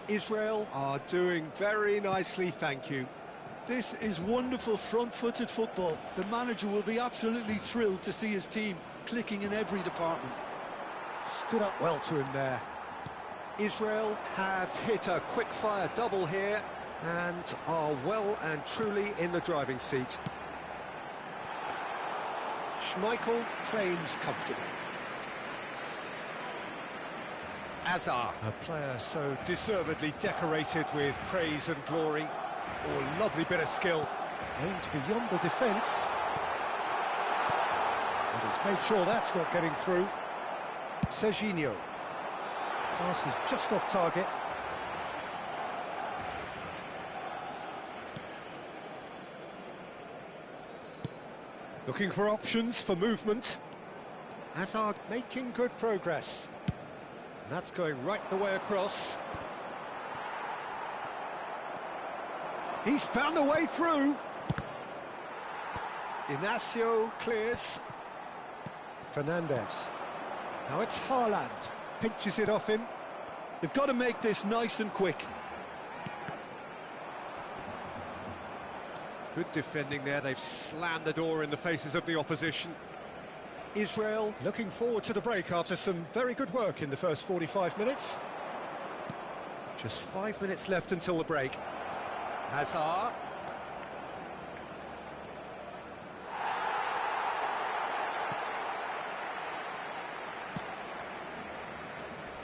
Israel are doing very nicely, thank you. This is wonderful front-footed football. The manager will be absolutely thrilled to see his team clicking in every department. Stood up well to him there. Israel have hit a quick-fire double here and are well and truly in the driving seat. Schmeichel claims comfortable. Azar, a player so deservedly decorated with praise and glory. Oh, lovely bit of skill. Aimed beyond the defence. And he's made sure that's not getting through. Serginho. Pass is just off target. Looking for options for movement. Hazard making good progress. And that's going right the way across. He's found a way through. Inacio clears. Fernandez. Now it's Haaland. Pinches it off him. They've got to make this nice and quick. Good defending there. They've slammed the door in the faces of the opposition. Israel looking forward to the break after some very good work in the first 45 minutes. Just 5 minutes left until the break. Hazard.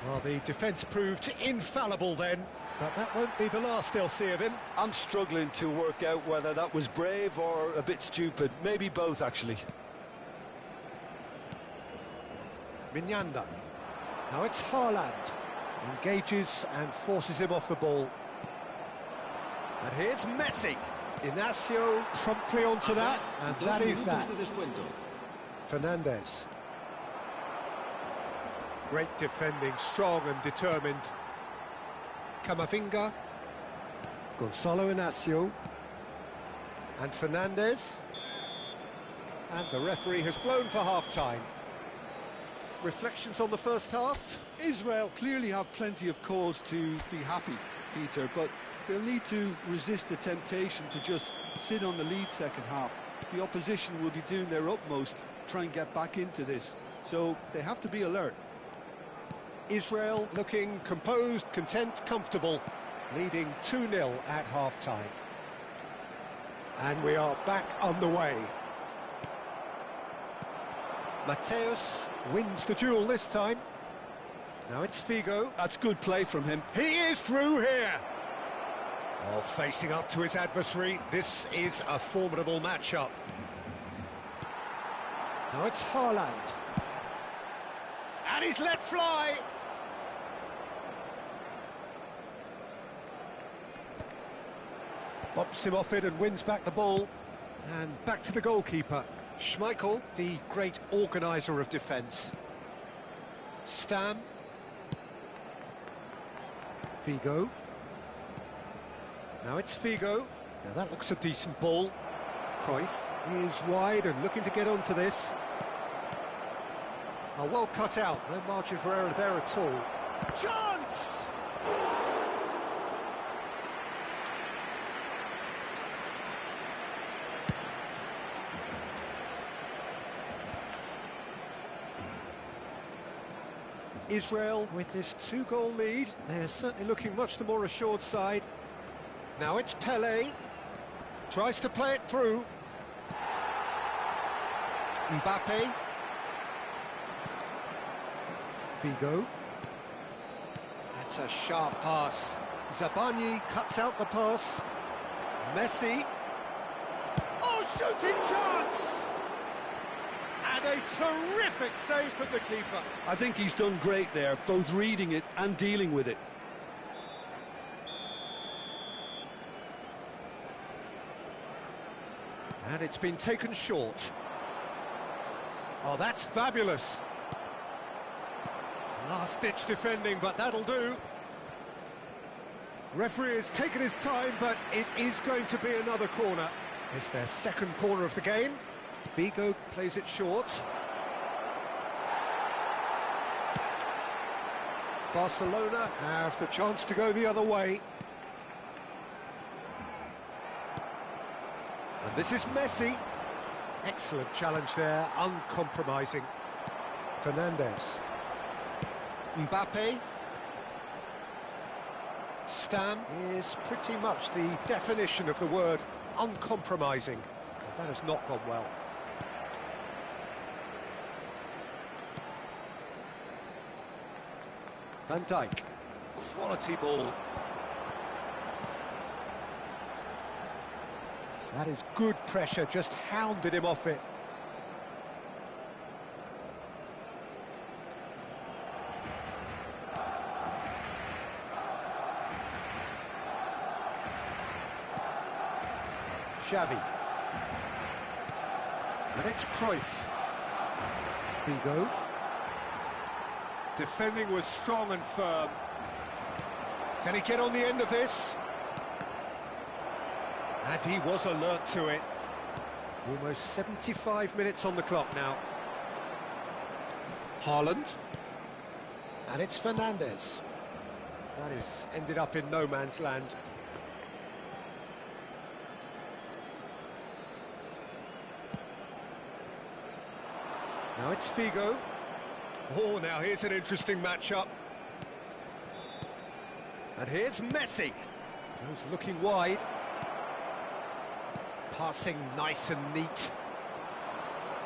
Well, the defence proved infallible then, but that won't be the last they'll see of him. I'm struggling to work out whether that was brave or a bit stupid. Maybe both, actually. Mignanda. Now it's Haaland. Engages and forces him off the ball. And here's Messi. Inacio promptly onto that, and that is that. Fernandez. Great defending, strong and determined. Camavinga. Gonzalo Inacio. And Fernandez. And the referee has blown for half-time. Reflections on the first half? Israel clearly have plenty of cause to be happy, Peter, but they'll need to resist the temptation to just sit on the lead second half. The opposition will be doing their utmost try and get back into this, so they have to be alert. Israel looking composed, content, comfortable, leading 2-0 at half-time. And we are back on the way. Mateus wins the duel this time. Now it's Figo. That's good play from him. He is through here. Oh, facing up to his adversary. This is a formidable matchup. Now it's Haaland. And he's let fly. Bops him off it and wins back the ball. And back to the goalkeeper. Schmeichel, the great organiser of defence. Stam. Figo. Now it's Figo. Now that looks a decent ball. Cruyff is wide and looking to get onto this. Oh, well cut out. No margin for error there at all. Chance! Israel with this 2-goal lead. They're certainly looking much the more assured side. Now it's Pelé. Tries to play it through. Mbappe. Figo. That's a sharp pass. Zabani cuts out the pass. Messi. Oh, shooting chance! And a terrific save from the keeper. I think he's done great there, both reading it and dealing with it. And it's been taken short. Oh, that's fabulous. Last-ditch defending, but that'll do. Referee has taken his time, but it is going to be another corner. It's their second corner of the game. Figo plays it short. Barcelona have the chance to go the other way. And this is Messi. Excellent challenge there, uncompromising. Fernandes. Mbappe. Stam is pretty much the definition of the word uncompromising. Well, that has not gone well. Van Dijk. Quality ball. That is good pressure, just hounded him off it. Xavi. And it's Cruyff. Figo. Defending was strong and firm. Can he get on the end of this? And he was alert to it. Almost 75 minutes on the clock now. Haaland. And it's Fernandes. That is ended up in no man's land. Now it's Figo. Oh, now here's an interesting matchup. And here's Messi. Goes looking wide. Passing nice and neat.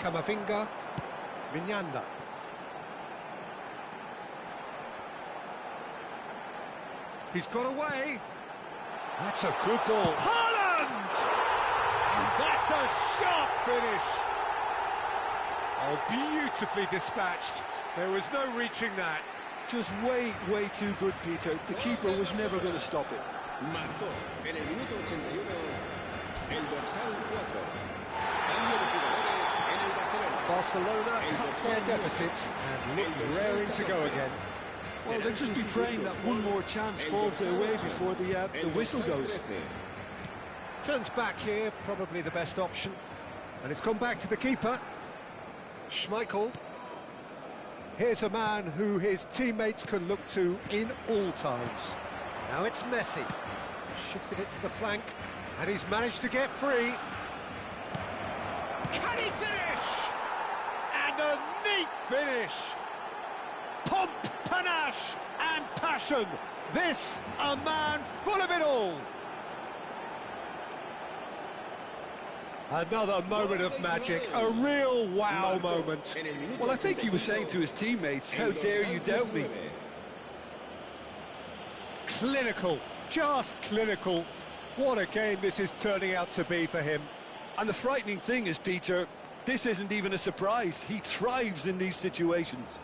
Camavinga. Mignanda. He's got away. That's a good ball. Haaland! And that's a sharp finish. Oh, beautifully dispatched. There was no reaching that. Just way too good, Peter. The keeper was never going to stop it. Marcó en el minuto 81 el dorsal 4. Cambio de jugadores en el Barcelona. Barcelona cut their deficits and look raring to go again. Well, they'll just be praying that one more chance falls their way before the whistle goes. Turns back here, probably the best option. And it's gone back to the keeper. Schmeichel. Here's a man who his teammates can look to in all times. Now it's Messi. Shifted it to the flank, and he's managed to get free. Can he finish? And a neat finish. Pomp, panache and passion. This, a man full of it all. Another moment of magic, a real wow moment. Well, I think he was saying to his teammates, how dare you doubt me? Clinical, just clinical. What a game this is turning out to be for him. And the frightening thing is, Peter, this isn't even a surprise. He thrives in these situations.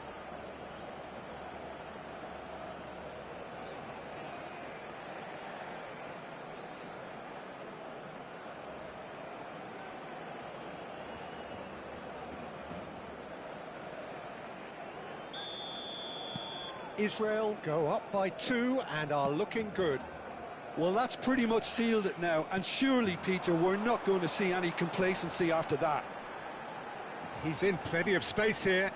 Israel go up by 2 and are looking good. Well, that's pretty much sealed it now, and surely, Peter, we're not going to see any complacency after that. He's in plenty of space here.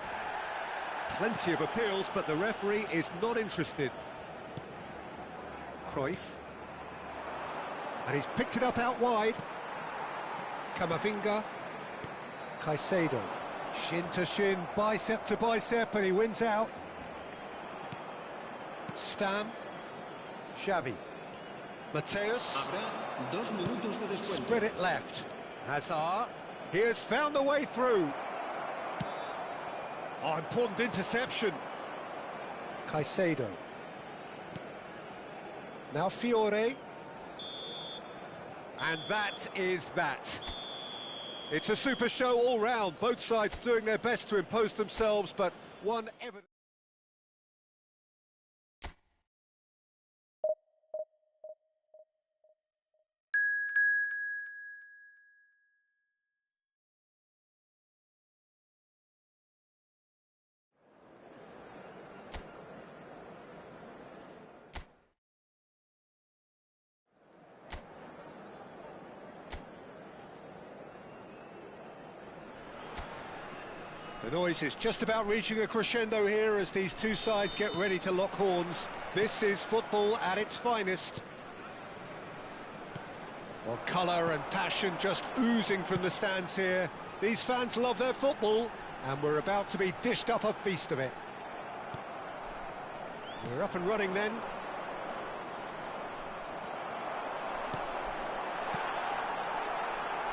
Plenty of appeals, but the referee is not interested. Cruyff. And he's picked it up out wide. Camavinga. Caicedo. Shin to shin, bicep to bicep, and he wins out. Stam. Xavi. Mateus. Spread it left. Hazard. He has found the way through. Oh, important interception. Caicedo. Now Fiore. And that is that. It's a super show all round. Both sides doing their best to impose themselves, but one evident. The noise is just about reaching a crescendo here as these two sides get ready to lock horns. This is football at its finest. Well, colour and passion just oozing from the stands here. These fans love their football, and we're about to be dished up a feast of it. We're up and running then.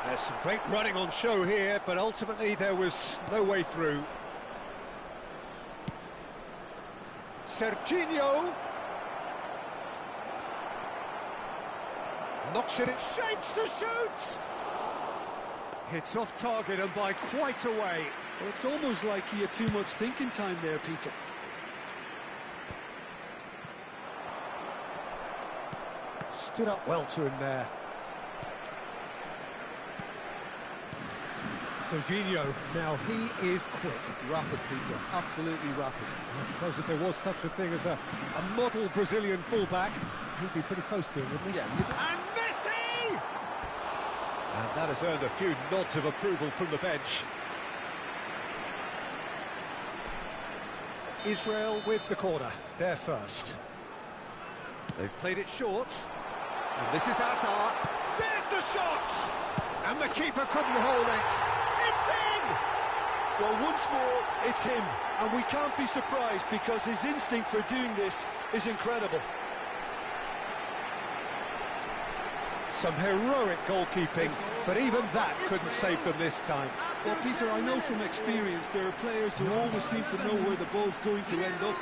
There's some great running on show here, but ultimately there was no way through. Serginho knocks it in, shapes to shoot! It's off target and by quite a way. Well, it's almost like he had too much thinking time there, Peter. Stood up well to him there. Serginho, now he is quick. Rapid, Peter, absolutely rapid. I suppose if there was such a thing as a model Brazilian fullback, he'd be pretty close to him, wouldn't he? Yeah. And Messi! And that has earned a few nods of approval from the bench. Israel with the corner, they're first. They've played it short. And this is Hazard. There's the shot! And the keeper couldn't hold it. It's in! Well, once more, it's him. And we can't be surprised because his instinct for doing this is incredible. Some heroic goalkeeping, but even that couldn't save them this time. Well, Peter, I know from experience there are players who always seem to know where the ball's going to end up.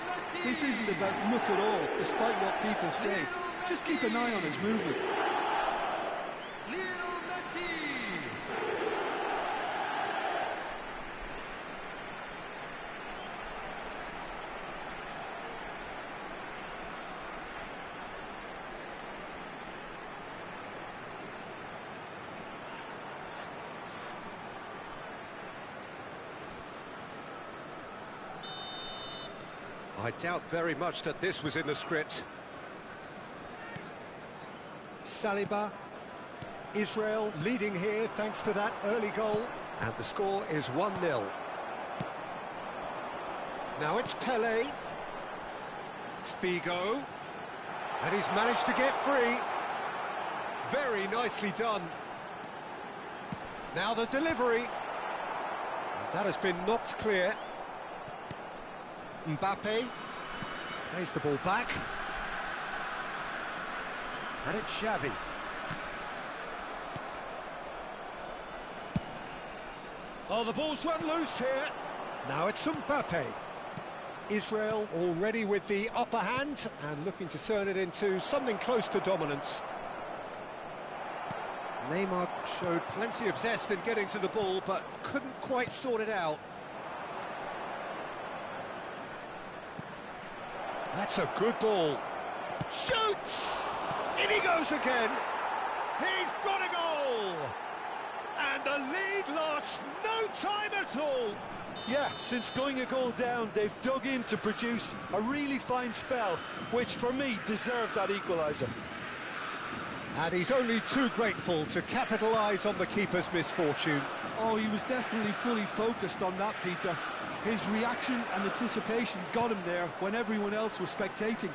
This isn't about luck at all, despite what people say. Just keep an eye on his movement. I doubt very much that this was in the script. Saliba, Israel leading here thanks to that early goal. And the score is 1-0. Now it's Pele. Figo. And he's managed to get free. Very nicely done. Now the delivery. And That has been knocked clear. Mbappe plays the ball back. And it's Xavi. Oh, the ball's run loose here. Now it's Mbappe. Israel already with the upper hand and looking to turn it into something close to dominance. Neymar showed plenty of zest in getting to the ball, but couldn't quite sort it out. That's a good ball. Shoots! In he goes again. He's got a goal! And the lead lost no time at all. Yeah, since going a goal down, they've dug in to produce a really fine spell, which for me deserved that equaliser. And he's only too grateful to capitalise on the keeper's misfortune. Oh, he was definitely fully focused on that, Peter. His reaction and anticipation got him there when everyone else was spectating.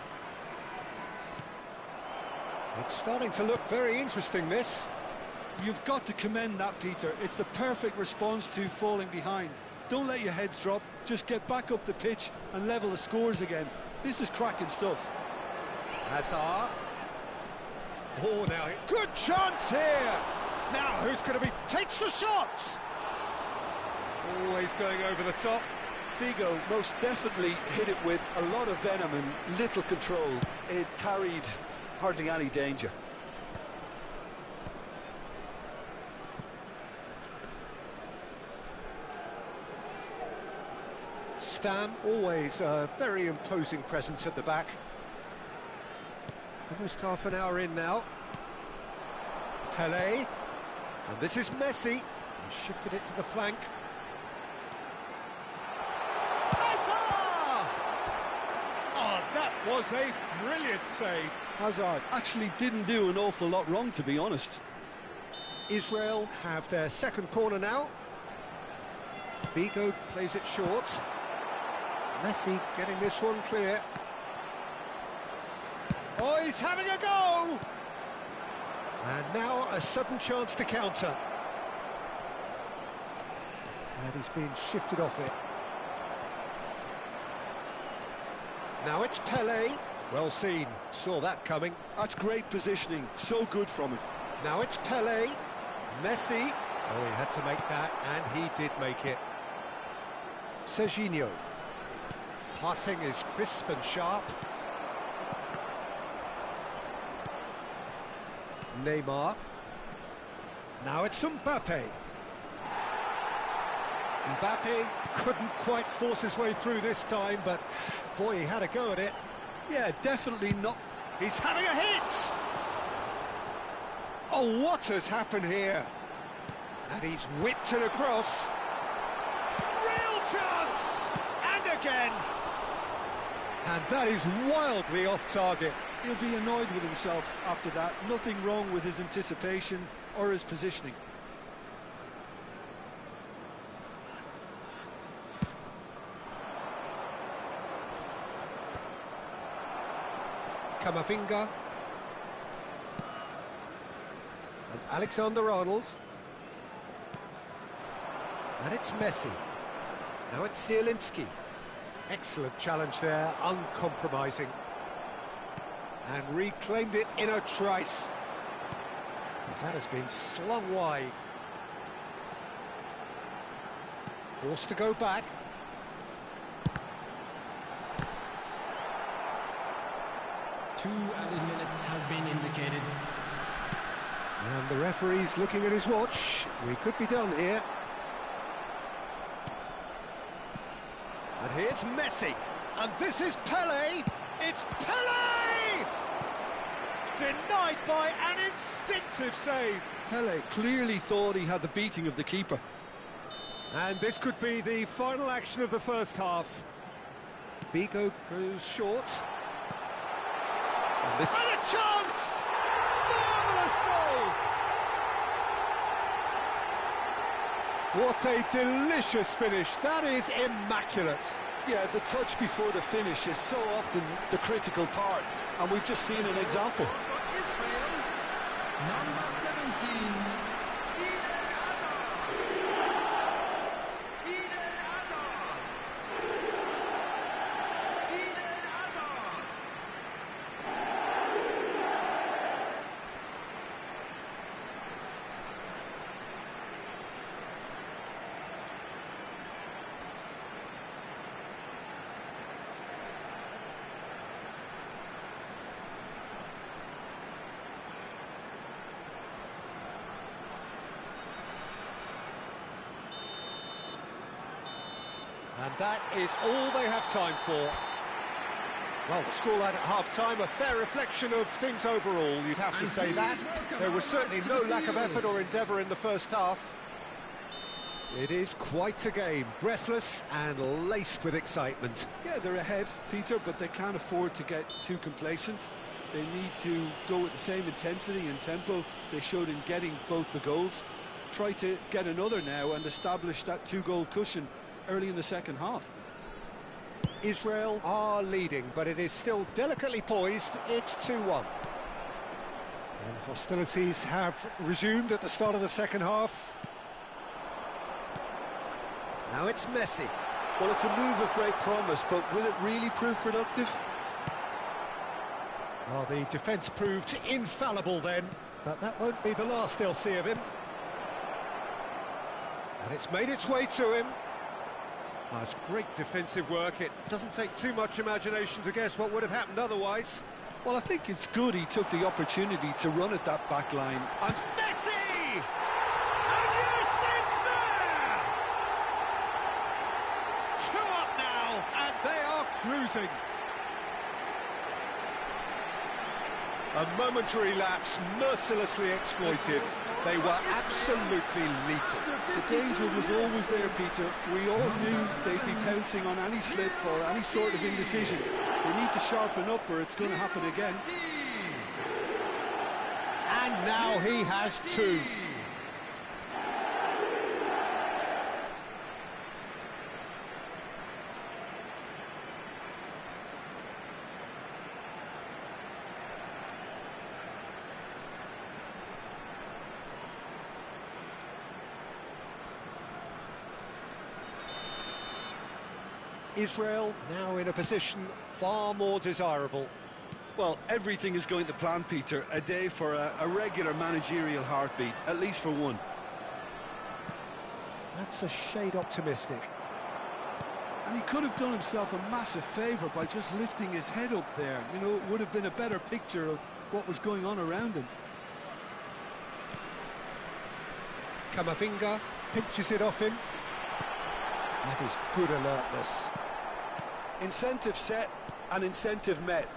It's starting to look very interesting, this. You've got to commend that, Peter. It's the perfect response to falling behind. Don't let your heads drop, just get back up the pitch and level the scores again. This is cracking stuff. Hazard. Oh, now, good chance here! Now, who's going to be... takes the shot! Always going over the top. Figo most definitely hit it with a lot of venom and little control. It carried hardly any danger. Stam, always a very imposing presence at the back. Almost half an hour in now. Pelé. And this is Messi. He shifted it to the flank. Hazard! Oh, that was a brilliant save. Hazard actually didn't do an awful lot wrong, to be honest. Israel have their second corner now. Figo plays it short. Messi getting this one clear. Oh, he's having a go! And now a sudden chance to counter. And he's being shifted off it. Now it's Pelé. Well seen, saw that coming. That's great positioning, so good from him. Now it's Pelé. Messi. Oh, he had to make that, and he did make it. Serginho. Passing is crisp and sharp. Neymar. Now it's Mbappe. Mbappe couldn't quite force his way through this time, but boy, he had a go at it. Yeah, definitely not. He's having a hit! Oh, what has happened here? And he's whipped it across. Real chance! And again! And that is wildly off target. He'll be annoyed with himself after that. Nothing wrong with his anticipation or his positioning. Camavinga. And Alexander-Arnold. And it's Messi. Now it's Zielinski. Excellent challenge there, uncompromising. And reclaimed it in a trice. That has been slung wide. Forced to go back. 2 added minutes has been indicated. And the referee's looking at his watch. We could be done here. And here's Messi. And this is Pelé. It's Pelé! Denied by an instinctive save. Pelé clearly thought he had the beating of the keeper. And this could be the final action of the first half. Figo goes short. And a chance! Marvellous goal! What a delicious finish. That is immaculate. Yeah, the touch before the finish is so often the critical part, and we've just seen an example. Number 17, And that is all they have time for. Well, the scoreline at half-time, a fair reflection of things overall, you'd have to say that. There was certainly no lack of effort or endeavour in the first half. It is quite a game, breathless and laced with excitement. Yeah, they're ahead, Peter, but they can't afford to get too complacent. They need to go with the same intensity and tempo they showed in getting both the goals. Try to get another now and establish that two-goal cushion early in the second half. Israel are leading, but it is still delicately poised. It's 2-1. And hostilities have resumed at the start of the second half. Now it's Messi. Well, it's a move of great promise, but will it really prove productive? Well, the defence proved infallible then, but that won't be the last they'll see of him. And it's made its way to him. Oh, it's great defensive work. It doesn't take too much imagination to guess what would have happened otherwise. Well, I think it's good he took the opportunity to run at that back line. And Messi! And yes, it's there! 2 up now, and they are cruising. A momentary lapse, mercilessly exploited. They were absolutely lethal. the danger was always there, Peter. We all knew they'd be pouncing on any slip or any sort of indecision. They need to sharpen up or it's going to happen again. And now he has 2. Israel now in a position far more desirable. Well, everything is going to plan, Peter. A day for a regular managerial heartbeat, at least for one. That's a shade optimistic. And he could have done himself a massive favour by just lifting his head up there. You know, it would have been a better picture of what was going on around him. Kamavinga pinches it off him. That is good alertness. Incentive set and incentive met.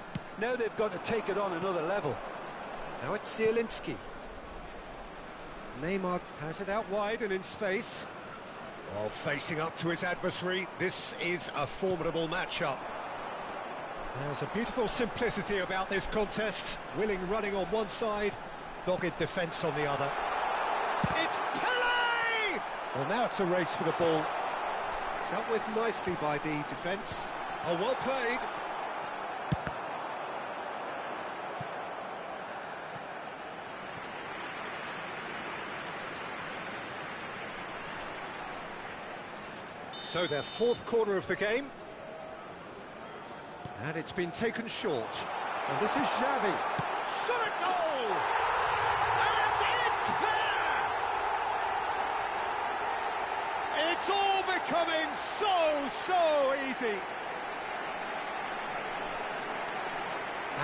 Now they've got to take it on another level. Now it's Zielinski. Neymar has it out wide and in space. While facing up to his adversary, this is a formidable matchup. There's a beautiful simplicity about this contest. Willing running on one side, dogged defence on the other. It's Pele! Well, now it's a race for the ball. Dealt with nicely by the defence. Oh, well played. So their 4th corner of the game. And it's been taken short. And this is Xavi. Shot a goal! And it's there! It's all becoming so easy.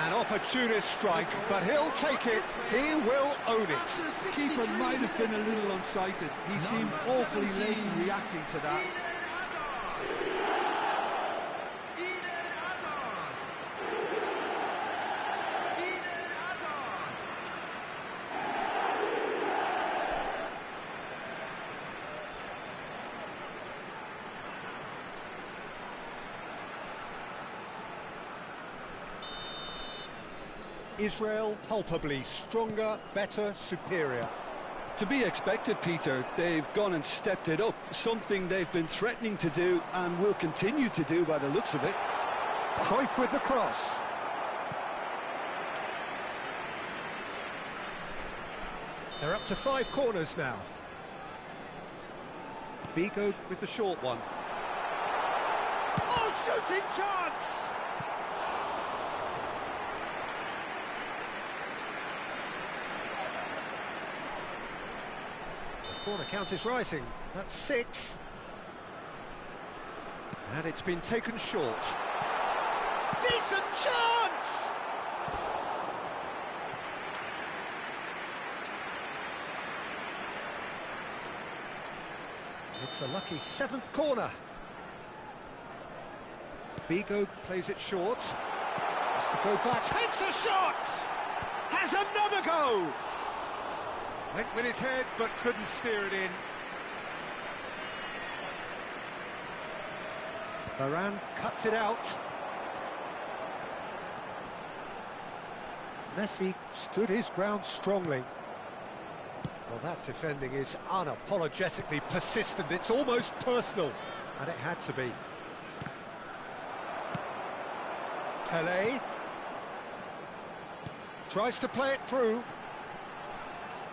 An opportunist strike, but he'll take it. He will own it. The keeper might have been a little unsighted. He seemed awfully late in reacting to that. Israel palpably stronger, better, superior. To be expected, Peter. They've gone and stepped it up, something they've been threatening to do and will continue to do by the looks of it. Cruyff with the cross. They're up to 5 corners now. Bigo with the short one. Oh, shooting chance! Corner count is rising. That's 6. And it's been taken short. Decent chance! It's a lucky 7th corner. Bigo plays it short. Has to go back. Takes a shot! Has another go! Went with his head, but couldn't steer it in. Varane cuts it out. Messi stood his ground strongly. Well, that defending is unapologetically persistent. It's almost personal, and it had to be. Pelé tries to play it through.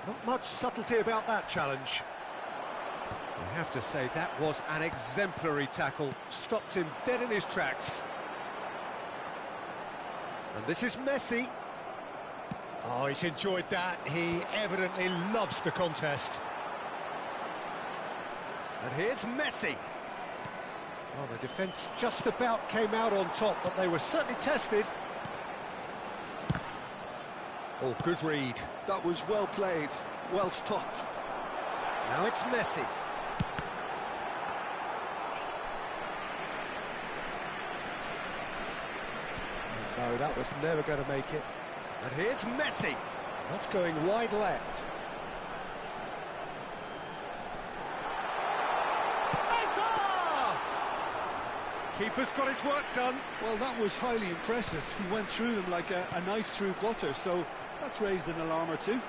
Not much subtlety about that challenge. I have to say, that was an exemplary tackle. Stopped him dead in his tracks. And this is Messi. Oh, he's enjoyed that. He evidently loves the contest. And here's Messi. Well, the defence just about came out on top, but they were certainly tested. Oh, good read. That was well played, well stopped. Now it's Messi. No, that was never going to make it. And here's Messi. That's going wide left. Keeper's got his work done. Well, that was highly impressive. He went through them like a knife through butter, so that's raised an alarm or two.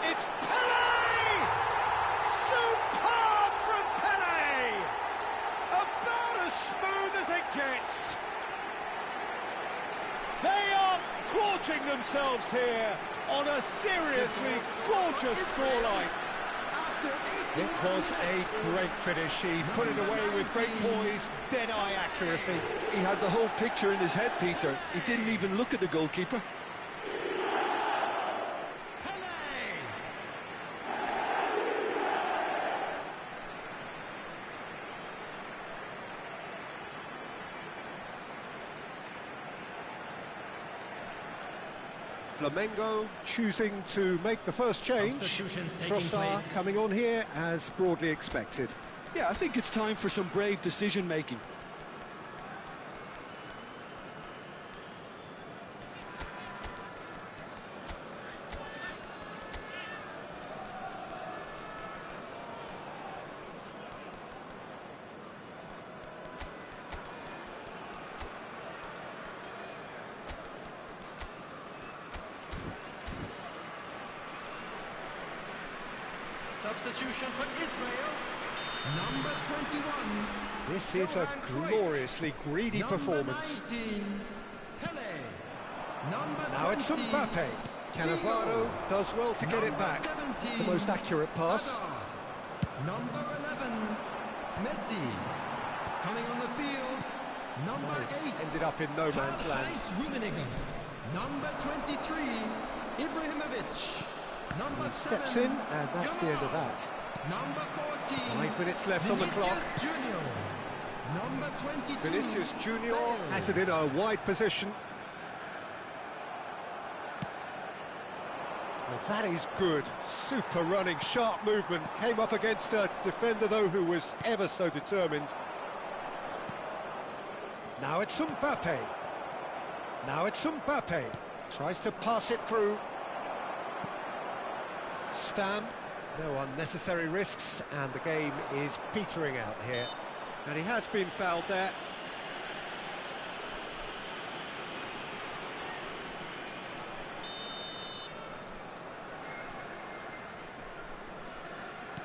It's Pelé! Superb from Pelé! About as smooth as it gets. They are gorging themselves here on a seriously gorgeous scoreline. It was a great finish. He put it away with great poise, dead-eye accuracy. He had the whole picture in his head, Peter. He didn't even look at the goalkeeper. Flamengo choosing to make the first change. Trossard coming on here as broadly expected. Yeah, I think it's time for some brave decision-making. Substitution for Israel, number 21. This is a gloriously greedy performance. 19, Pelé. Number Now it's 20, Mbappe. Cannavaro does well to get it back. 17, The most accurate pass. Hazard. Number 11, Messi. Coming on the field, number Nice. 8. Ended up in no man's land. Rummenigge. Number 23, Ibrahimovic. Number He steps 7, in, and that's the end of that. Number 14, 5 minutes left on the clock. Vinicius Junior. Number 22, Vinicius Junior Bale. has it in a wide position. Well, that is good. Super running, sharp movement. Came up against a defender, though, who was ever so determined. Now it's Mbappe. Now it's Mbappe. Tries to pass it through. Stam, no unnecessary risks, and the game is petering out here. And he has been fouled there.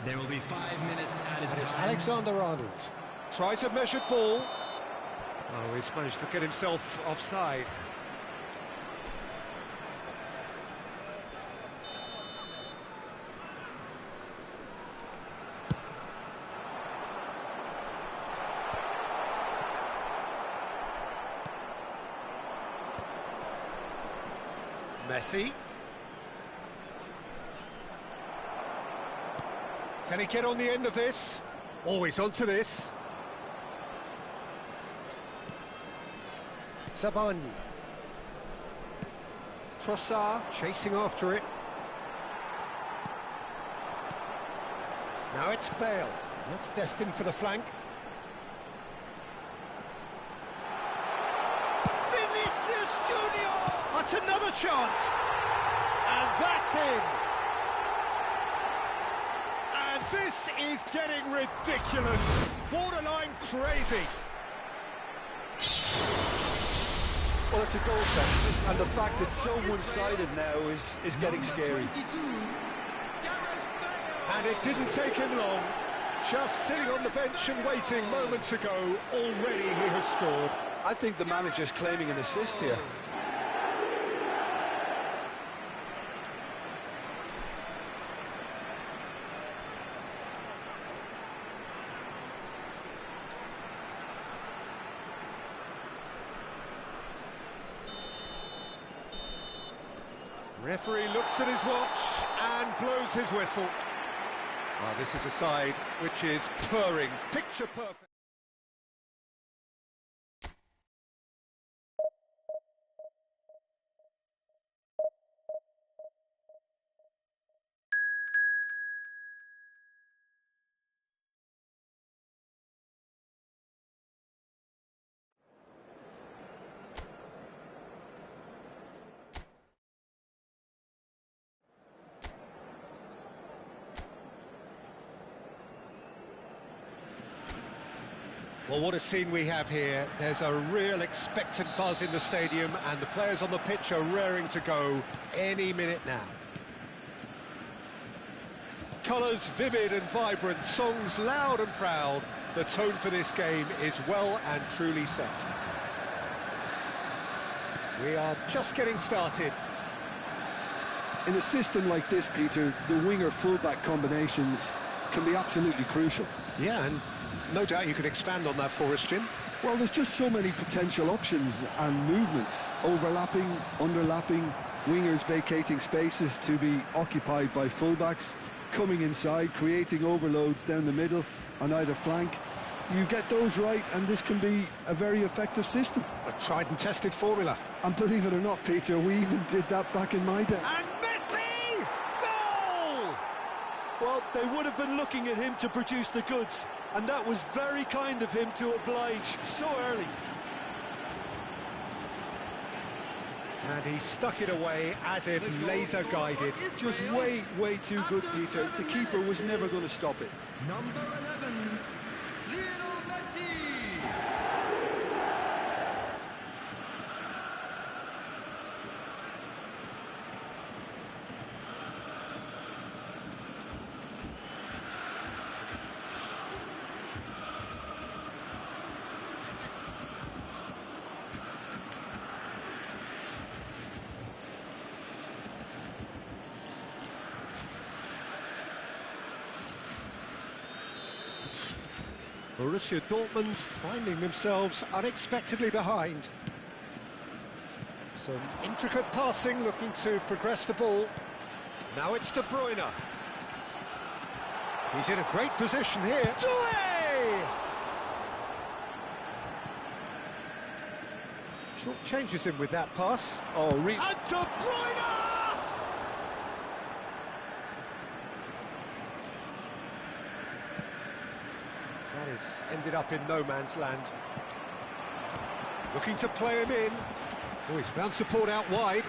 There will be 5 minutes added And it's time. Alexander-Arnold. Tries a measured ball. Oh, he's managed to get himself offside. Messi. Can he get on the end of this? Oh, he's onto this. Sabani. Trossard chasing after it. Now it's Bale. That's destined for the flank. That's another chance! And that's in! And this is getting ridiculous, borderline crazy. Well, it's a goal fest, and the fact it's so one-sided now is getting scary. And it didn't take him long. Just sitting on the bench and waiting moments ago, already he has scored. I think the manager's claiming an assist here. Referee looks at his watch and blows his whistle. Oh, this is a side which is purring, picture perfect. Well, what a scene we have here. There's a real expectant buzz in the stadium, and the players on the pitch are raring to go any minute now. Colours vivid and vibrant, songs loud and proud. The tone for this game is well and truly set. We are just getting started. In a system like this, Peter, the winger-fullback combinations can be absolutely crucial. Yeah, and no doubt you could expand on that for us, Jim. Well, there's just so many potential options and movements, overlapping, underlapping, wingers vacating spaces to be occupied by fullbacks, coming inside, creating overloads down the middle on either flank. You get those right, and this can be a very effective system. A tried and tested formula. And believe it or not, Peter, we even did that back in my day. And Messi! Goal! Well, they would have been looking at him to produce the goods, and that was very kind of him to oblige so early. And he stuck it away as if laser-guided. Just way too good, Peter. The keeper was never going to stop it. Number 11, Lionel Messi. Borussia Dortmund finding themselves unexpectedly behind. Some intricate passing, looking to progress the ball. Now it's De Bruyne. He's in a great position here. Doué! Short changes him with that pass. Oh, And De Bruyne! That has ended up in no man's land. Looking to play him in. Oh, he's found support out wide.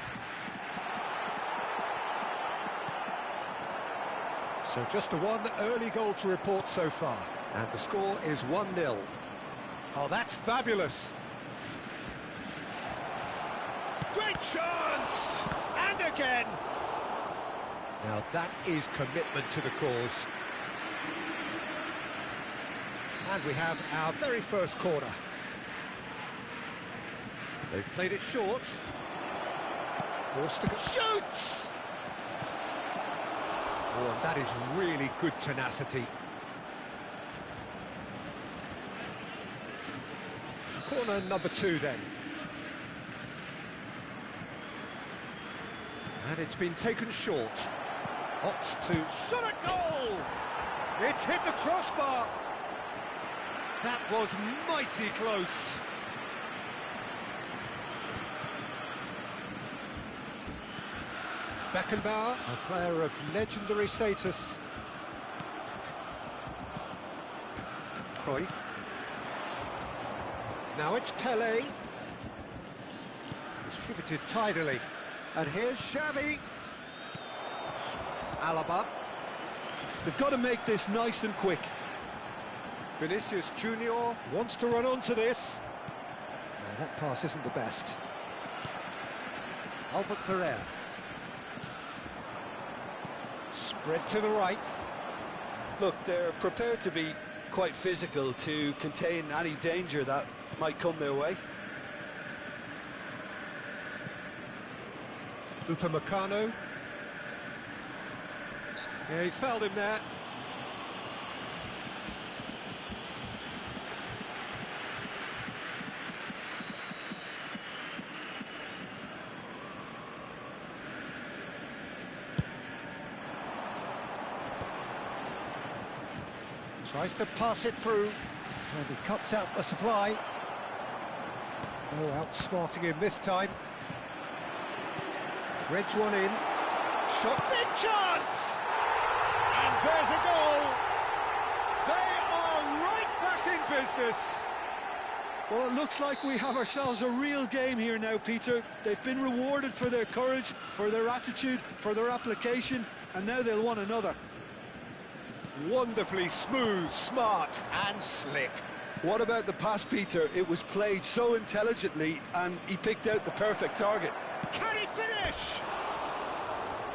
So just the one early goal to report so far. And the score is 1-0. Oh, that's fabulous. Great chance! And again! Now that is commitment to the cause. And we have our very first corner. They've played it short. Forced to go. Shoots! Oh, and that is really good tenacity. Corner number 2 then. And it's been taken short. Opts to shot a goal! It's hit the crossbar! That was mighty close. Beckenbauer, a player of legendary status. Cruyff. Now it's Pelé. Distributed tidily. And here's Xavi. Alaba. They've got to make this nice and quick. Vinicius Junior wants to run onto this. No, that pass isn't the best. Albert Ferrer. Spread to the right. Look, they're prepared to be quite physical to contain any danger that might come their way. Upamecano. Yeah, he's fouled him there. Tries to pass it through, and he cuts out the supply. Oh, outsmarting him this time. Threads one in. Shot, big chance! And there's a goal! They are right back in business! Well, it looks like we have ourselves a real game here now, Peter. They've been rewarded for their courage, for their attitude, for their application, and now they'll want another. Wonderfully smooth, smart and slick. What about the pass, Peter? It was played so intelligently and he picked out the perfect target. Can he finish?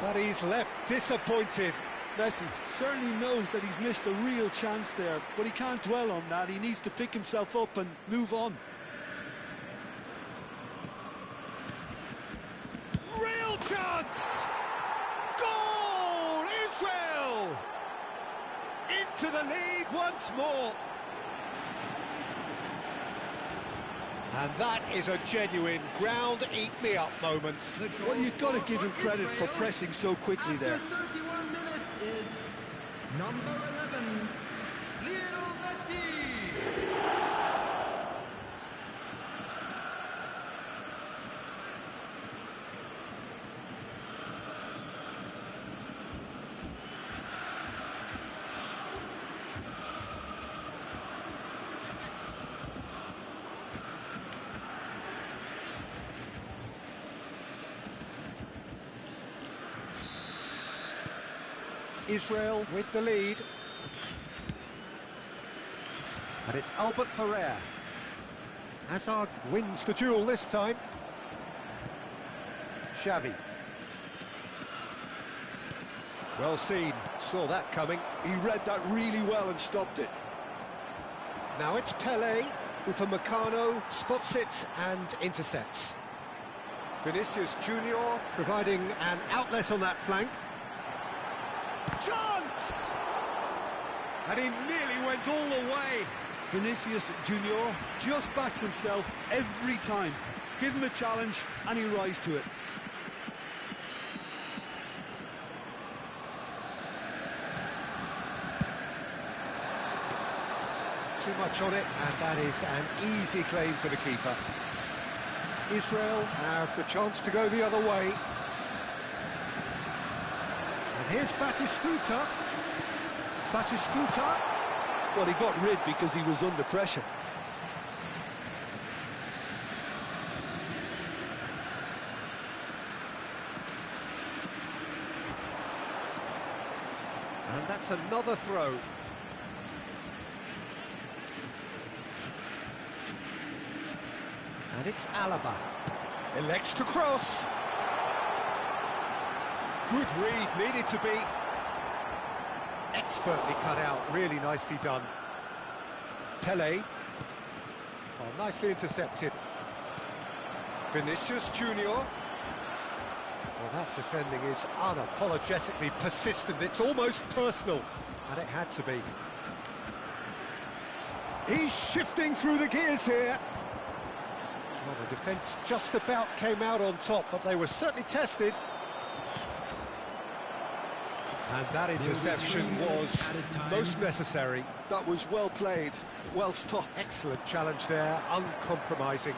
But he's left disappointed. Messi certainly knows that he's missed a real chance there, but he can't dwell on that. He needs to pick himself up and move on. Real chance! Goal! Israel! Into the lead once more. And that is a genuine ground-eat-me-up moment. Well, you've got to give him credit for pressing so quickly there. After 31 minutes is number 11, Lionel Messi. Israel with the lead. And it's Albert Ferrer. Hazard wins the duel this time. Xavi. Well seen, saw that coming. He read that really well and stopped it. Now it's Pelé. Upamecano spots it and intercepts. Vinicius Junior providing an outlet on that flank. Chance! And he nearly went all the way. Vinicius Junior just backs himself every time. Give him a challenge and he'll rise to it. Too much on it, and that is an easy claim for the keeper. Israel have the chance to go the other way. And here's Batistuta. Batistuta. Well, he got rid because he was under pressure. And that's another throw. And it's Alaba. Elects to cross. Good read, needed to be expertly cut out, really nicely done. Pelé. Oh, nicely intercepted. Vinicius Junior. Well, that defending is unapologetically persistent. It's almost personal, and it had to be. He's shifting through the gears here. Well, the defence just about came out on top, but they were certainly tested. And that interception was most necessary. That was well played, well stopped. Excellent challenge there, uncompromising.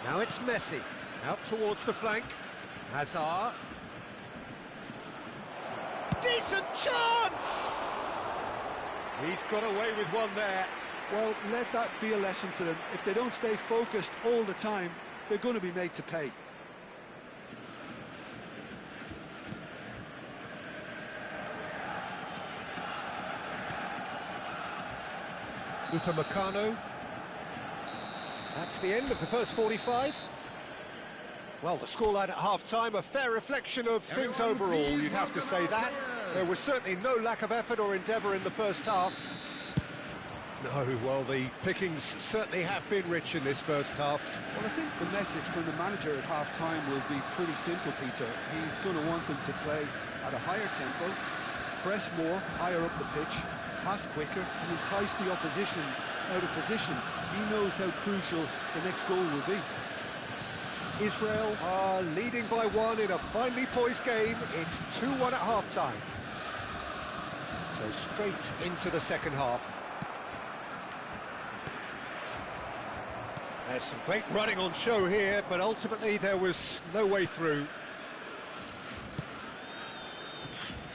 Now it's Messi, out towards the flank. Hazard. Decent chance! He's got away with one there. Well, let that be a lesson to them. If they don't stay focused all the time, they're going to be made to pay. Upamecano. That's the end of the first 45. Well, the scoreline at half-time, a fair reflection of things overall, you'd have to say that. There was certainly no lack of effort or endeavour in the first half. No, well, the pickings certainly have been rich in this first half. Well, I think the message from the manager at half-time will be pretty simple, Peter. He's going to want them to play at a higher tempo, press more, higher up the pitch, pass quicker, and entice the opposition out of position. He knows how crucial the next goal will be. Israel are leading by 1 in a finely poised game. It's 2-1 at half-time. So straight into the second half. There's some great running on show here, but ultimately there was no way through.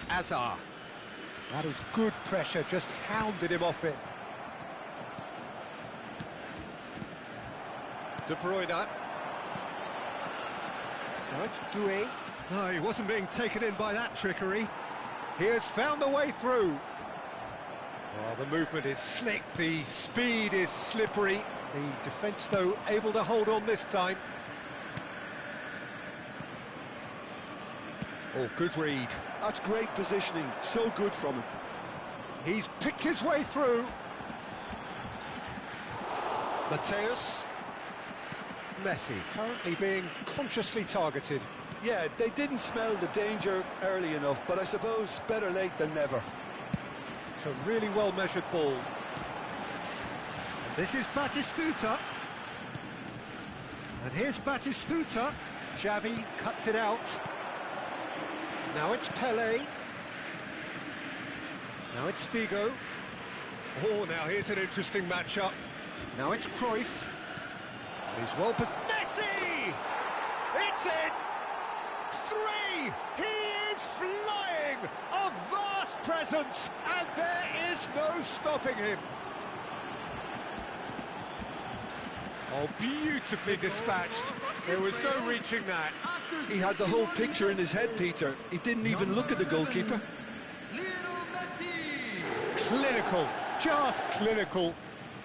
Azar. That is good pressure, just hounded him off it. De Bruyne. Now it's Doué. No, he wasn't being taken in by that trickery. He has found the way through. Oh, the movement is slick, the speed is slippery. The defence, though, able to hold on this time. Oh, good read. That's great positioning, so good from him. He's picked his way through. Mateus. Messi, currently being consciously targeted. Yeah, they didn't smell the danger early enough, but I suppose better late than never. It's a really well-measured ball. And this is Batistuta. And here's Batistuta. Xavi cuts it out. Now it's Pelé. Now it's Figo. Oh, now here's an interesting matchup. Now it's Cruyff. And he's well positioned. Messi! It's in! 3! He is flying! A vast presence, and there is no stopping him. Oh, beautifully dispatched. There was no reaching that. He had the whole picture in his head, Peter. He didn't even look at the goalkeeper. Clinical, just clinical.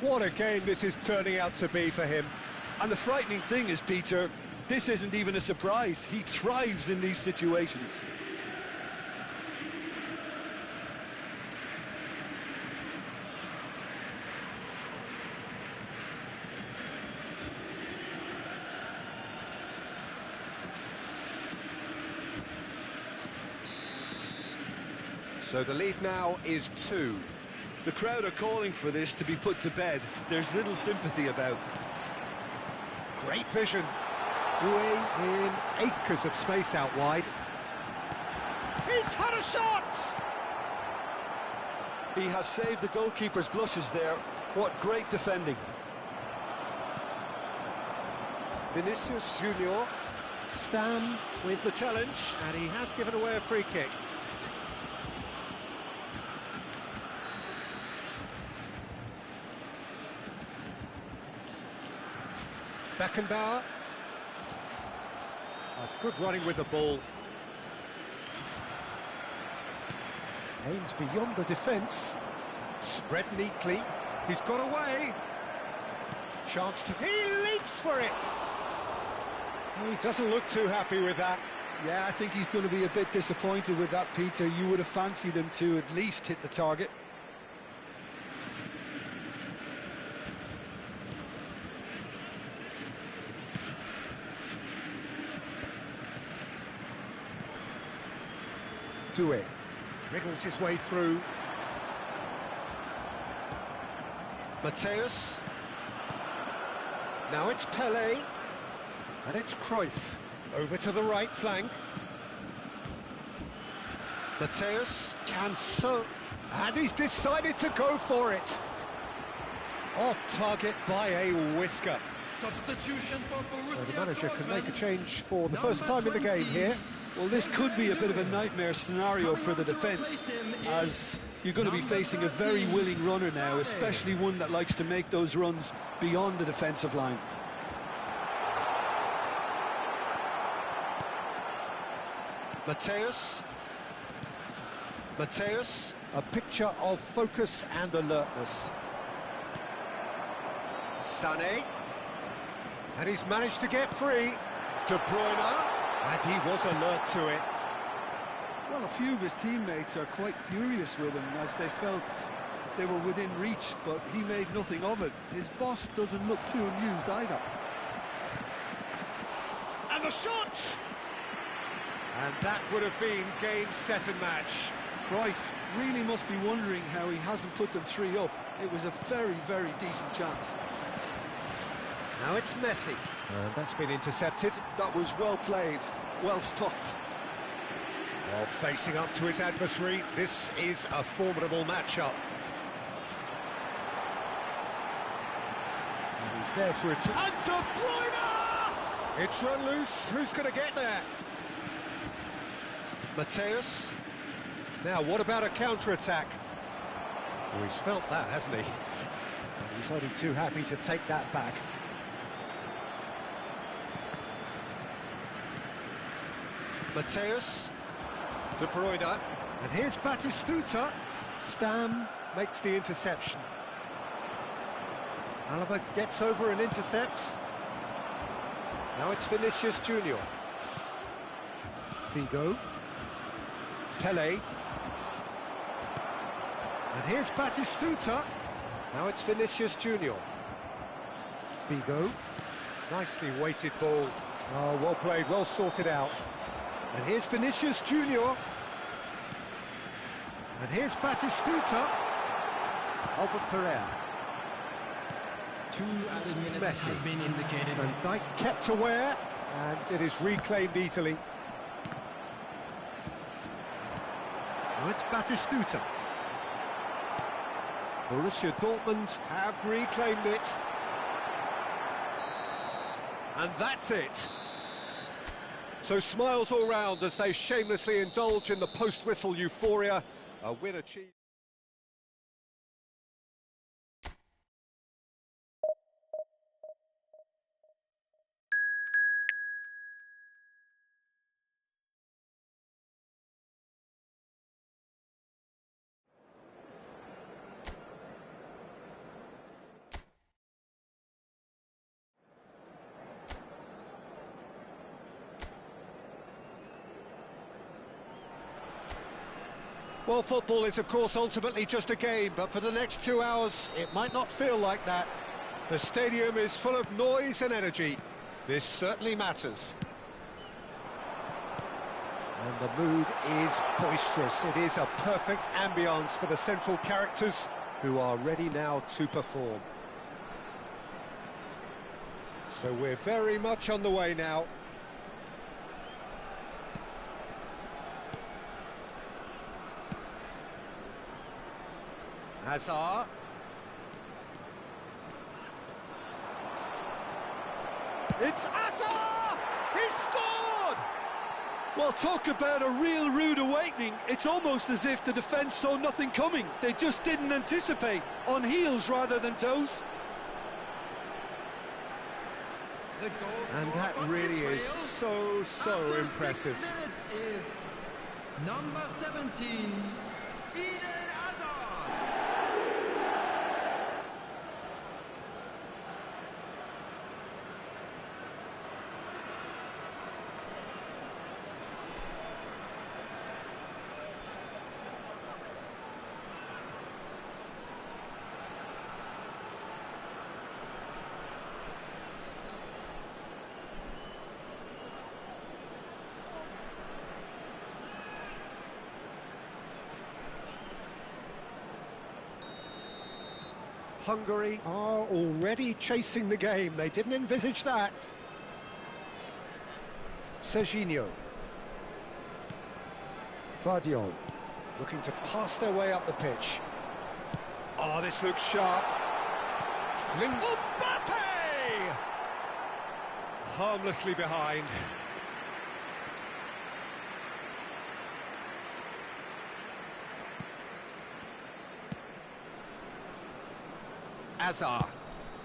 What a game this is turning out to be for him. And the frightening thing is, Peter, this isn't even a surprise. He thrives in these situations. So the lead now is 2. The crowd are calling for this to be put to bed. There's little sympathy about. Great vision. Doué in acres of space out wide. He's had a shot! He has saved the goalkeeper's blushes there. What great defending. Vinicius Junior. Stam with the challenge, and he has given away a free kick. Beckenbauer. That's good running with the ball. Aims beyond the defence. Spread neatly. He's got away. Chance to... He leaps for it! He doesn't look too happy with that. Yeah, I think he's going to be a bit disappointed with that, Peter. You would have fancied him to at least hit the target. Doué wriggles his way through. Mateus. Now it's Pelé. And it's Cruyff. Over to the right flank. Mateus can so... And he's decided to go for it. Off target by a whisker. Substitution for Borussia So the manager can make a Dortmund. change for the first time in the game here. Well, this could be a bit of a nightmare scenario for the defence, as you're going to be facing a very willing runner now, especially one that likes to make those runs beyond the defensive line. Mateus. Mateus, a picture of focus and alertness. Sané. And he's managed to get free. De Bruyne. And he was alert to it. Well, a few of his teammates are quite furious with him as they felt they were within reach, but he made nothing of it. His boss doesn't look too amused either. And the shot! And that would have been game, set and match. Cruyff really must be wondering how he hasn't put them 3 up. It was a very, very decent chance. Now it's Messi. And that's been intercepted. That was well played, well stopped. While facing up to his adversary, this is a formidable matchup. And he's there to retrieve. And De Bruyne! It's run loose. Who's going to get there? Mateus. Now, what about a counter-attack? Oh, he's felt that, hasn't he? And he's only too happy to take that back. Mateus. De Bruyne. And here's Batistuta. Stam makes the interception. Alaba gets over and intercepts. Now it's Vinicius Junior. Figo. Pele. And here's Batistuta. Now it's Vinicius Junior. Figo. Nicely weighted ball. Oh, well played, well sorted out. And here's Vinicius Junior. And here's Batistuta. Albert Ferrer. 2 added minutes Messi. has been indicated. Van Dijk kept aware, and it is reclaimed easily. Now it's Batistuta. Borussia Dortmund have reclaimed it. And that's it. So smiles all round as they shamelessly indulge in the post-whistle euphoria. A win achieved. Well, football is, of course, ultimately just a game, but for the next 2 hours, it might not feel like that. The stadium is full of noise and energy. This certainly matters. And the mood is boisterous. It is a perfect ambience for the central characters who are ready now to perform. So we're very much on the way now. Hazard. It's Hazard! He's scored! Well, talk about a real rude awakening. It's almost as if the defence saw nothing coming. They just didn't anticipate, on heels rather than toes. And that really is so impressive. Minutes is number 17, Eden Hazard. Hungary are already chasing the game. They didn't envisage that. Serginho. Vardiol looking to pass their way up the pitch. Oh, this looks sharp. Fling. Mbappe! Harmlessly behind. Hazard.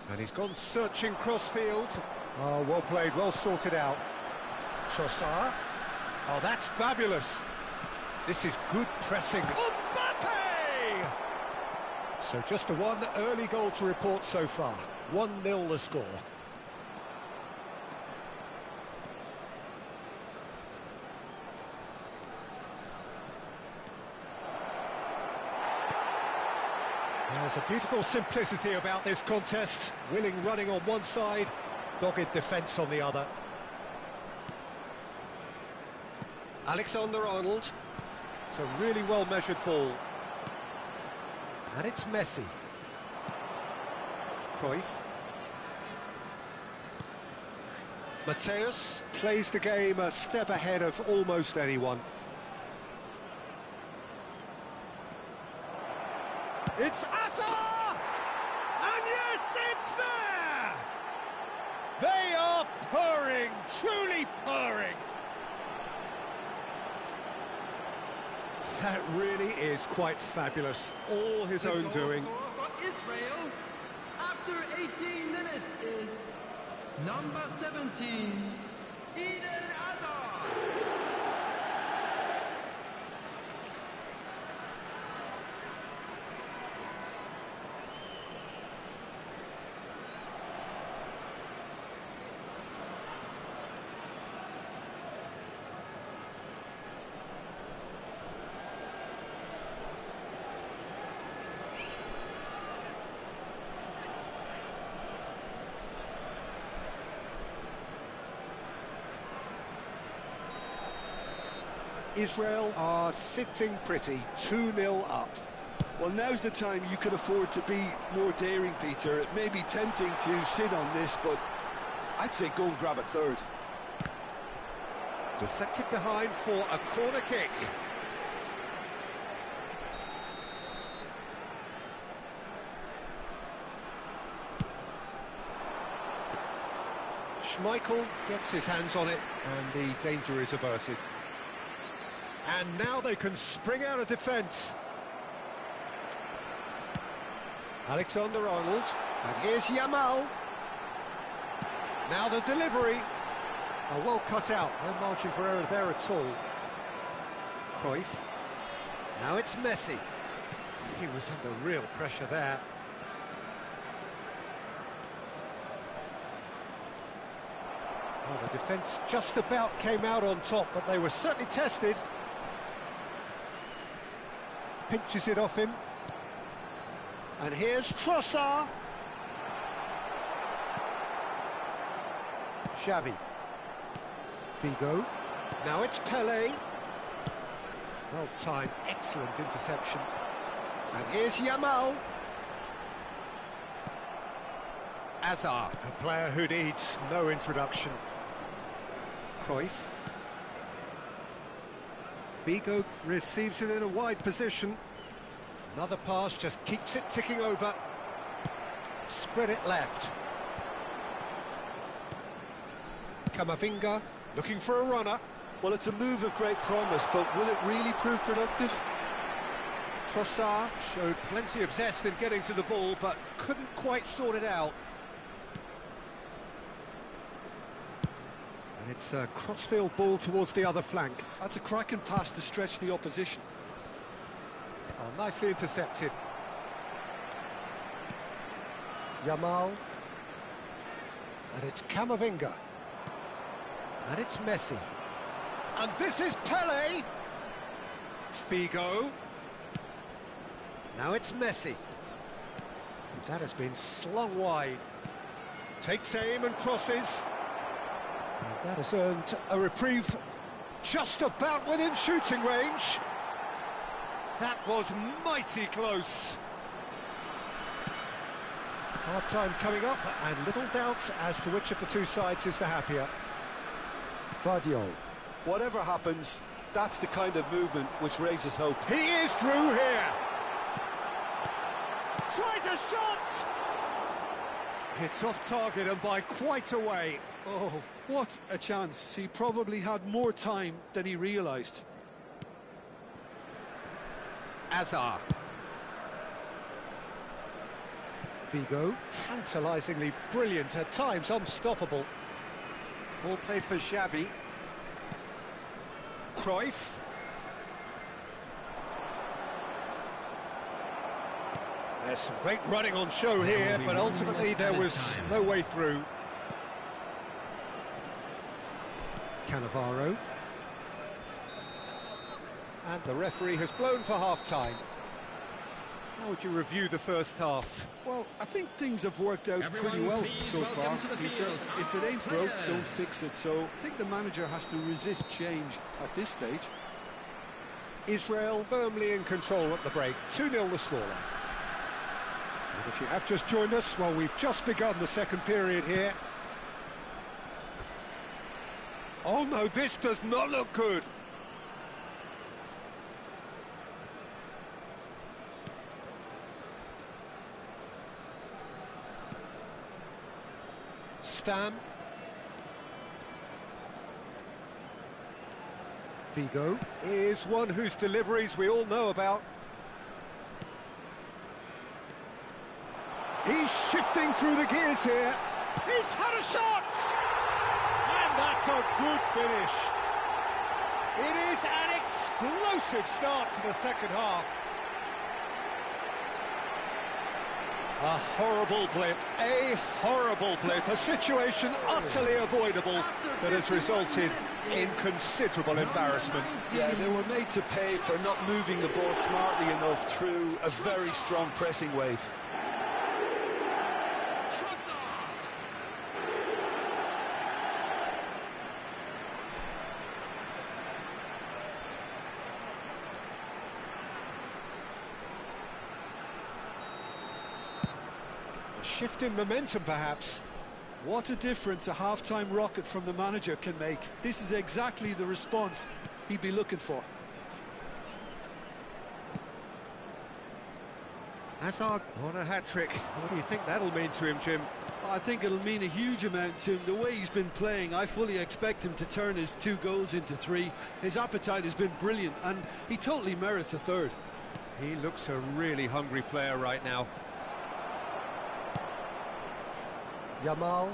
And he's gone searching crossfield. Oh, well played, well sorted out. Trossard. Oh, that's fabulous. This is good pressing. Mbappe! So just the one early goal to report so far. 1-0 the score. There's a beautiful simplicity about this contest. Willing running on one side, dogged defence on the other. Alexander-Arnold. It's a really well-measured ball. And it's Messi. Cruyff. Mateus plays the game a step ahead of almost anyone. It's Hazard! And yes, it's there! They are purring, truly purring. That really is quite fabulous. All his own doing. For Israel, after 18 minutes, is number 17, Eden Hazard. Israel are sitting pretty, 2-0 up. Well, now's the time you could afford to be more daring, Peter. It may be tempting to sit on this, but I'd say go and grab a third. Deflected behind for a corner kick. Schmeichel gets his hands on it, and the danger is averted. And now they can spring out of defence. Alexander-Arnold, and here's Yamal. Now the delivery. Oh, well cut out, no margin for error there at all. Cruyff. Now it's Messi. He was under real pressure there. Well, the defence just about came out on top, but they were certainly tested. Pinches it off him. And here's Trossard. Xavi. Figo. Now it's Pelé. Well timed, excellent interception. And here's Yamal. Hazard, a player who needs no introduction. Cruyff. Figo receives it in a wide position. Another pass just keeps it ticking over. Spread it left. Camavinga looking for a runner. Well, it's a move of great promise, but will it really prove productive? Trossard showed plenty of zest in getting to the ball, but couldn't quite sort it out. And it's a crossfield ball towards the other flank. That's a cracking pass to stretch the opposition. Oh, nicely intercepted. Yamal. And it's Camavinga. And it's Messi. And this is Pelé. Figo. Now it's Messi. And that has been slung wide. Takes aim and crosses. And that has earned a reprieve just about within shooting range. That was mighty close. Half-time coming up, and little doubt as to which of the two sides is the happier. Vardiol. Whatever happens, that's the kind of movement which raises hope. He is through here. Tries a shot. It's off target and by quite a way. Oh, what a chance. He probably had more time than he realised. Hazard. Figo, tantalisingly brilliant, at times unstoppable. Ball played for Xavi. Cruyff. There's some great running on show here, but ultimately there was no way through. Cannavaro. And the referee has blown for half-time. How would you review the first half? Well, I think things have worked out pretty well so far, Peter. If it ain't broke, don't fix it. So I think the manager has to resist change at this stage. Israel firmly in control at the break, 2-0 the scoreline. And if you have just joined us, well, we've just begun the second period here. Oh no, this does not look good. Stam. Vigo is one whose deliveries we all know about. He's shifting through the gears here. He's had a shot! And that's a good finish. It is an explosive start to the second half. A horrible blip, a situation utterly avoidable that has resulted in considerable embarrassment. Yeah, they were made to pay for not moving the ball smartly enough through a very strong pressing wave. Shift in momentum, perhaps. What a difference a half-time rocket from the manager can make. This is exactly the response he'd be looking for. Hazard on a hat-trick. What do you think that'll mean to him, Jim? I think it'll mean a huge amount to him. The way he's been playing, I fully expect him to turn his 2 goals into 3. His appetite has been brilliant, and he totally merits a third. He looks a really hungry player right now. Yamal.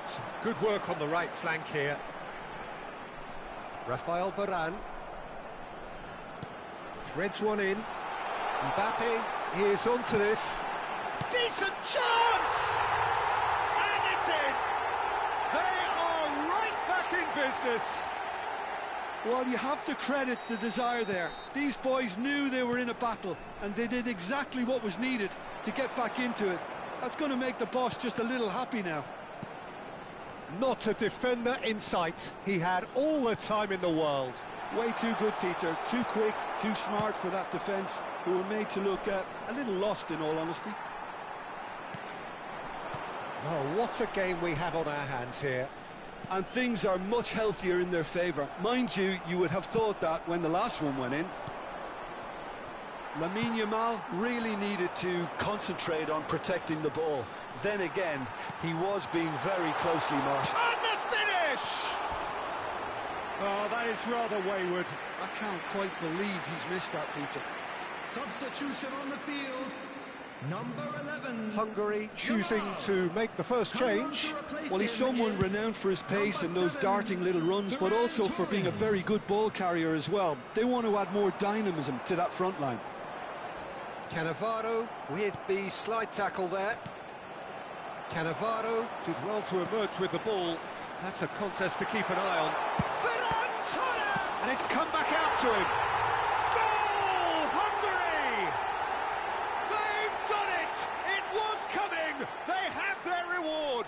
Some good work on the right flank here. Rafael Varane. Threads one in. Mbappe is onto this. Decent chance! And it's in! They are right back in business. Well, you have to credit the desire there. These boys knew they were in a battle, and they did exactly what was needed to get back into it. That's going to make the boss just a little happy now. Not a defender in sight. He had all the time in the world. Way too good, Peter. Too quick, too smart for that defence, who were made to look a little lost, in all honesty. Well, what a game we have on our hands here. And things are much healthier in their favour. Mind you, you would have thought that when the last one went in. Lamine Yamal really needed to concentrate on protecting the ball. Then again, he was being very closely marked. And the finish! Oh, that is rather wayward. I can't quite believe he's missed that, Peter. Substitution on the field. Number 11. Hungary choosing to make the first change. Well, he's someone renowned for his pace and those darting little runs, but also for being a very good ball carrier as well. They want to add more dynamism to that front line. Cannavaro with the slide tackle there. Cannavaro did well to emerge with the ball. That's a contest to keep an eye on. Ferran! And it's come back out to him. Goal, Hungary! They've done it! It was coming! They have their reward!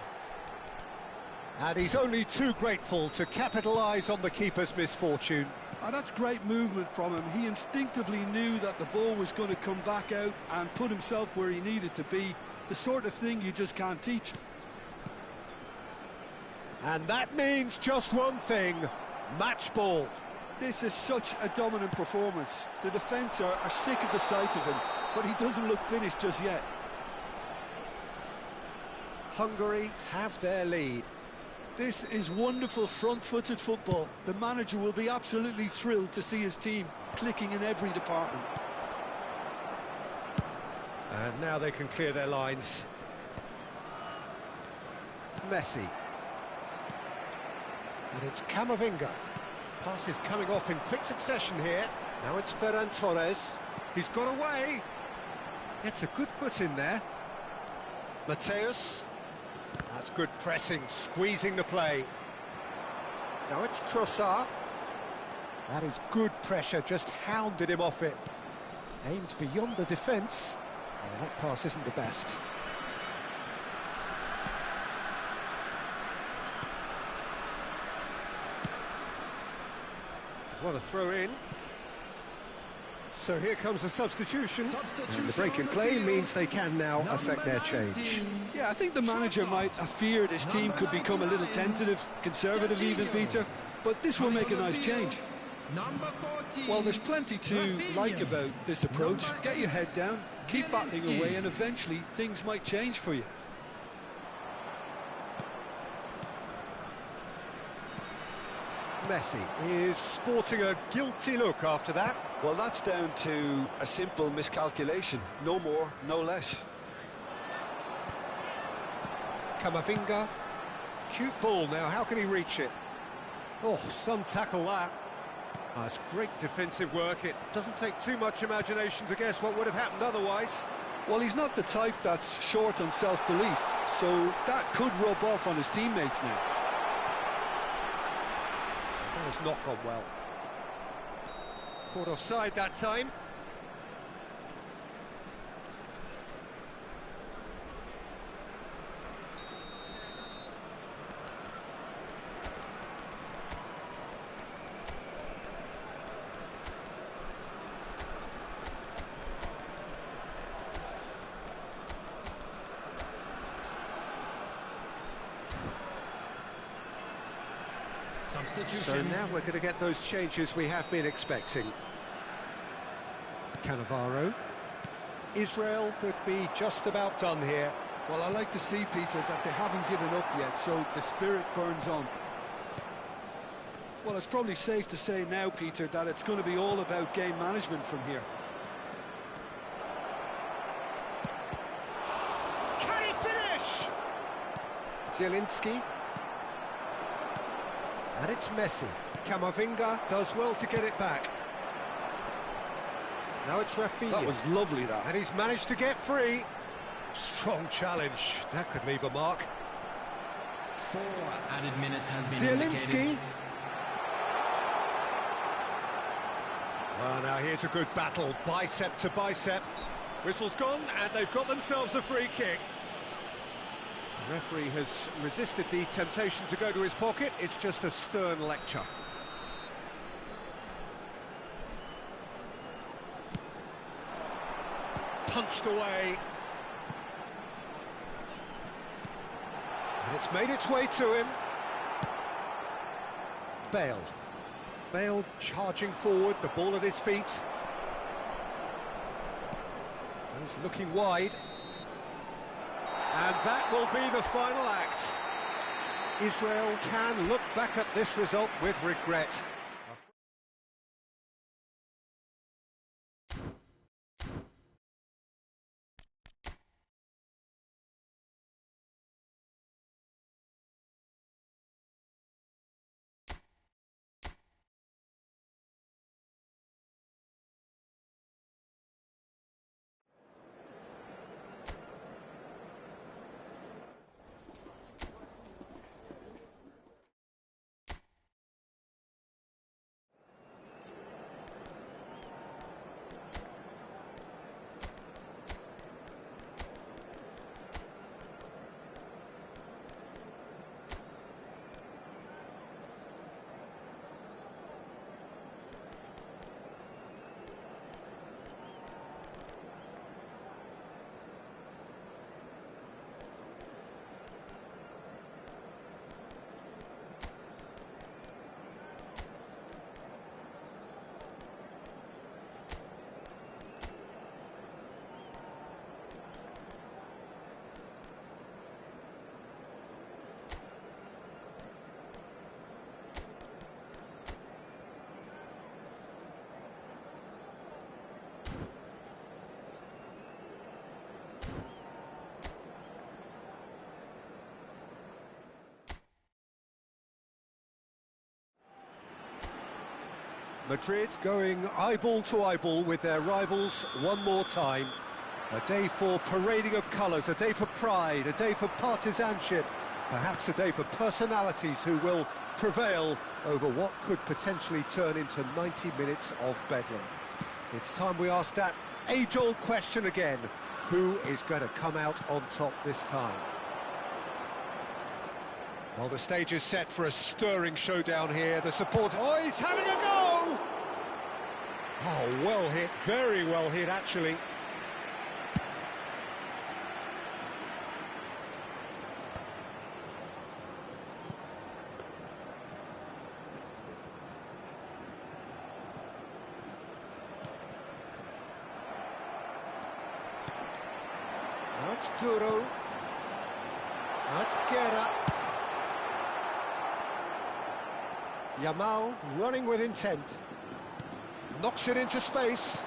And he's only too grateful to capitalise on the keeper's misfortune. And that's great movement from him. He instinctively knew that the ball was going to come back out and put himself where he needed to be. The sort of thing you just can't teach. And that means just one thing, match ball. This is such a dominant performance. The defence are sick of the sight of him, but he doesn't look finished just yet. Hungary have their lead. This is wonderful front-footed football. The manager will be absolutely thrilled to see his team clicking in every department. And now they can clear their lines. Messi. And it's Camavinga. Pass is coming off in quick succession here. Now it's Ferran Torres. He's got away. Gets a good foot in there. Mateus. That's good pressing, squeezing the play. Now it's Trossard. That is good pressure, just hounded him off it. Aimed beyond the defence. Oh, that pass isn't the best. What a throw in. So here comes the substitution. And the break in play means they can now affect their change. Yeah, I think the manager might have feared his team could become a little tentative, conservative even, Peter, but this will make a nice change. Well, there's plenty to like about this approach. Get your head down, keep battling away, and eventually things might change for you. Messi is sporting a guilty look after that. Well, that's down to a simple miscalculation. No more, no less. Camavinga. Cute ball now, how can he reach it? Oh, some tackle that. That's great defensive work. It doesn't take too much imagination to guess what would have happened otherwise. Well, he's not the type that's short on self-belief, so that could rub off on his teammates now. That has not gone well. Caught offside that time. So now we're going to get those changes we have been expecting. Cannavaro. Israel could be just about done here. Well, I like to see, Peter, that they haven't given up yet, so the spirit burns on. Well, it's probably safe to say now, Peter, that it's going to be all about game management from here. Can he finish? Zielinski. And it's Messi. Camavinga does well to get it back. Now it's Rafinha. That was lovely, that. And he's managed to get free. Strong challenge. That could leave a mark. 4 added minutes has been Zielinski. indicated. Well, now here's a good battle, bicep to bicep. Whistle's gone, and they've got themselves a free kick. The referee has resisted the temptation to go to his pocket. It's just a stern lecture. Punched away. And it's made its way to him. Bale. Bale charging forward, the ball at his feet. He's looking wide. And that will be the final act. Israel can look back at this result with regret. Madrid going eyeball to eyeball with their rivals one more time. A day for parading of colours, a day for pride, a day for partisanship, perhaps a day for personalities who will prevail over what could potentially turn into 90 minutes of bedlam. It's time we ask that age-old question again. Who is going to come out on top this time? Well, the stage is set for a stirring showdown here. The support... Oh, he's having a go! Oh, well hit, very well hit, actually. That's Duro. That's Guerra. Yamal running with intent. Knocks it into space.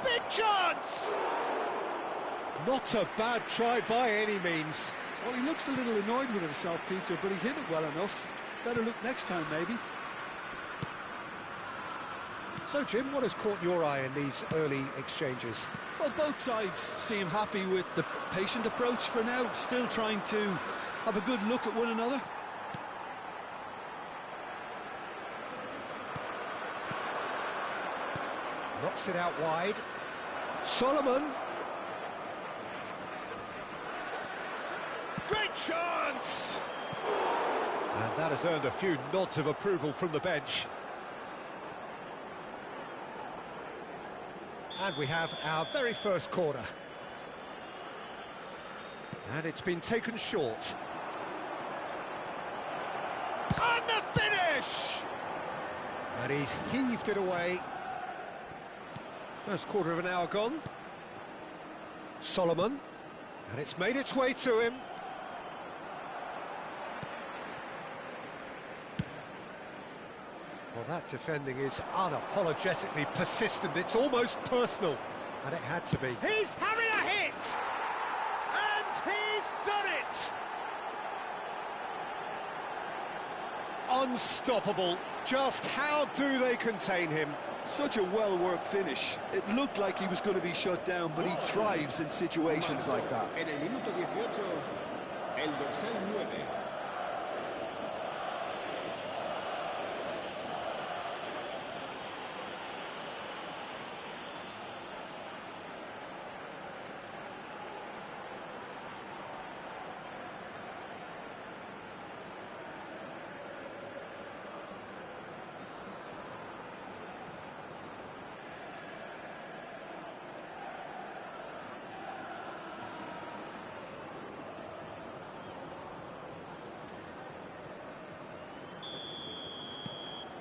Big chance! Not a bad try by any means. Well, he looks a little annoyed with himself, Peter, but he hit it well enough. Better look next time, maybe. So, Jim, what has caught your eye in these early exchanges? Well, both sides seem happy with the patient approach for now, still trying to have a good look at one another. Knocks it out wide. Solomon. Great chance! And that has earned a few nods of approval from the bench. And we have our very first corner. And it's been taken short. And the finish! And he's heaved it away. First quarter of an hour gone. Solomon. And it's made its way to him. Well, that defending is unapologetically persistent. It's almost personal. And it had to be. He's having a hit! And he's done it! Unstoppable. Just how do they contain him? Such a well-worked finish. It looked like he was going to be shut down, but he thrives in situations like that. En el minuto 18, el dorsal 9.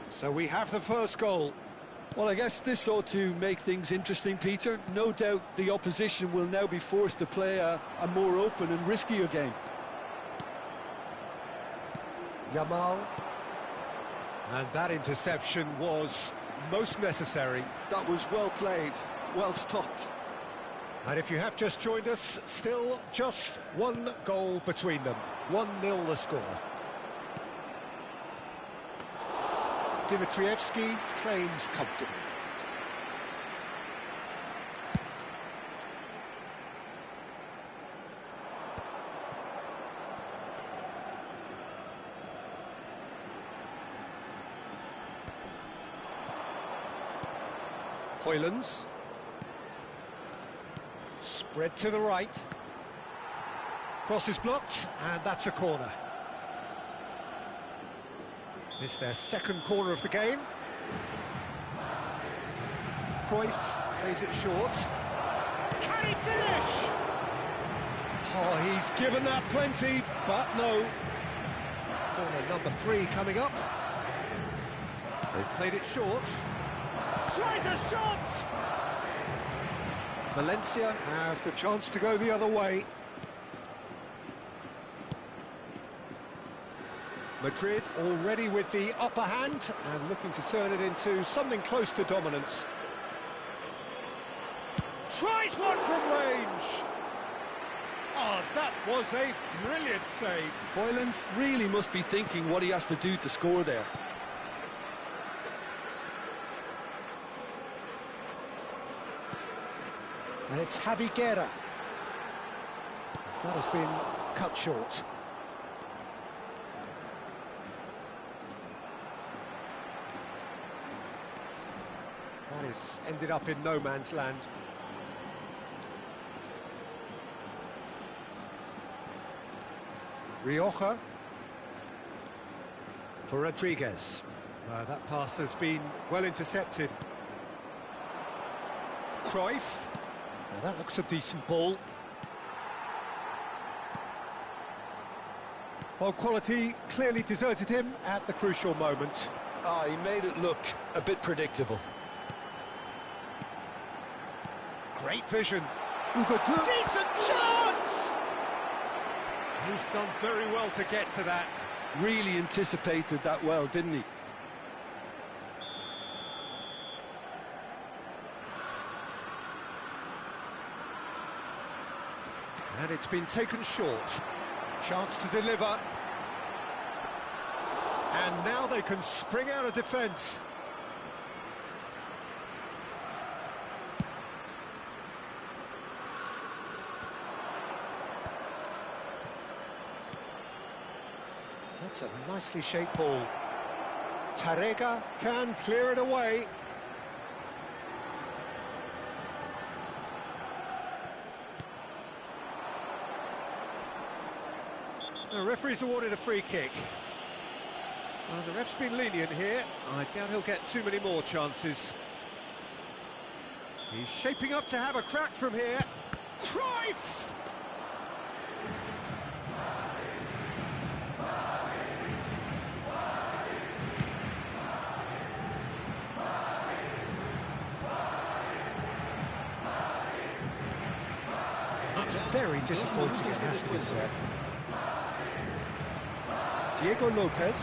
So we have the first goal. Well, I guess this ought to make things interesting, Peter. No doubt the opposition will now be forced to play a more open and riskier game. Yamal. And that interception was most necessary. That was well played, well stopped. And if you have just joined us, still just one goal between them. 1-0 the score. Dimitrievski claims comfortably. Hoylands. Spread to the right. Cross is blocked, and that's a corner. This is their second corner of the game. Cruyff plays it short. Can he finish? Oh, he's given that plenty, but no. Corner number 3 coming up. They've played it short. Tries a shot! Valencia have the chance to go the other way. Madrid already with the upper hand and looking to turn it into something close to dominance. Tries one from range! Oh, that was a brilliant save. Hoylands really must be thinking what he has to do to score there. And it's Javi Guerra. That has been cut short. That is ended up in no man's land. Rioja for Rodriguez. That pass has been well intercepted. Cruyff. Now that looks a decent ball. Well, quality clearly deserted him at the crucial moment. He made it look a bit predictable. Great vision. Decent chance! He's done very well to get to that. Really anticipated that well, didn't he? And it's been taken short. Chance to deliver. And now they can spring out of defence. That's a nicely shaped ball. Tarrega can clear it away. The referee's awarded a free kick. Well, the ref's been lenient here. I doubt he'll get too many more chances. He's shaping up to have a crack from here. Cruyff! It's very disappointing, it has to be said. Diego Lopez.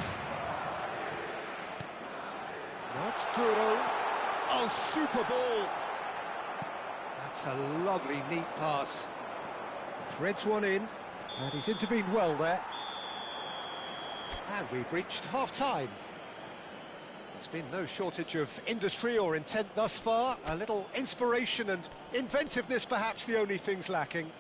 That's Duro. Oh, super ball. That's a lovely, neat pass. Threads one in, and he's intervened well there. And we've reached half-time. There's been no shortage of industry or intent thus far. A little inspiration and inventiveness, perhaps the only things lacking.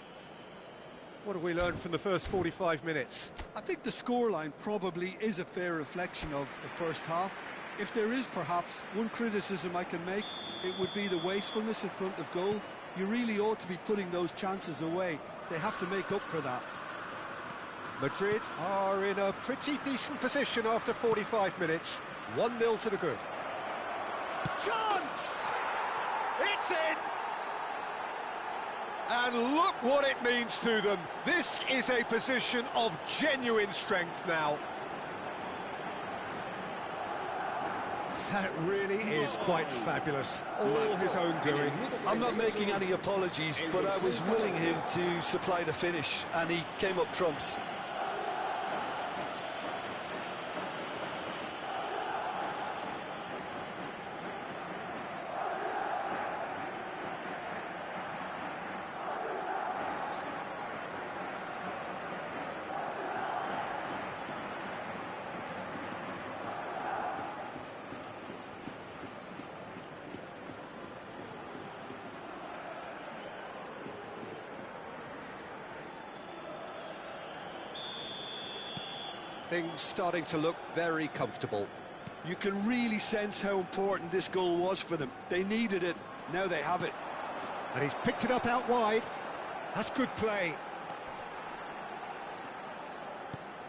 What have we learned from the first 45 minutes? I think the scoreline probably is a fair reflection of the first half. If there is perhaps one criticism I can make, it would be the wastefulness in front of goal. You really ought to be putting those chances away. They have to make up for that. Madrid are in a pretty decent position after 45 minutes. 1-0 to the good. Chance! It's in! And look what it means to them. This is a position of genuine strength now. That really is quite fabulous. All his own doing. I'm not making any apologies, but I was willing him to supply the finish, and he came up trumps. Things starting to look very comfortable. You can really sense how important this goal was for them. They needed it, now they have it. And he's picked it up out wide. That's good play.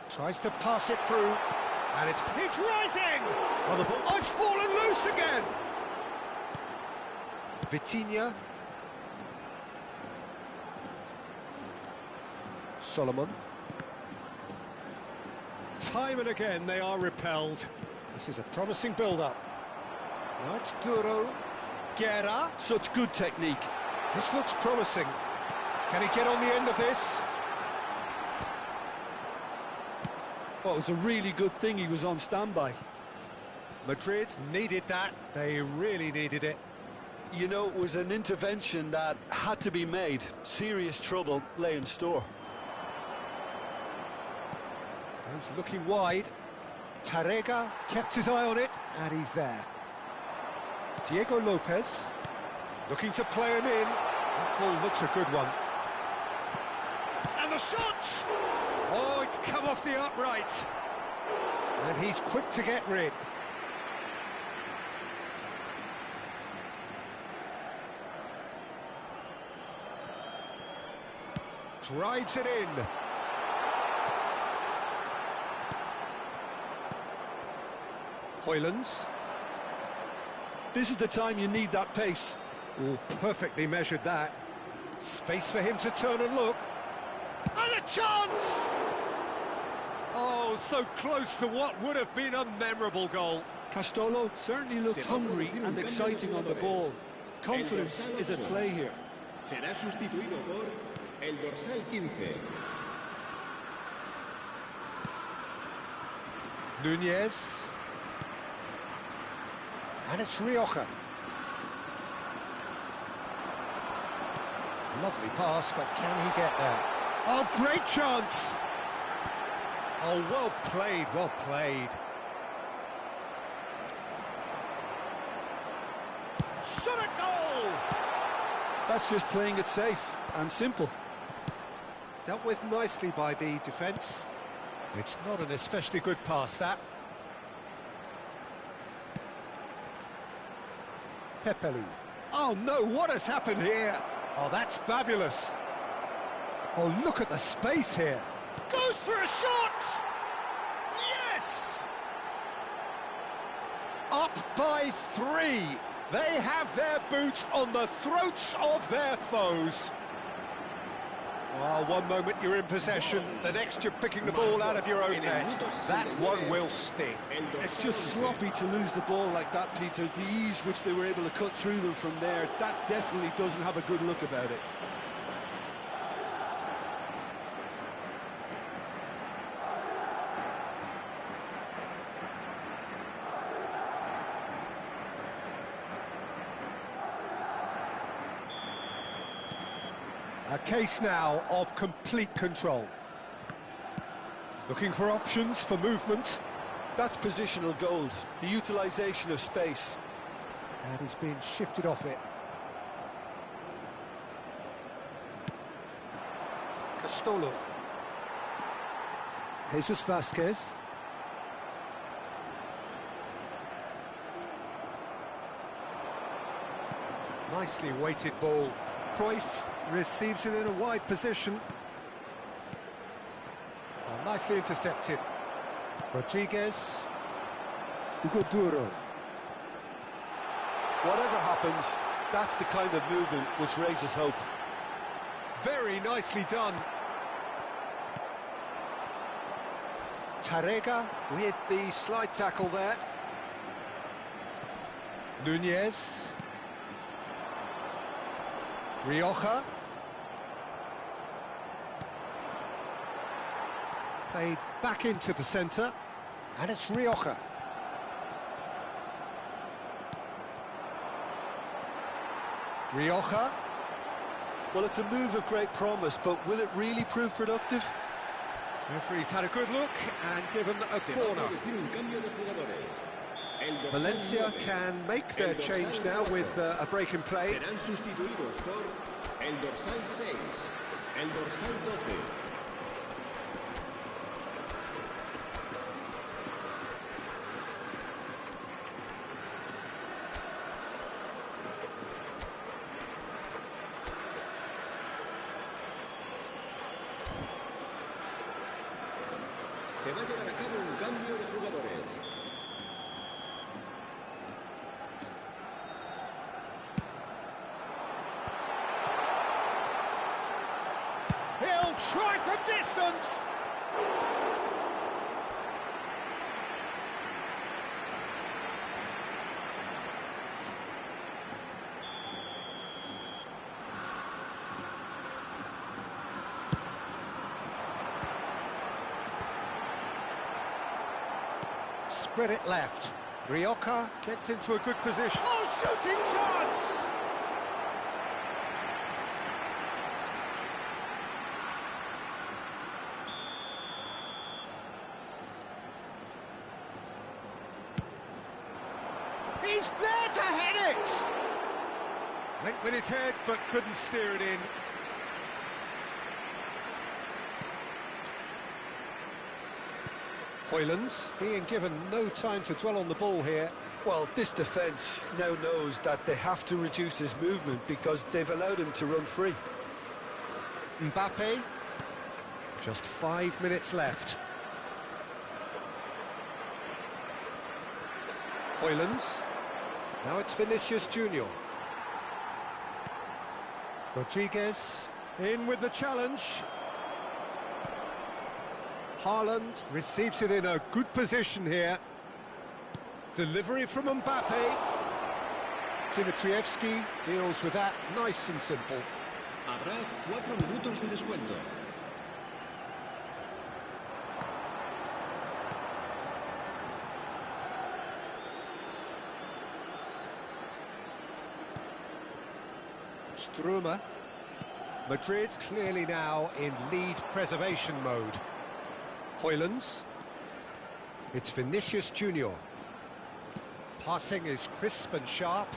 Tries to pass it through. And it's rising! Oh, the ball. Oh, it's fallen loose again! Vitinha. Solomon. Time and again they are repelled. This is a promising build-up. Now it's Duro. Guerra. Such good technique. This looks promising. Can he get on the end of this? Well, it was a really good thing he was on standby. Madrid needed that. They really needed it. You know, it was an intervention that had to be made. Serious trouble lay in store. He's looking wide. Tarrega kept his eye on it, and he's there. Diego Lopez looking to play him in. That ball looks a good one. And the shot! Oh, it's come off the upright. And he's quick to get rid. Drives it in. Hoylands. This is the time you need that pace. Oh, perfectly measured that. Space for him to turn and look. And a chance! Oh, so close to what would have been a memorable goal. Castolo certainly looked hungry and exciting on the ball. Confidence is at play here. Será sustituido por el dorsal 15. Nunez. And it's Rioja. Lovely pass, but can he get there? Oh, great chance! Oh, well played, well played. Shot a goal! That's just playing it safe and simple. Dealt with nicely by the defence. It's not an especially good pass, that. Pepelu. Oh no, what has happened here? Oh, that's fabulous. Oh, look at the space here. Goes for a shot! Yes! Up by 3. They have their boots on the throats of their foes. Well, one moment you're in possession, the next you're picking the ball out of your own net. That one will sting. It's just sloppy to lose the ball like that, Peter. The ease which they were able to cut through them from there, that definitely doesn't have a good look about it. A case now of complete control. Looking for options for movement. That's positional gold, the utilisation of space. And he's being shifted off it. Castolo. Jesus Vasquez. Nicely weighted ball. Cruyff receives it in a wide position. Oh, nicely intercepted. Rodriguez. Hugo Duro. Whatever happens, that's the kind of movement which raises hope. Very nicely done. Tarrega with the slide tackle there. Nunez. Rioja. Played back into the centre. And it's Rioja. Rioja. Well, it's a move of great promise, but will it really prove productive? Referee's had a good look and given a corner. Valencia can make their change now with a break in play. Serán sustituidos por el dorsal 6, el dorsal 12. Se va a llevar a cabo un cambio de jugadores. He'll try from distance. Spread it left. Rioja gets into a good position. Oh, shooting chance! He's there to head it! Went with his head, but couldn't steer it in. Hoylands being given no time to dwell on the ball here. Well, this defence now knows that they have to reduce his movement because they've allowed him to run free. Mbappe. Just 5 minutes left. Hoylands. Now it's Vinicius Junior. Rodriguez in with the challenge. Haaland receives it in a good position here. Delivery from Mbappe. Dimitrievski deals with that nice and simple. Habrá 4 minutos de descuento. Struma. Madrid clearly now in lead preservation mode. Hoylands. It's Vinicius Junior. Passing is crisp and sharp.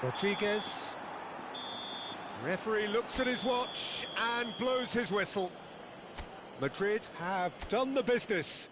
Rodriguez. Referee looks at his watch and blows his whistle. Madrid have done the business.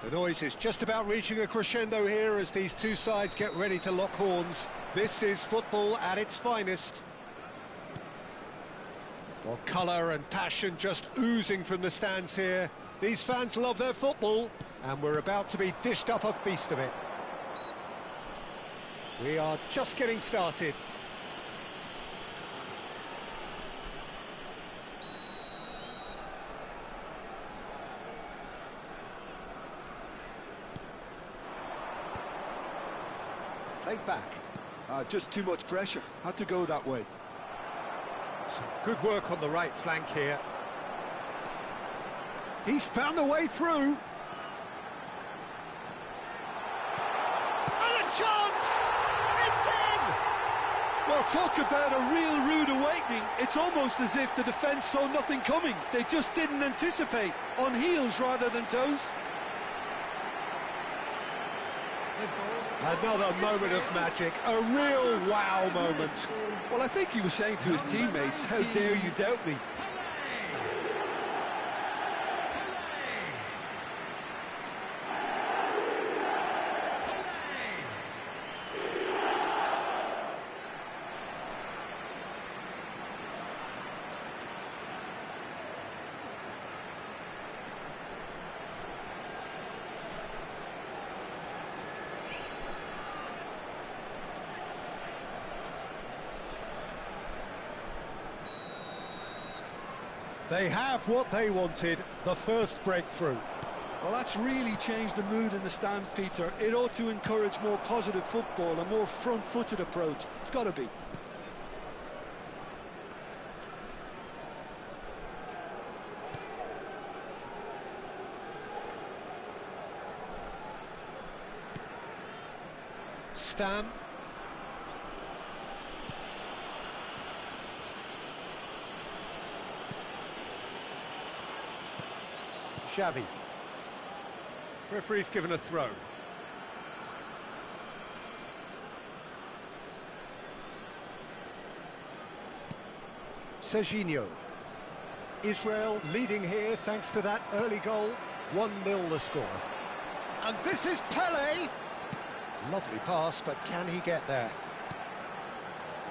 The noise is just about reaching a crescendo here as these two sides get ready to lock horns. This is football at its finest. Well, colour and passion just oozing from the stands here. These fans love their football, and we're about to be dished up a feast of it. We are just getting started. Played back. Just too much pressure. Had to go that way. Some good work on the right flank here. He's found a way through. And a chance! It's in! Well, talk about a real rude awakening. It's almost as if the defence saw nothing coming. They just didn't anticipate. On heels rather than toes. Another moment of magic, a real wow moment. Well, I think he was saying to his teammates, how dare you doubt me? They have what they wanted, the first breakthrough. Well, that's really changed the mood in the stands, Peter. It ought to encourage more positive football, a more front-footed approach. It's got to be. Stam. Xavi. Referee's given a throw. Serginho. Israel leading here thanks to that early goal. 1-0 the score. And this is Pele. Lovely pass, but can he get there?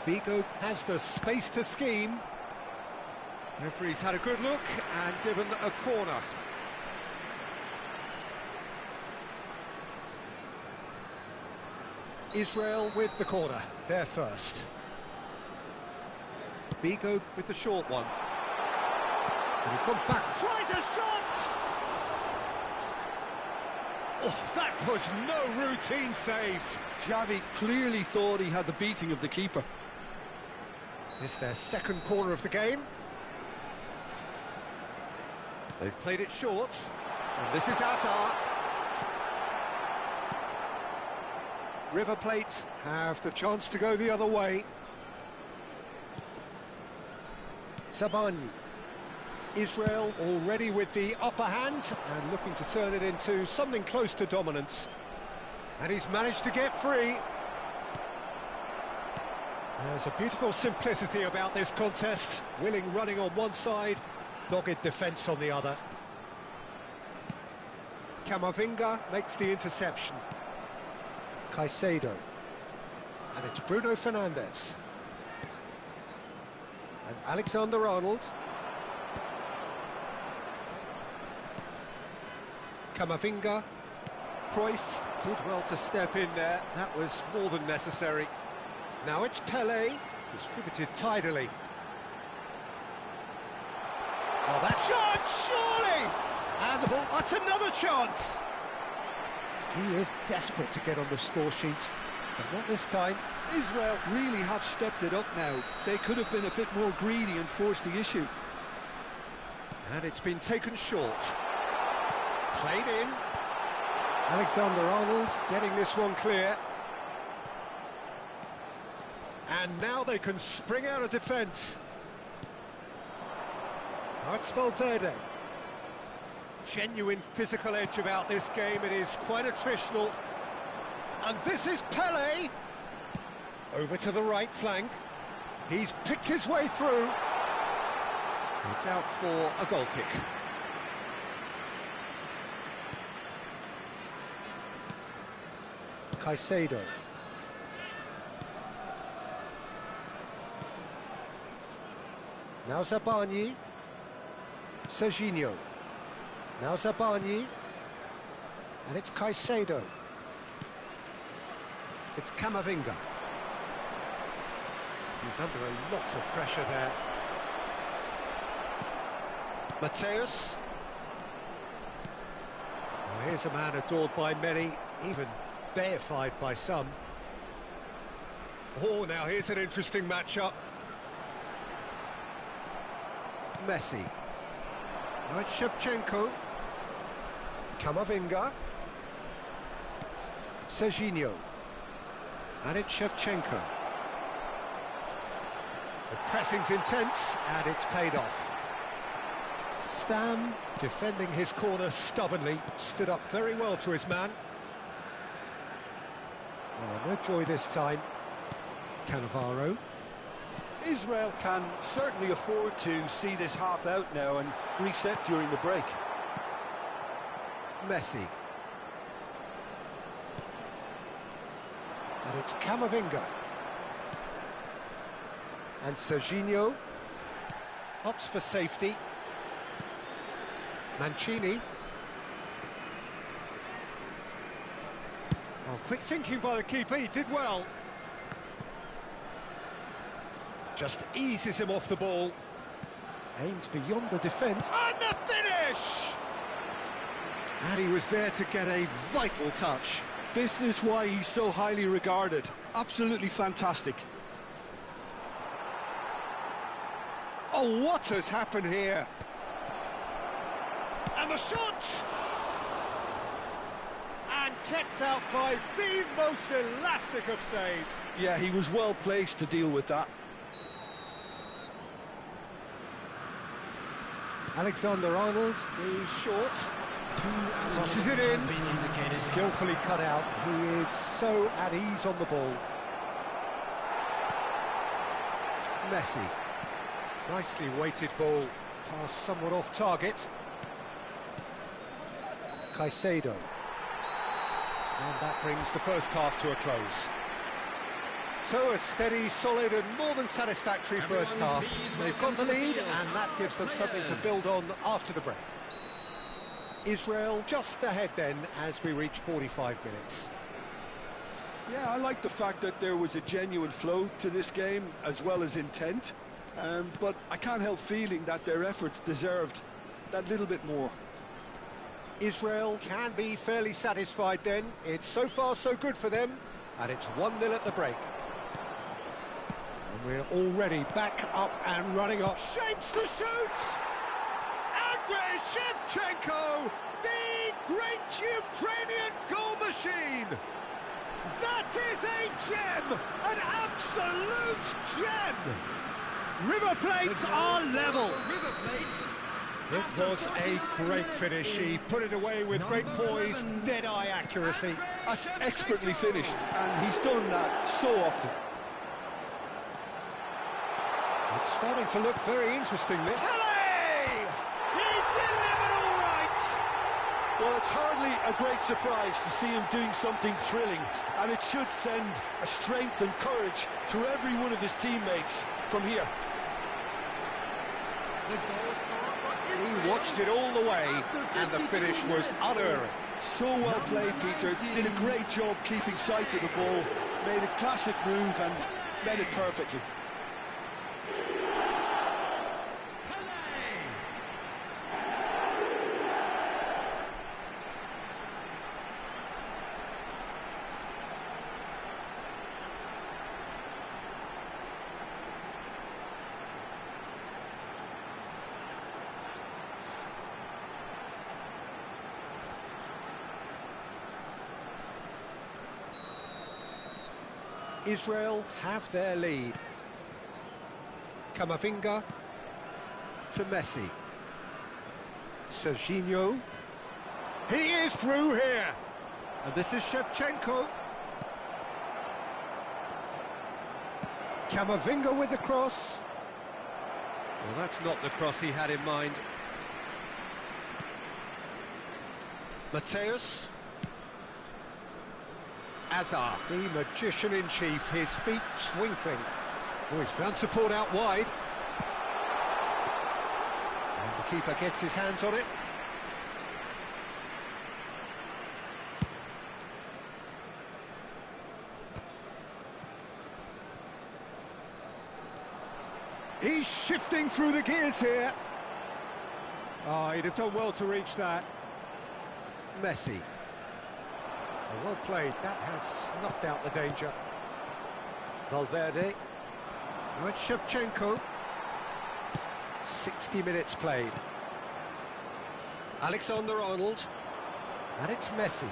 Bigo has the space to scheme. Referee's had a good look and given a corner. Israel with the corner, they're first. Bigo with the short one. And he's gone back, tries a shot! Oh, that was no routine save. Xavi clearly thought he had the beating of the keeper. It's their second corner of the game. They've played it short, and this is Hazard. River Plate have the chance to go the other way. Sabani. Israel already with the upper hand and looking to turn it into something close to dominance. And he's managed to get free. There's a beautiful simplicity about this contest. Willing running on one side, dogged defence on the other. Camavinga makes the interception. Caicedo. And it's Bruno Fernandes. And Alexander-Arnold. Camavinga. Cruyff did well to step in there. That was more than necessary. Now it's Pele, distributed tidily. Oh, that chance, surely! And the ball, that's another chance! He is desperate to get on the score sheet, but not this time. Israel really have stepped it up now. They could have been a bit more greedy and forced the issue. And it's been taken short. Played in. Alexander-Arnold getting this one clear. And now they can spring out of defence. Now it's Valverde. Genuine physical edge about this game. It is quite attritional. And this is Pele. Over to the right flank. He's picked his way through. It's out for a goal kick. Caicedo. Now Zabani. Serginho. Now Zabani. And it's Caicedo. It's Camavinga. He's under a lot of pressure there. Mateus. Well, here's a man adored by many, even deified by some. Oh, now here's an interesting matchup. Messi. Now it's Shevchenko. Camavinga. Serginho. And it's Shevchenko. The pressing's intense, and it's paid off. Stam, defending his corner stubbornly, stood up very well to his man. Oh, no joy this time. Cannavaro. Israel can certainly afford to see this half out now and reset during the break. Messi. And it's Camavinga. And Serginho opts for safety. Mancini. Oh, quick thinking by the keeper, he did well. Just eases him off the ball. Aims beyond the defence. And the finish! And he was there to get a vital touch. This is why he's so highly regarded. Absolutely fantastic. Oh, what has happened here? And the shot! And kept out by the most elastic of saves. Yeah, he was well placed to deal with that. Alexander-Arnold goes short. Crosses it in. Skillfully cut out. He is so at ease on the ball. Messi. Nicely weighted ball. Pass somewhat off target. Caicedo. And that brings the first half to a close. So a steady, solid and more than satisfactory first half. They've got the lead and that gives them something to build on after the break. Israel just ahead then as we reach 45 minutes. Yeah, I like the fact that there was a genuine flow to this game as well as intent. But I can't help feeling that their efforts deserved that little bit more. Israel can be fairly satisfied then. It's so far so good for them. And it's 1-0 at the break. And we're already back up and running up. Shapes to shoot! Andrei Shevchenko, the great Ukrainian goal machine! That is a gem! An absolute gem! River Plates are level! River Plates. It was a great finish. He put it away with great poise, dead-eye accuracy. That's expertly finished, and he's done that so often. It's starting to look very interesting, Nick. Pele! He's delivered all right! Well, it's hardly a great surprise to see him doing something thrilling, and it should send a strength and courage through every one of his teammates from here. He watched it all the way, and the finish was unerring. So well played, Peter. Did a great job keeping sight of the ball, made a classic move and made it perfectly. Israel have their lead. Camavinga to Messi. Serginho. He is through here. And this is Shevchenko. Camavinga with the cross. Well, that's not the cross he had in mind. Mateus. Azar, the magician-in-chief, his feet twinkling. Oh, he's found support out wide. And the keeper gets his hands on it. He's shifting through the gears here. Oh, he'd have done well to reach that. Messi. Well played, that has snuffed out the danger. Valverde. Now it's Shevchenko. 60 minutes played. Alexander-Arnold. And it's Messi.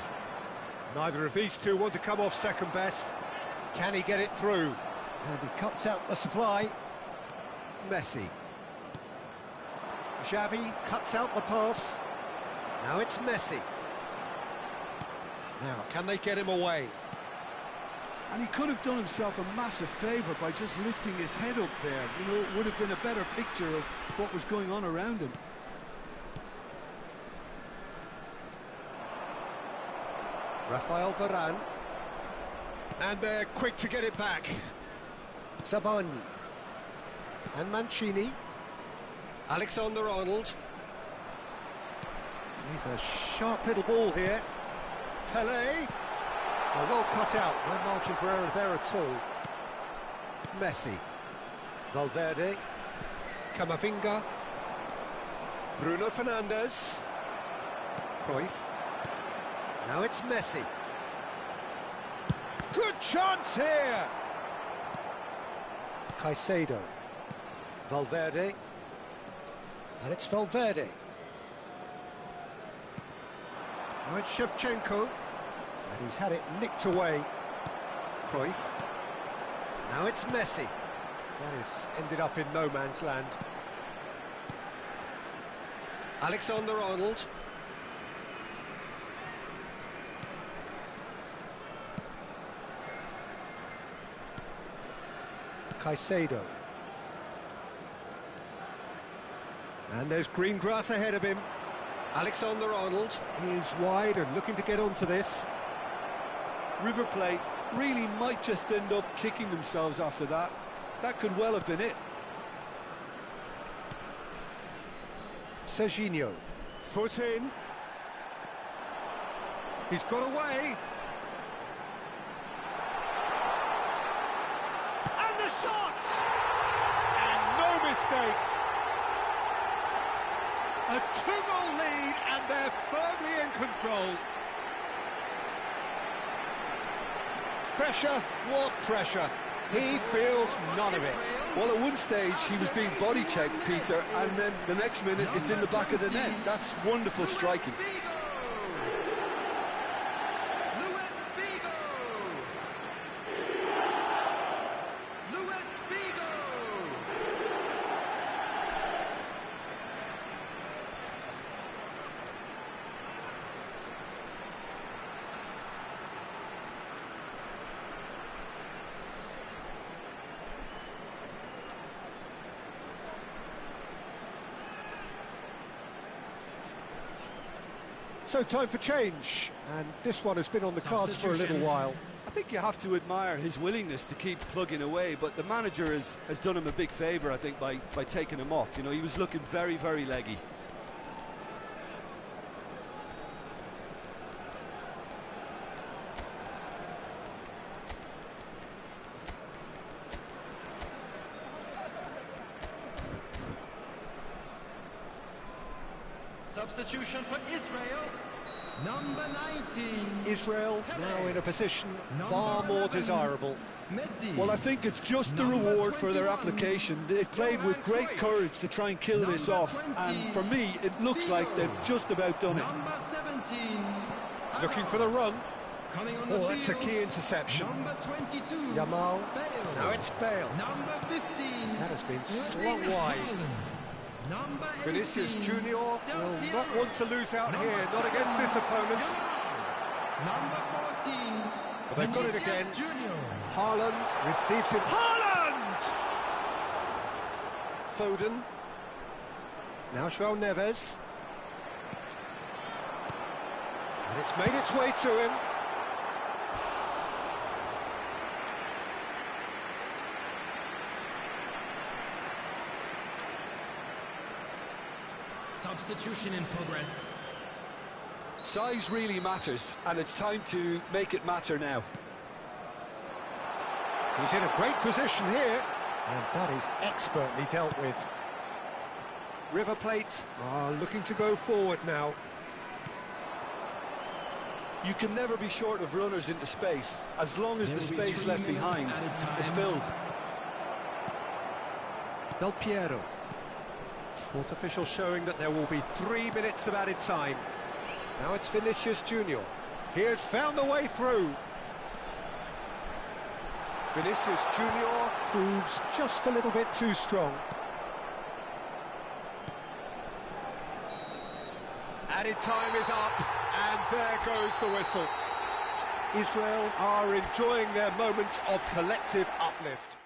Neither of these two want to come off second best. Can he get it through? And he cuts out the supply. Messi. Xavi cuts out the pass. Now it's Messi. Now, can they get him away? And he could have done himself a massive favour by just lifting his head up there. You know, it would have been a better picture of what was going on around him. Rafael Varane. And they're quick to get it back. Sabani. And Mancini. Alexander-Arnold. He's a sharp little ball here. Pele. Well cut out, no margin for error there at all. Messi. Valverde. Camavinga. Bruno Fernandes. Cruyff. Now it's Messi. Good chance here! Caicedo. Valverde. And it's Valverde. Now it's Shevchenko. And he's had it nicked away. Cruyff. Now it's Messi. That has ended up in no man's land. Alexander-Arnold. Caicedo. And there's green grass ahead of him. Alexander-Arnold. He's wide and looking to get onto this. River Plate really might just end up kicking themselves after that. That could well have been it. Serginho, foot in. He's got away. And the shot! And no mistake. A 2-goal lead, and they're firmly in control. Pressure, what pressure? He feels none of it. Well, at one stage he was being body checked, Peter, and then the next minute it's in the back of the net. That's wonderful striking. So time for change, and this one has been on the cards for a little while. I think you have to admire his willingness to keep plugging away, but the manager has done him a big favour, I think, by taking him off. You know, he was looking very, very leggy. Substitution for Israel, number 19. Israel now in a position far more desirable. Messi. Well, I think it's just the reward for their application. They've played with great courage to try and kill this off, and for me, it looks like they've just about done it. Number 17. Looking for the run. Coming on the Oh, that's a field. key interception. Number 22. Yamal. Bale. Now it's Bale. Number 15. That has been Erling slung wide. Haaland. Number 18. Vinicius Junior will Del not Piero. want to lose out Number here, not against this 7, opponent. Yamal. Number 14. But they've got it Vinicius again. Junior. Haaland receives it. Haaland! Foden. Now João Neves. And it's made its way to him. Substitution in progress. Size really matters, and it's time to make it matter now. He's in a great position here, and that is expertly dealt with. River Plate are looking to go forward now. You can never be short of runners into space, as long as There the will be space 3 left minutes behind added is time. filled. Del Piero. Fourth official showing that there will be 3 minutes of added time. Now it's Vinicius Junior. He has found the way through. Vinicius Junior proves just a little bit too strong. Added time is up, and there goes the whistle. Israel are enjoying their moment of collective uplift.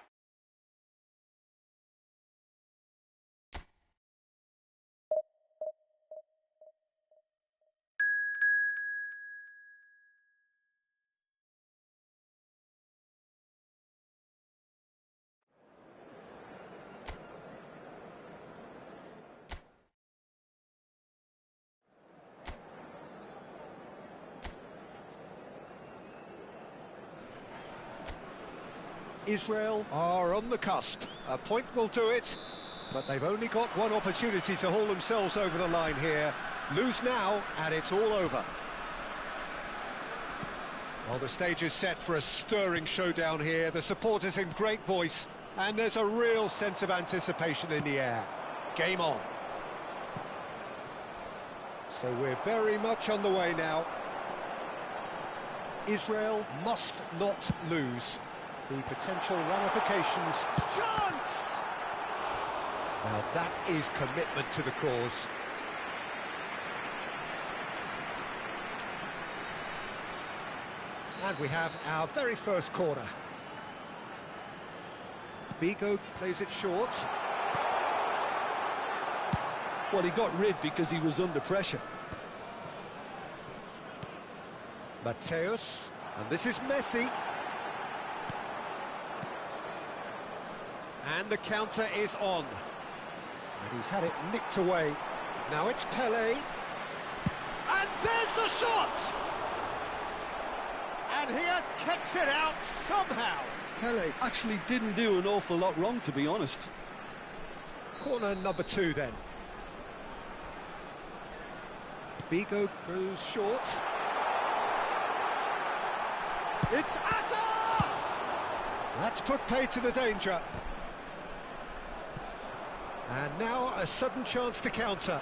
Israel are on the cusp. A point will do it, but they've only got one opportunity to haul themselves over the line here. Lose now, and it's all over. Well, the stage is set for a stirring showdown here. The supporters in great voice, and there's a real sense of anticipation in the air. Game on. So we're very much on the way now. Israel must not lose. The potential ramifications. Chance! Now that is commitment to the cause. And we have our very first corner. Bigo plays it short. Well, he got rid because he was under pressure. Mateus, and this is Messi. And the counter is on. And he's had it nicked away. Now it's Pele. And there's the shot! And he has kept it out somehow. Pele actually didn't do an awful lot wrong, to be honest. Corner number 2 then. Bigo goes short. It's Asa! That's put paid to the danger. And now a sudden chance to counter.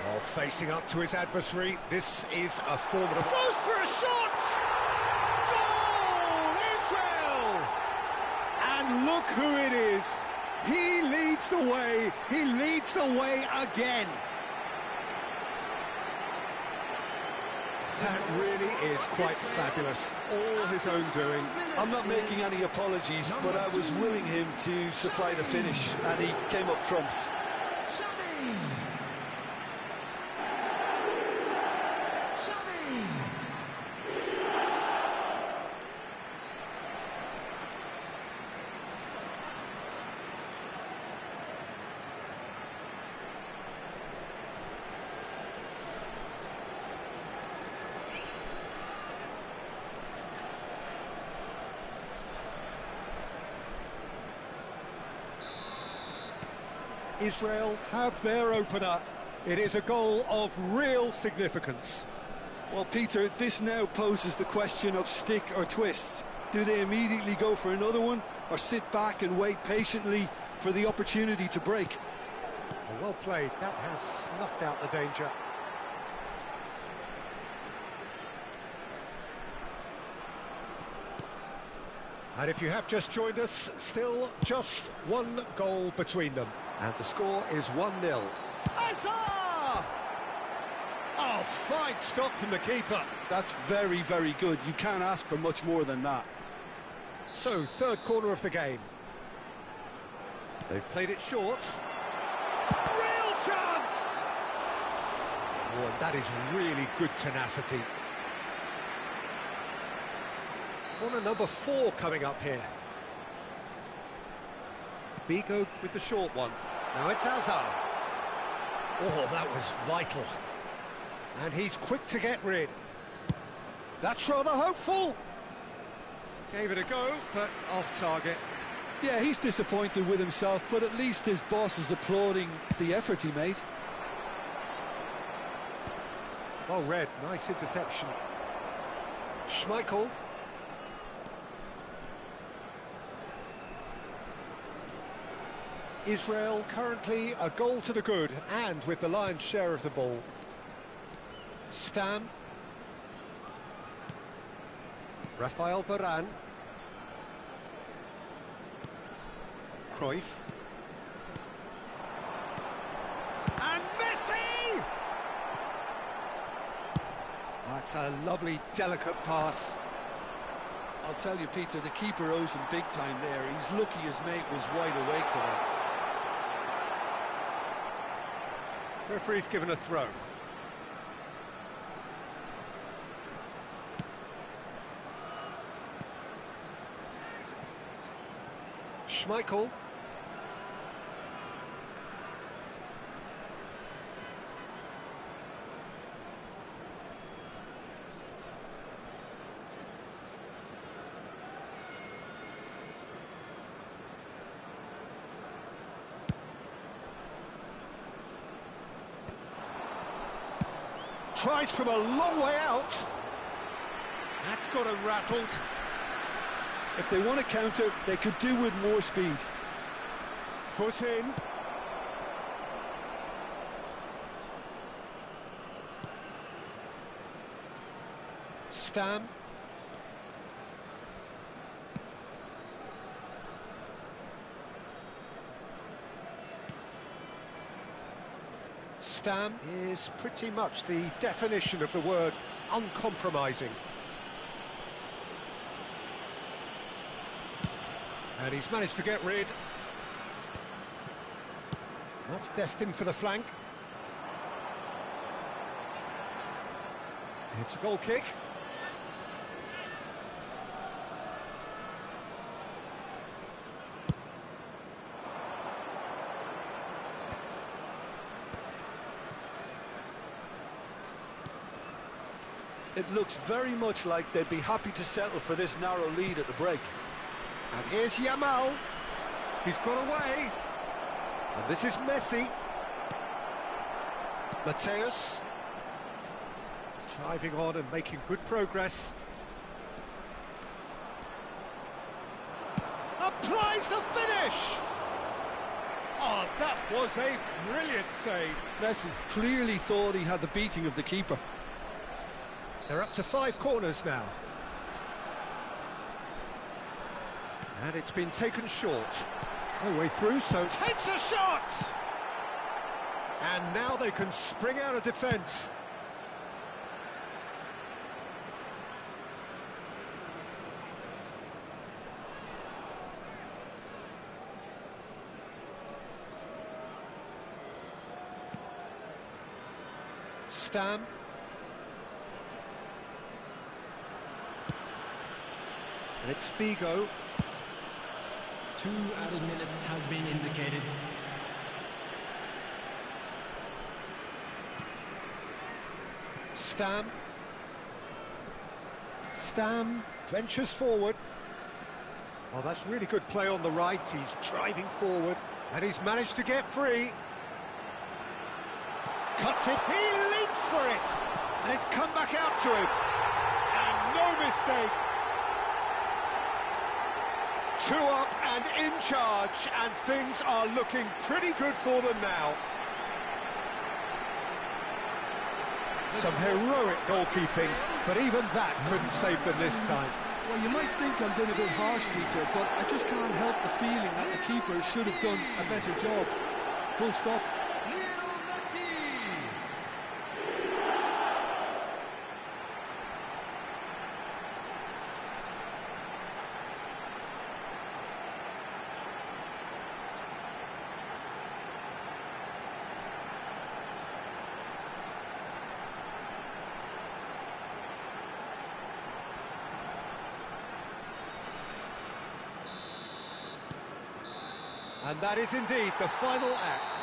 Oh, facing up to his adversary, this is a formidable... Goes for a shot! Goal! Israel! And look who it is. He leads the way. He leads the way again. That really is quite fabulous. All his own doing. I'm not making any apologies, but I was willing him to supply the finish, and he came up trumps. Israel have their opener. It is a goal of real significance. Well, Peter, this now poses the question of stick or twist. Do they immediately go for another one, or sit back and wait patiently for the opportunity to break? Well played. That has snuffed out the danger. And if you have just joined us, still just one goal between them. And the score is 1-0. Azar! Oh, fine stop from the keeper. That's very, very good. You can't ask for much more than that. So, third corner of the game. They've played it short. Real chance! Oh, and that is really good tenacity. Corner number 4 coming up here. Bigo with the short one. Now it's Azar. Oh, that was vital. And he's quick to get rid. That's rather hopeful. Gave it a go, but off target. Yeah, he's disappointed with himself, but at least his boss is applauding the effort he made. Well read, nice interception. Schmeichel. Israel currently a goal to the good, and with the lion's share of the ball. Stam. Rafael Varane. Cruyff. And Messi! That's a lovely, delicate pass. I'll tell you, Peter, the keeper owes him big time there. He's lucky his mate was wide awake to that. Referee's given a throw. Schmeichel. Tries from a long way out. That's got him rattled. If they want to counter, they could do with more speed. Foot in. Stam. Stam is pretty much the definition of the word uncompromising. And he's managed to get rid. That's destined for the flank. It's a goal kick. It looks very much like they'd be happy to settle for this narrow lead at the break. And here's Yamal. He's got away. And this is Messi. Mateus. Driving on and making good progress. Applies the finish! Oh, that was a brilliant save. Messi clearly thought he had the beating of the keeper. They're up to 5 corners now. And it's been taken short. No way through, so takes a shot! And now they can spring out of defence. Stam. And it's Figo. 2 added minutes has been indicated. Stam ventures forward. Oh, that's really good play on the right. He's driving forward, and he's managed to get free. Cuts it, he leaps for it, and it's come back out to him. And no mistake. 2 up and in charge, and things are looking pretty good for them now. Some heroic goalkeeping, but even that couldn't save them this time. Well, you might think I'm being a bit harsh, Peter, but I just can't help the feeling that the keeper should have done a better job. Full stop. And that is indeed the final act.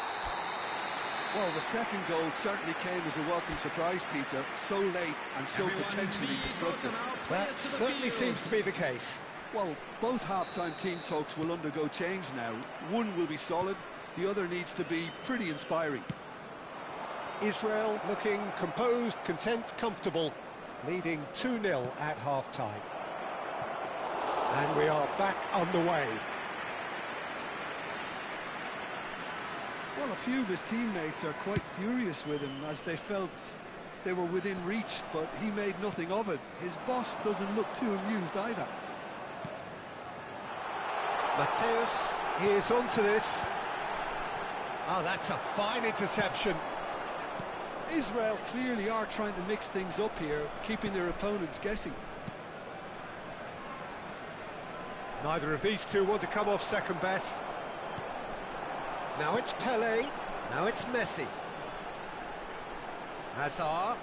Well, the second goal certainly came as a welcome surprise, Peter. So late and so potentially destructive. That certainly seems to be the case. Well, both half-time team talks will undergo change now. One will be solid, the other needs to be pretty inspiring. Israel looking composed, content, comfortable, leading 2-0 at half-time. And we are back underway. Well, a few of his teammates are quite furious with him as they felt they were within reach, but he made nothing of it. His boss doesn't look too amused either. Mateus, he is onto this. Oh, that's a fine interception. Israel clearly are trying to mix things up here, keeping their opponents guessing. Neither of these two want to come off second best. Now it's Pelé, now it's Messi. Hazard.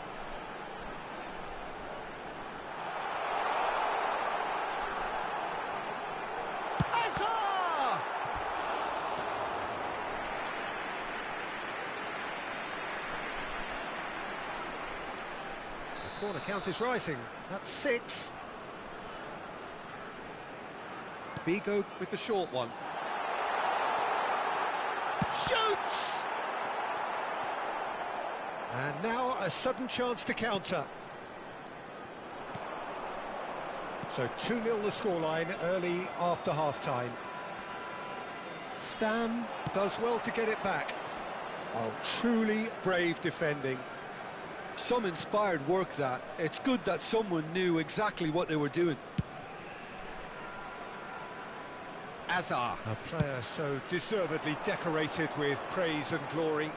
Hazard! The corner count is rising, that's 6. Figo with the short one. Shoots! And now a sudden chance to counter. So 2-0 the scoreline early after half-time. Stam does well to get it back. Oh, truly brave defending. Some inspired work that. It's good that someone knew exactly what they were doing. Hazard, a player so deservedly decorated with praise and glory.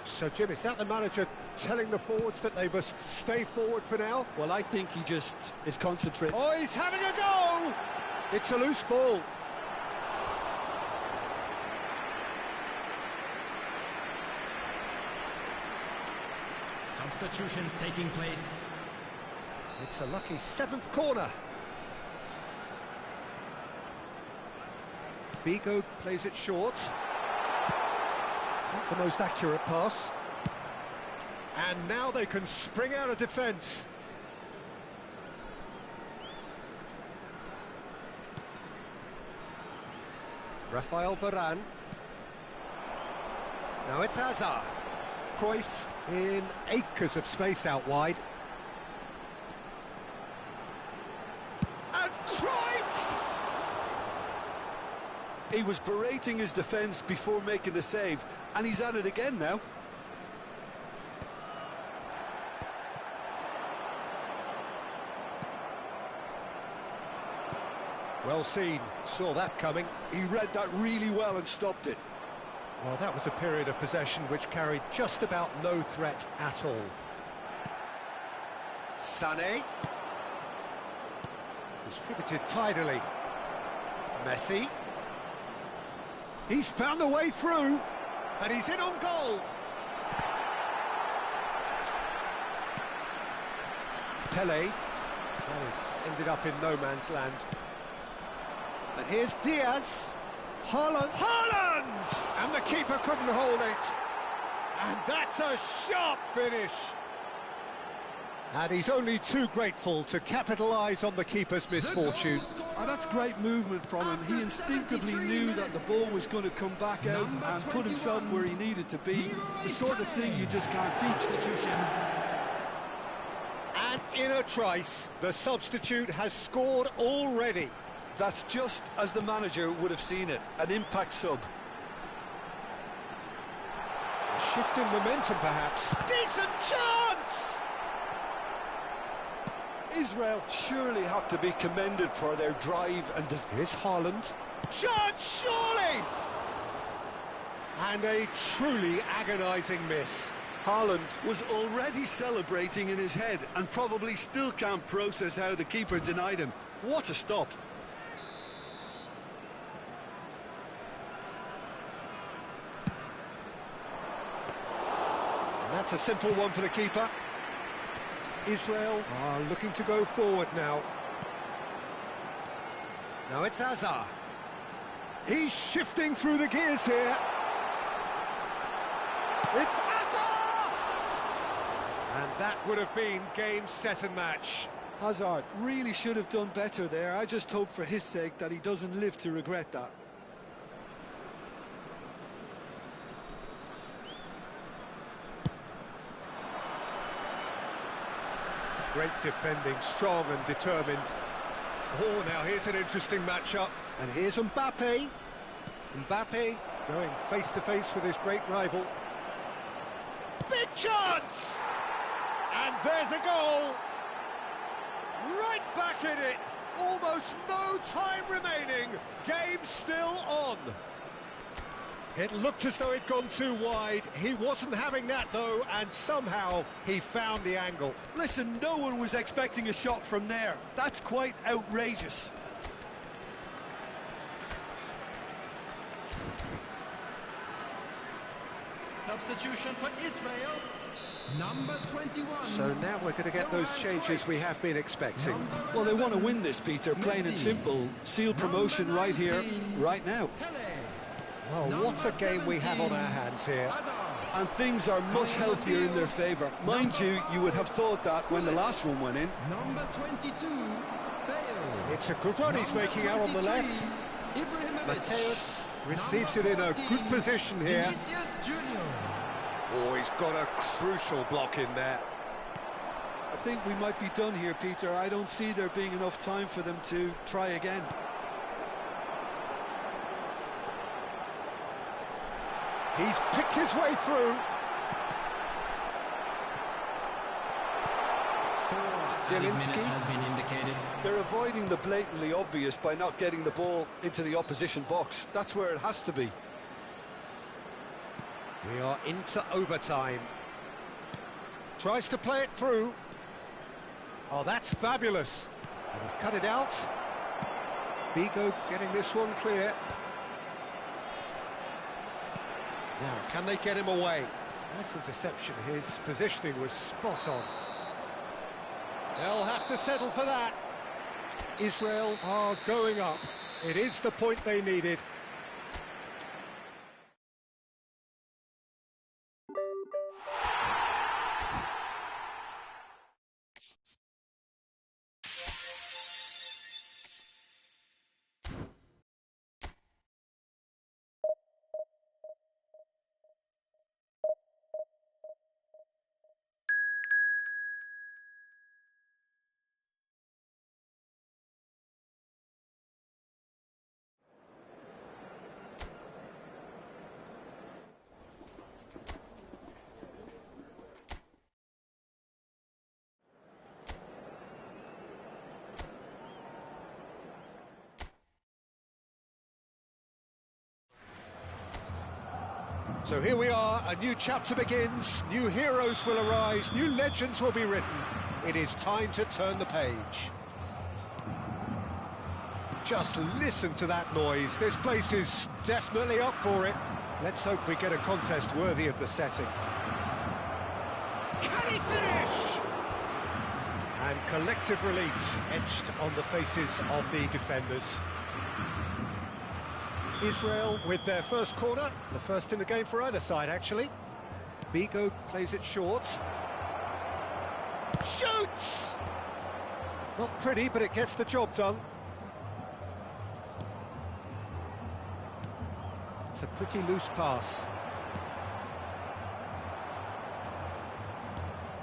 So, Jim, is that the manager telling the forwards that they must stay forward for now? Well, I think he just is concentrating. Oh, he's having a go! It's a loose ball. substitutions taking place. It's a lucky 7th corner. Bigo plays it short. Not the most accurate pass. And now they can spring out of defence. Rafael Varane. Now it's Hazard. Cruyff in acres of space out wide. And Cruyff! He was berating his defence before making the save, and he's at it again now. Well seen, saw that coming. He read that really well and stopped it. Well, that was a period of possession which carried just about no threat at all. Sané. Distributed tidily. Messi. He's found a way through, and he's in on goal. Pele. That has ended up in no man's land. And here's Diaz. Haaland! And the keeper couldn't hold it. And that's a sharp finish. And he's only too grateful to capitalise on the keeper's misfortune. And that's great movement from him. He instinctively knew that the ball was going to come back out and put himself where he needed to be. The sort of thing you just can't teach. And in a trice, the substitute has scored already. That's just as the manager would have seen it, an impact sub. A shift in momentum, perhaps. Decent chance! Israel surely have to be commended for their drive and... Here's Haaland. Chance, surely! And a truly agonising miss. Haaland was already celebrating in his head and probably still can't process how the keeper denied him. What a stop! That's a simple one for the keeper. Israel are looking to go forward now. Now it's Hazard. He's shifting through the gears here. It's Hazard! And that would have been game, set and match. Hazard really should have done better there. I just hope for his sake that he doesn't live to regret that. Great defending, strong and determined. Oh, now here's an interesting matchup. And here's Mbappe. Mbappe going face-to-face with his great rival. Big chance! And there's a goal! Right back in it! Almost no time remaining. Game still on. It looked as though it'd gone too wide. He wasn't having that, though, and somehow he found the angle. Listen, no one was expecting a shot from there. That's quite outrageous. Substitution for Israel. Number 21. So now we're going to get those changes we have been expecting. Well, they want to win this, Peter, plain and simple. Seal promotion right here, right now. Well, what a game we have on our hands here. And things are much healthier in their favour. Mind you, you would have thought that when the last one went in. Number 22, Bale. It's a good run he's making out on the left. Mateus receives it in a good position here. Oh, he's got a crucial block in there. I think we might be done here, Peter. I don't see there being enough time for them to try again. He's picked his way through. Zielinski has been indicated. They're avoiding the blatantly obvious by not getting the ball into the opposition box. That's where it has to be. We are into overtime. Tries to play it through. Oh, that's fabulous. And he's cut it out. Bigo getting this one clear. Now, can they get him away? Nice interception. His positioning was spot on. They'll have to settle for that. Israel are going up. It is the point they needed. So here we are, a new chapter begins, new heroes will arise, new legends will be written. It is time to turn the page. Just listen to that noise, this place is definitely up for it. Let's hope we get a contest worthy of the setting. Can he finish? And collective relief etched on the faces of the defenders. Israel with their first corner, the first in the game for either side, actually. Bigo plays it short. Shoots! Not pretty, but it gets the job done. It's a pretty loose pass.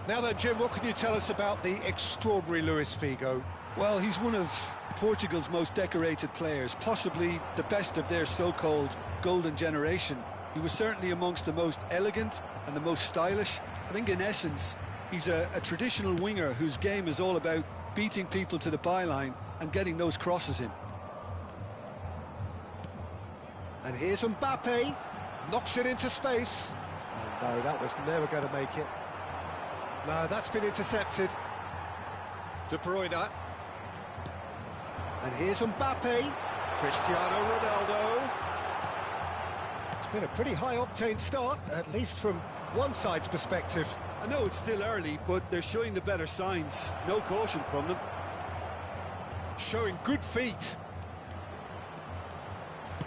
Now then, Jim, what can you tell us about the extraordinary Luis Figo? Well, he's one of Portugal's most decorated players, possibly the best of their so-called golden generation. He was certainly amongst the most elegant and the most stylish. I think in essence, he's a traditional winger whose game is all about beating people to the byline and getting those crosses in. And here's Mbappe, knocks it into space. Oh, no, that was never going to make it. No, that's been intercepted. De Bruyne. And here's Mbappe, Cristiano Ronaldo. It's been a pretty high-octane start, at least from one side's perspective. I know it's still early, but they're showing the better signs. No caution from them. Showing good feet.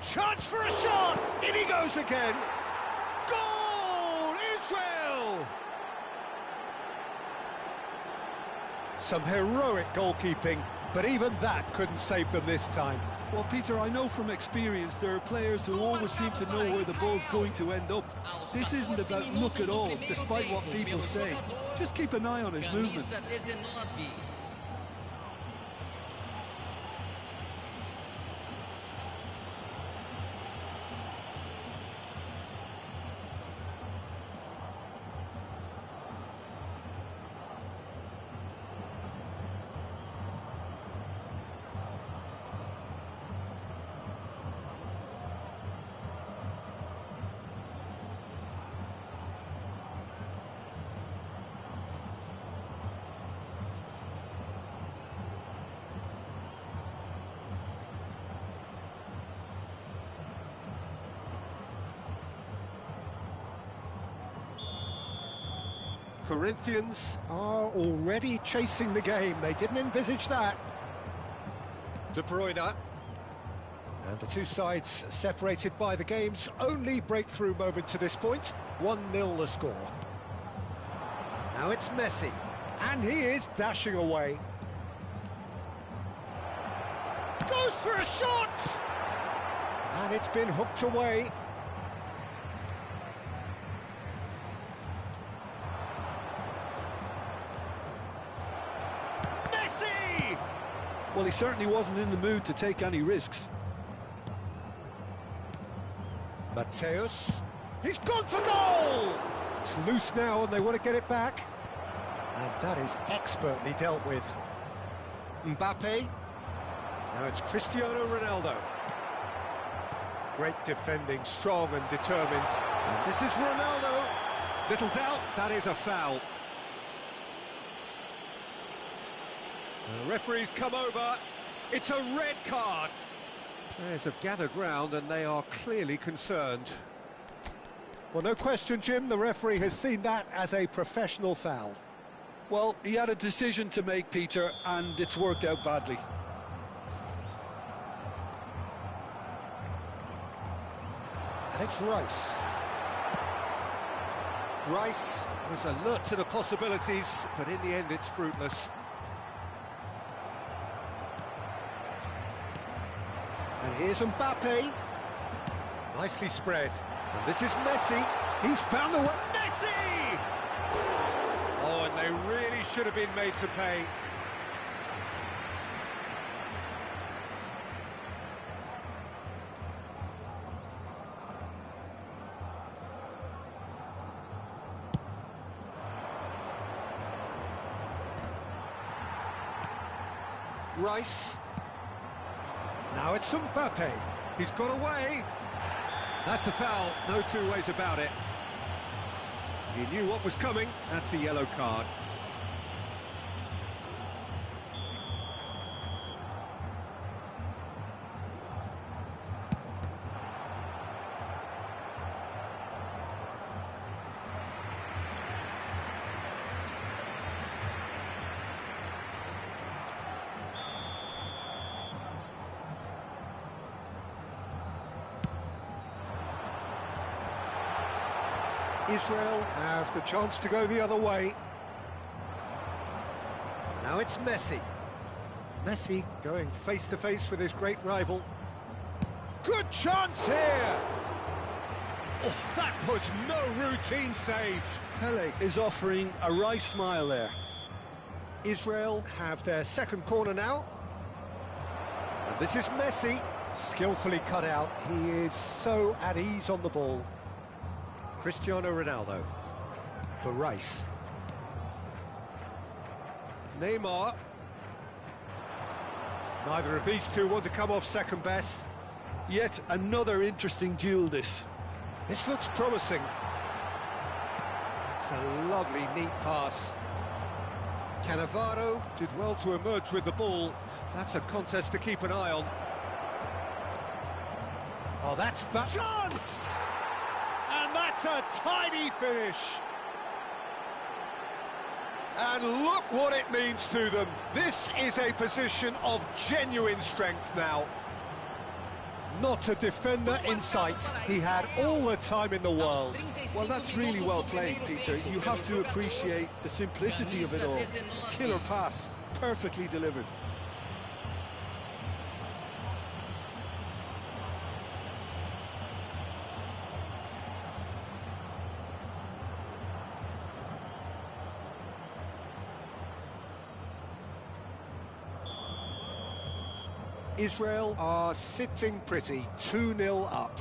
Chance for a shot! In he goes again. Goal! Israel! Some heroic goalkeeping, but even that couldn't save them this time. Well, Peter, I know from experience there are players who always seem to know where the ball's going to end up. This isn't about luck at all, despite what people say. Just keep an eye on his movement. Corinthians are already chasing the game. They didn't envisage that. De Bruyne. And the two sides separated by the game's only breakthrough moment to this point. 1-0 the score. Now it's Messi. And he is dashing away. Goes for a shot! And it's been hooked away. Well, he certainly wasn't in the mood to take any risks. Mateus, he's gone for goal! It's loose now and they want to get it back. And that is expertly dealt with. Mbappe, now it's Cristiano Ronaldo. Great defending, strong and determined. And this is Ronaldo. Little doubt, that is a foul. The referee's come over. It's a red card. Players have gathered round and they are clearly concerned. Well, no question, Jim, the referee has seen that as a professional foul. Well, he had a decision to make, Peter, and it's worked out badly. And it's Rice. Rice was alert to the possibilities, but in the end it's fruitless. And here's Mbappe. Nicely spread. And this is Messi. He's found the way. Messi! Oh, and they really should have been made to pay. Rice. Now it's Mbappe. He's got away. That's a foul, no two ways about it. He knew what was coming. That's a yellow card. Israel have the chance to go the other way. Now it's Messi. Messi going face-to-face with his great rival. Good chance here! Oh, that was no routine save. Pele is offering a right smile there. Israel have their second corner now. And this is Messi, skillfully cut out. He is so at ease on the ball. Cristiano Ronaldo for Rice. Neymar. Neither of these two want to come off second best. Yet another interesting duel, this. This looks promising. That's a lovely, neat pass. Cannavaro did well to emerge with the ball. That's a contest to keep an eye on. Oh, that's chance! And that's a tidy finish. And look what it means to them. This is a position of genuine strength now. Not a defender in sight. He had all the time in the world. Well, that's really well played, Peter. You have to appreciate the simplicity of it all. Killer pass, perfectly delivered. Israel are sitting pretty, 2-0 up.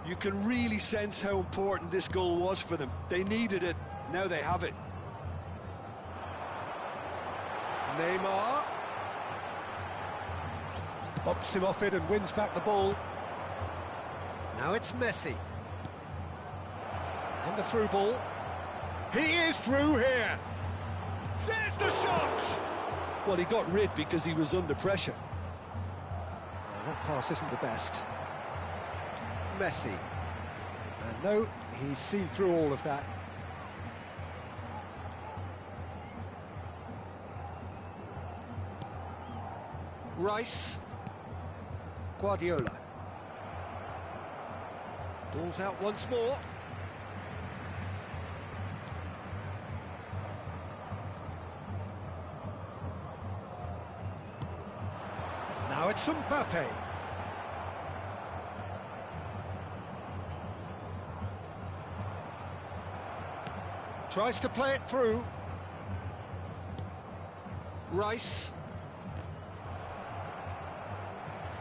You can really sense how important this goal was for them. They needed it, now they have it. Neymar bumps him off it and wins back the ball. Now it's Messi. And the through ball. He is through here. There's the shot! Well, he got rid because he was under pressure. That pass isn't the best. Messi. And no, he's seen through all of that. Rice. Guardiola. Ball's out once more. Now it's Mbappe. Tries to play it through. Rice.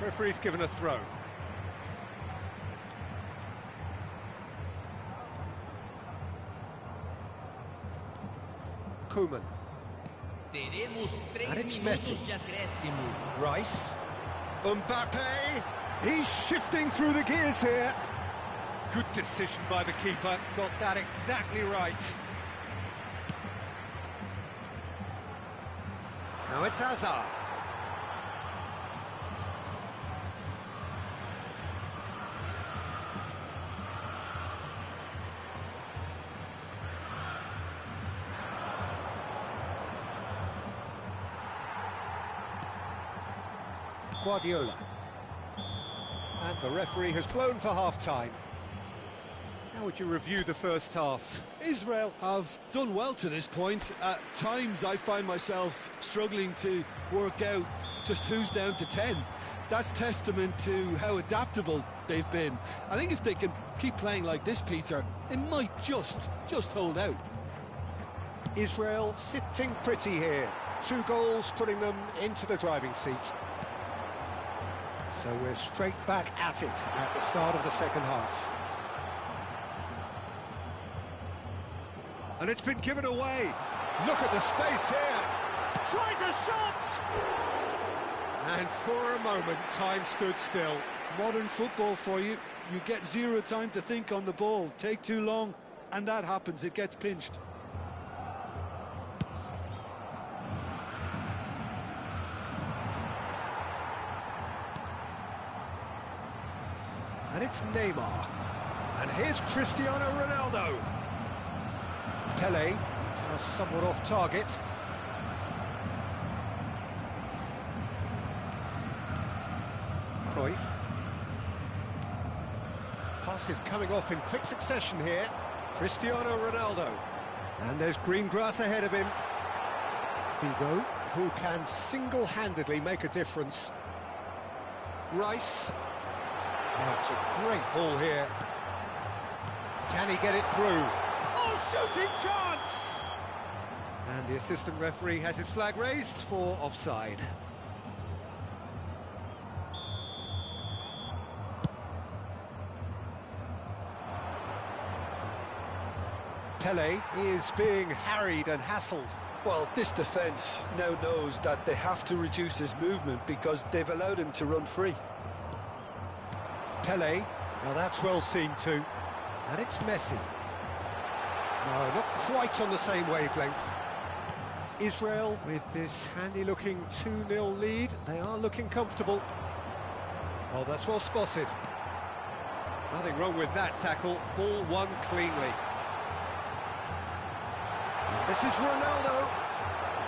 Referee's given a throw. Koeman. And it's Messi. Rice. Mbappe. He's shifting through the gears here. Good decision by the keeper. Got that exactly right. Now it's Hazard. Guardiola. And the referee has blown for half-time. How would you review the first half? Israel have done well to this point. At times I find myself struggling to work out just who's down to 10. That's testament to how adaptable they've been. I think if they can keep playing like this, Peter, it might just hold out. Israel sitting pretty here. 2 goals putting them into the driving seat. So we're straight back at it at the start of the second half. And it's been given away. Look at the space here. Tries a shot! And for a moment, time stood still. Modern football for you. You get zero time to think on the ball. Take too long, and that happens. It gets pinched. And it's Neymar. And here's Cristiano Ronaldo. Pele, now somewhat off target. Cruyff. Passes coming off in quick succession here. Cristiano Ronaldo. And there's green grass ahead of him. Figo, who can single-handedly make a difference. Rice. Oh, it's a great ball here. Can he get it through? Oh, shooting chance! And the assistant referee has his flag raised for offside. Pele is being harried and hassled. Well, this defence now knows that they have to reduce his movement because they've allowed him to run free. Pele, now that's well seen too. And it's Messi. No, not quite on the same wavelength. Israel with this handy-looking 2-0 lead. They are looking comfortable. Oh, that's well spotted. Nothing wrong with that tackle. Ball won cleanly. And this is Ronaldo.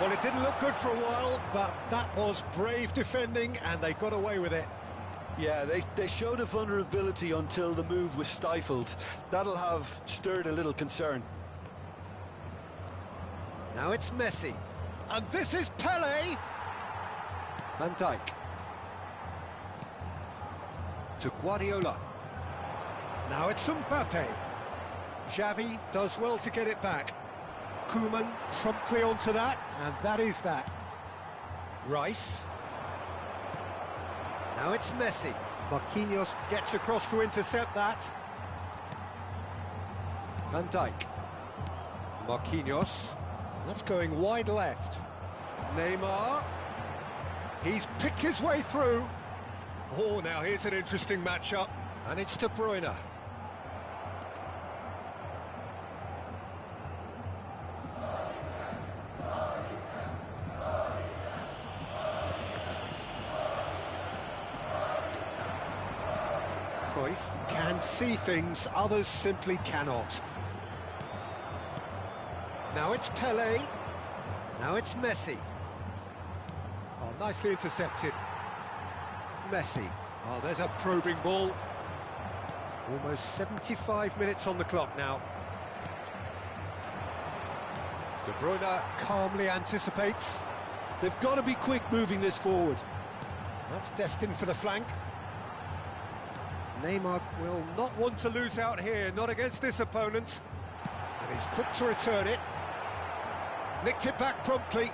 Well, it didn't look good for a while, but that was brave defending, and they got away with it. Yeah, they showed a vulnerability until the move was stifled. That'll have stirred a little concern. Now it's Messi. And this is Pele. Van Dijk. To Guardiola. Now it's Mbappe. Xavi does well to get it back. Koeman promptly onto that, and that is that. Rice. Now it's Messi. Marquinhos gets across to intercept that. Van Dijk. Marquinhos. That's going wide left. Neymar. He's picked his way through. Oh, now here's an interesting matchup. And it's De Bruyne. Cruyff can see things others simply cannot. Now it's Pele. Now it's Messi. Oh, nicely intercepted. Messi. Oh, there's a probing ball. Almost 75 minutes on the clock now. De Bruyne calmly anticipates. They've got to be quick moving this forward. That's destined for the flank. Neymar will not want to lose out here, not against this opponent. And he's quick to return it. Nicked it back promptly.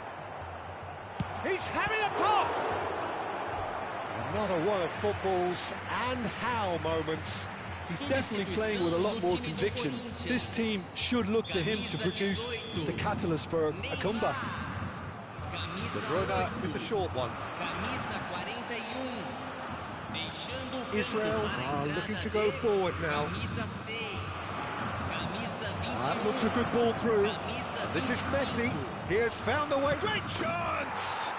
He's having a pop! Another one of football's and how moments. He's definitely playing with a lot more conviction. This team should look to him to produce the catalyst for a comeback. De Bruyne with the short one. Israel are looking to go forward now. That looks a good ball through. And this is Messi. He has found a way. Great chance!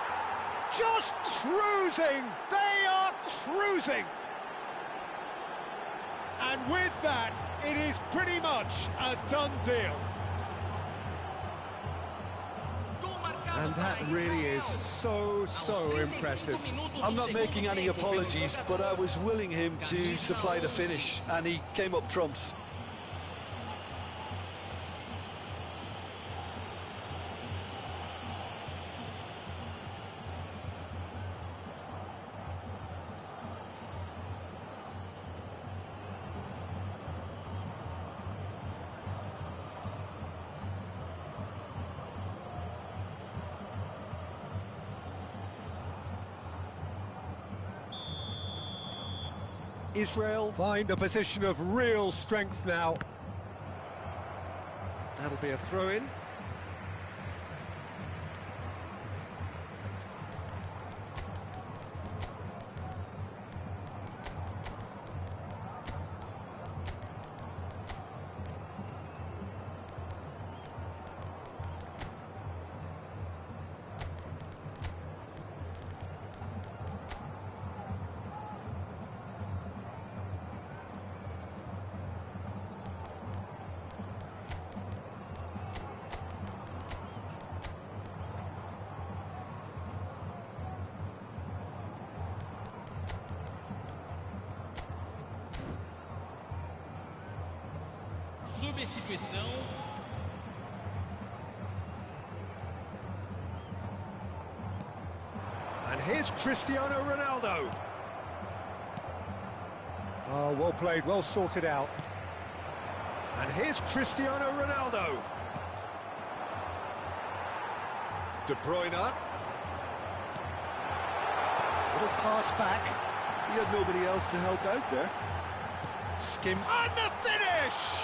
Just cruising. They are cruising. And with that, it is pretty much a done deal. And that really is so impressive. I'm not making any apologies, but I was willing him to supply the finish, and he came up trumps. Israel find a position of real strength now. That'll be a throw-in. Substituição. And here's Cristiano Ronaldo. Oh, well played, well sorted out. And here's Cristiano Ronaldo. De Bruyne. Little pass back. He had nobody else to help out there. Skims. And the finish!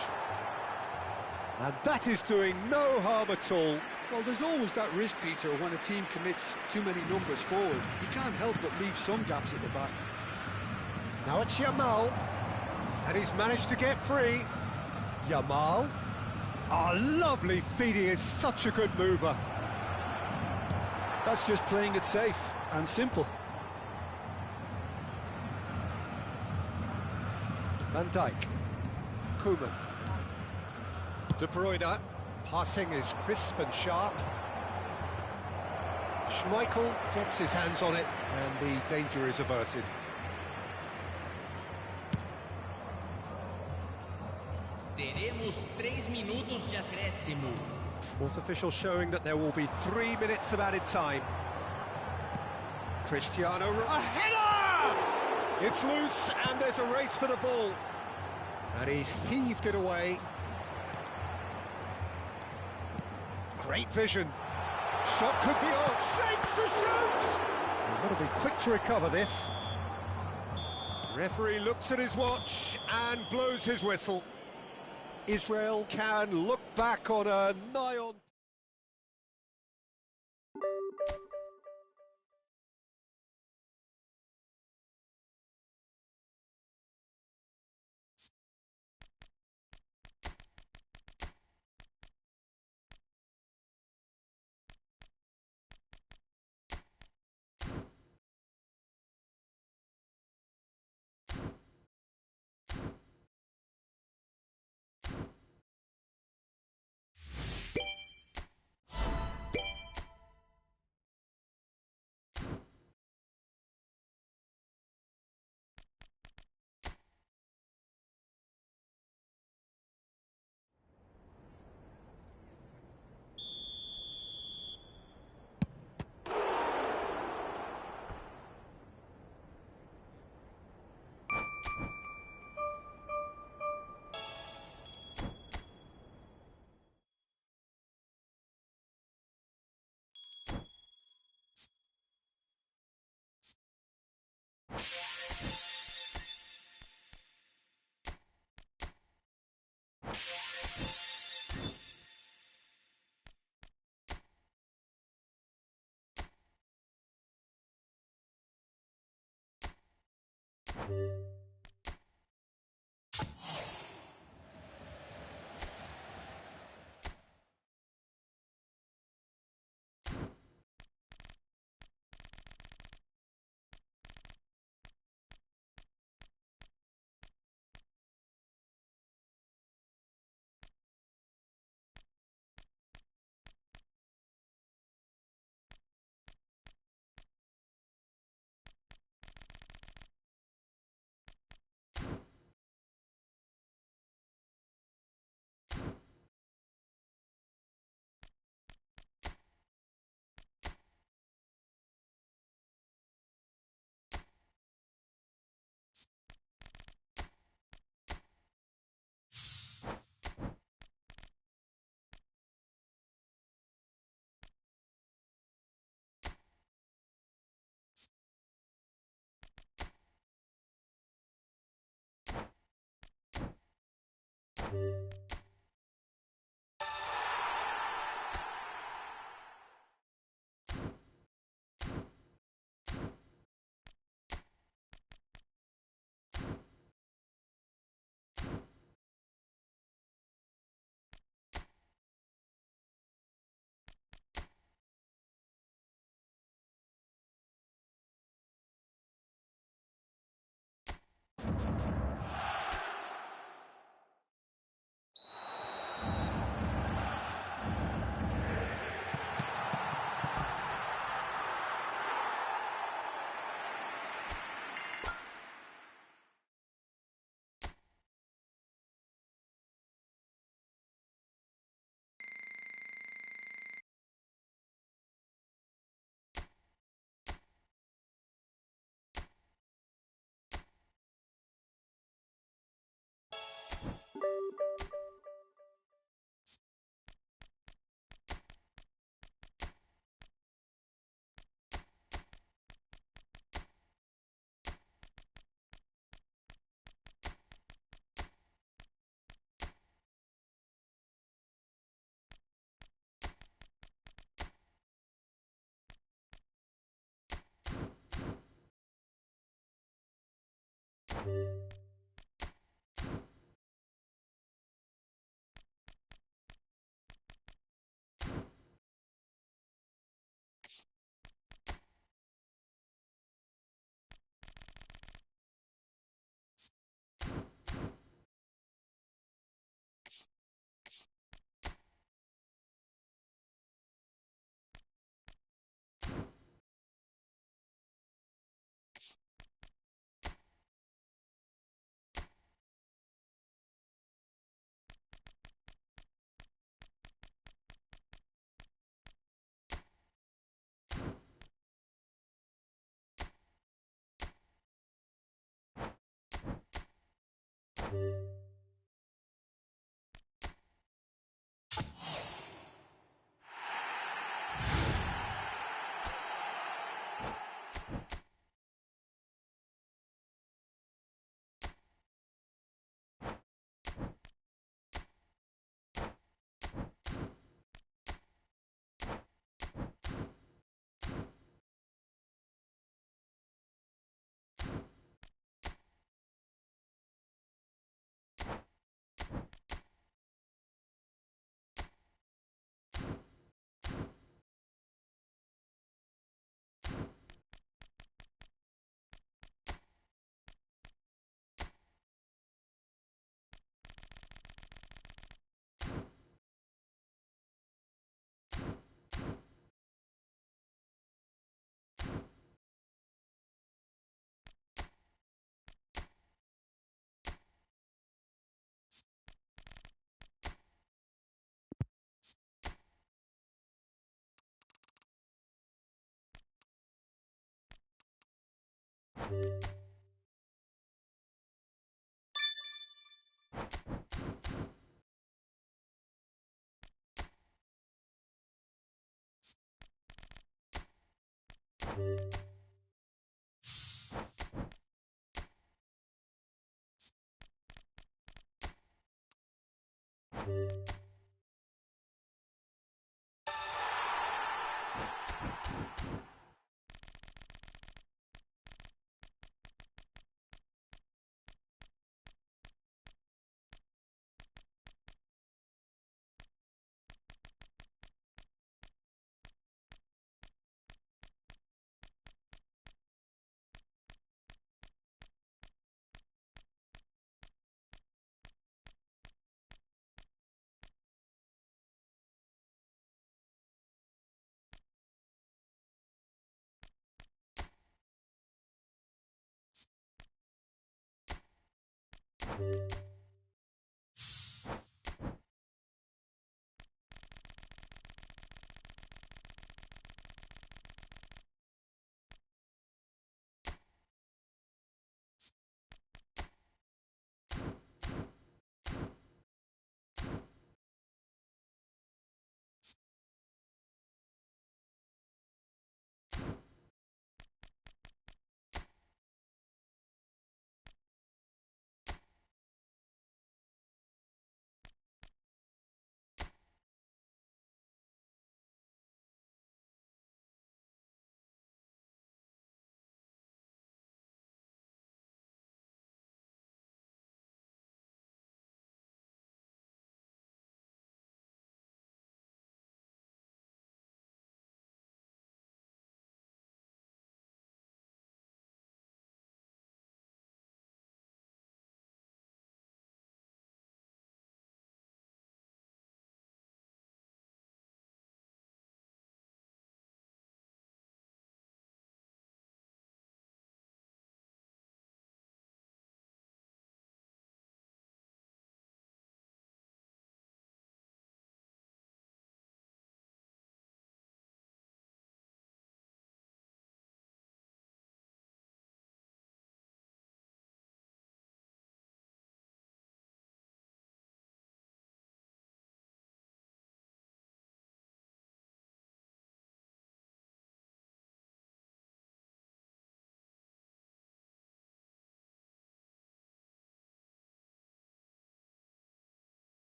And that is doing no harm at all. Well, there's always that risk, Peter, when a team commits too many numbers forward. You can't help but leave some gaps at the back. Now it's Yamal. And he's managed to get free. Yamal. Oh, lovely feed. He is such a good mover. That's just playing it safe and simple. Van Dijk. Koeman. De Bruyne. Passing is crisp and sharp. Schmeichel gets his hands on it and the danger is averted. Teremos 3 minutos de acréscimo. Fourth official showing that there will be 3 minutes of added time. Cristiano... A header! It's loose and there's a race for the ball. And he's heaved it away. Great vision. Shot could be on. Shapes to shoot! He's got to be quick to recover this. Referee looks at his watch and blows his whistle. Israel can look back on a nigh-on... you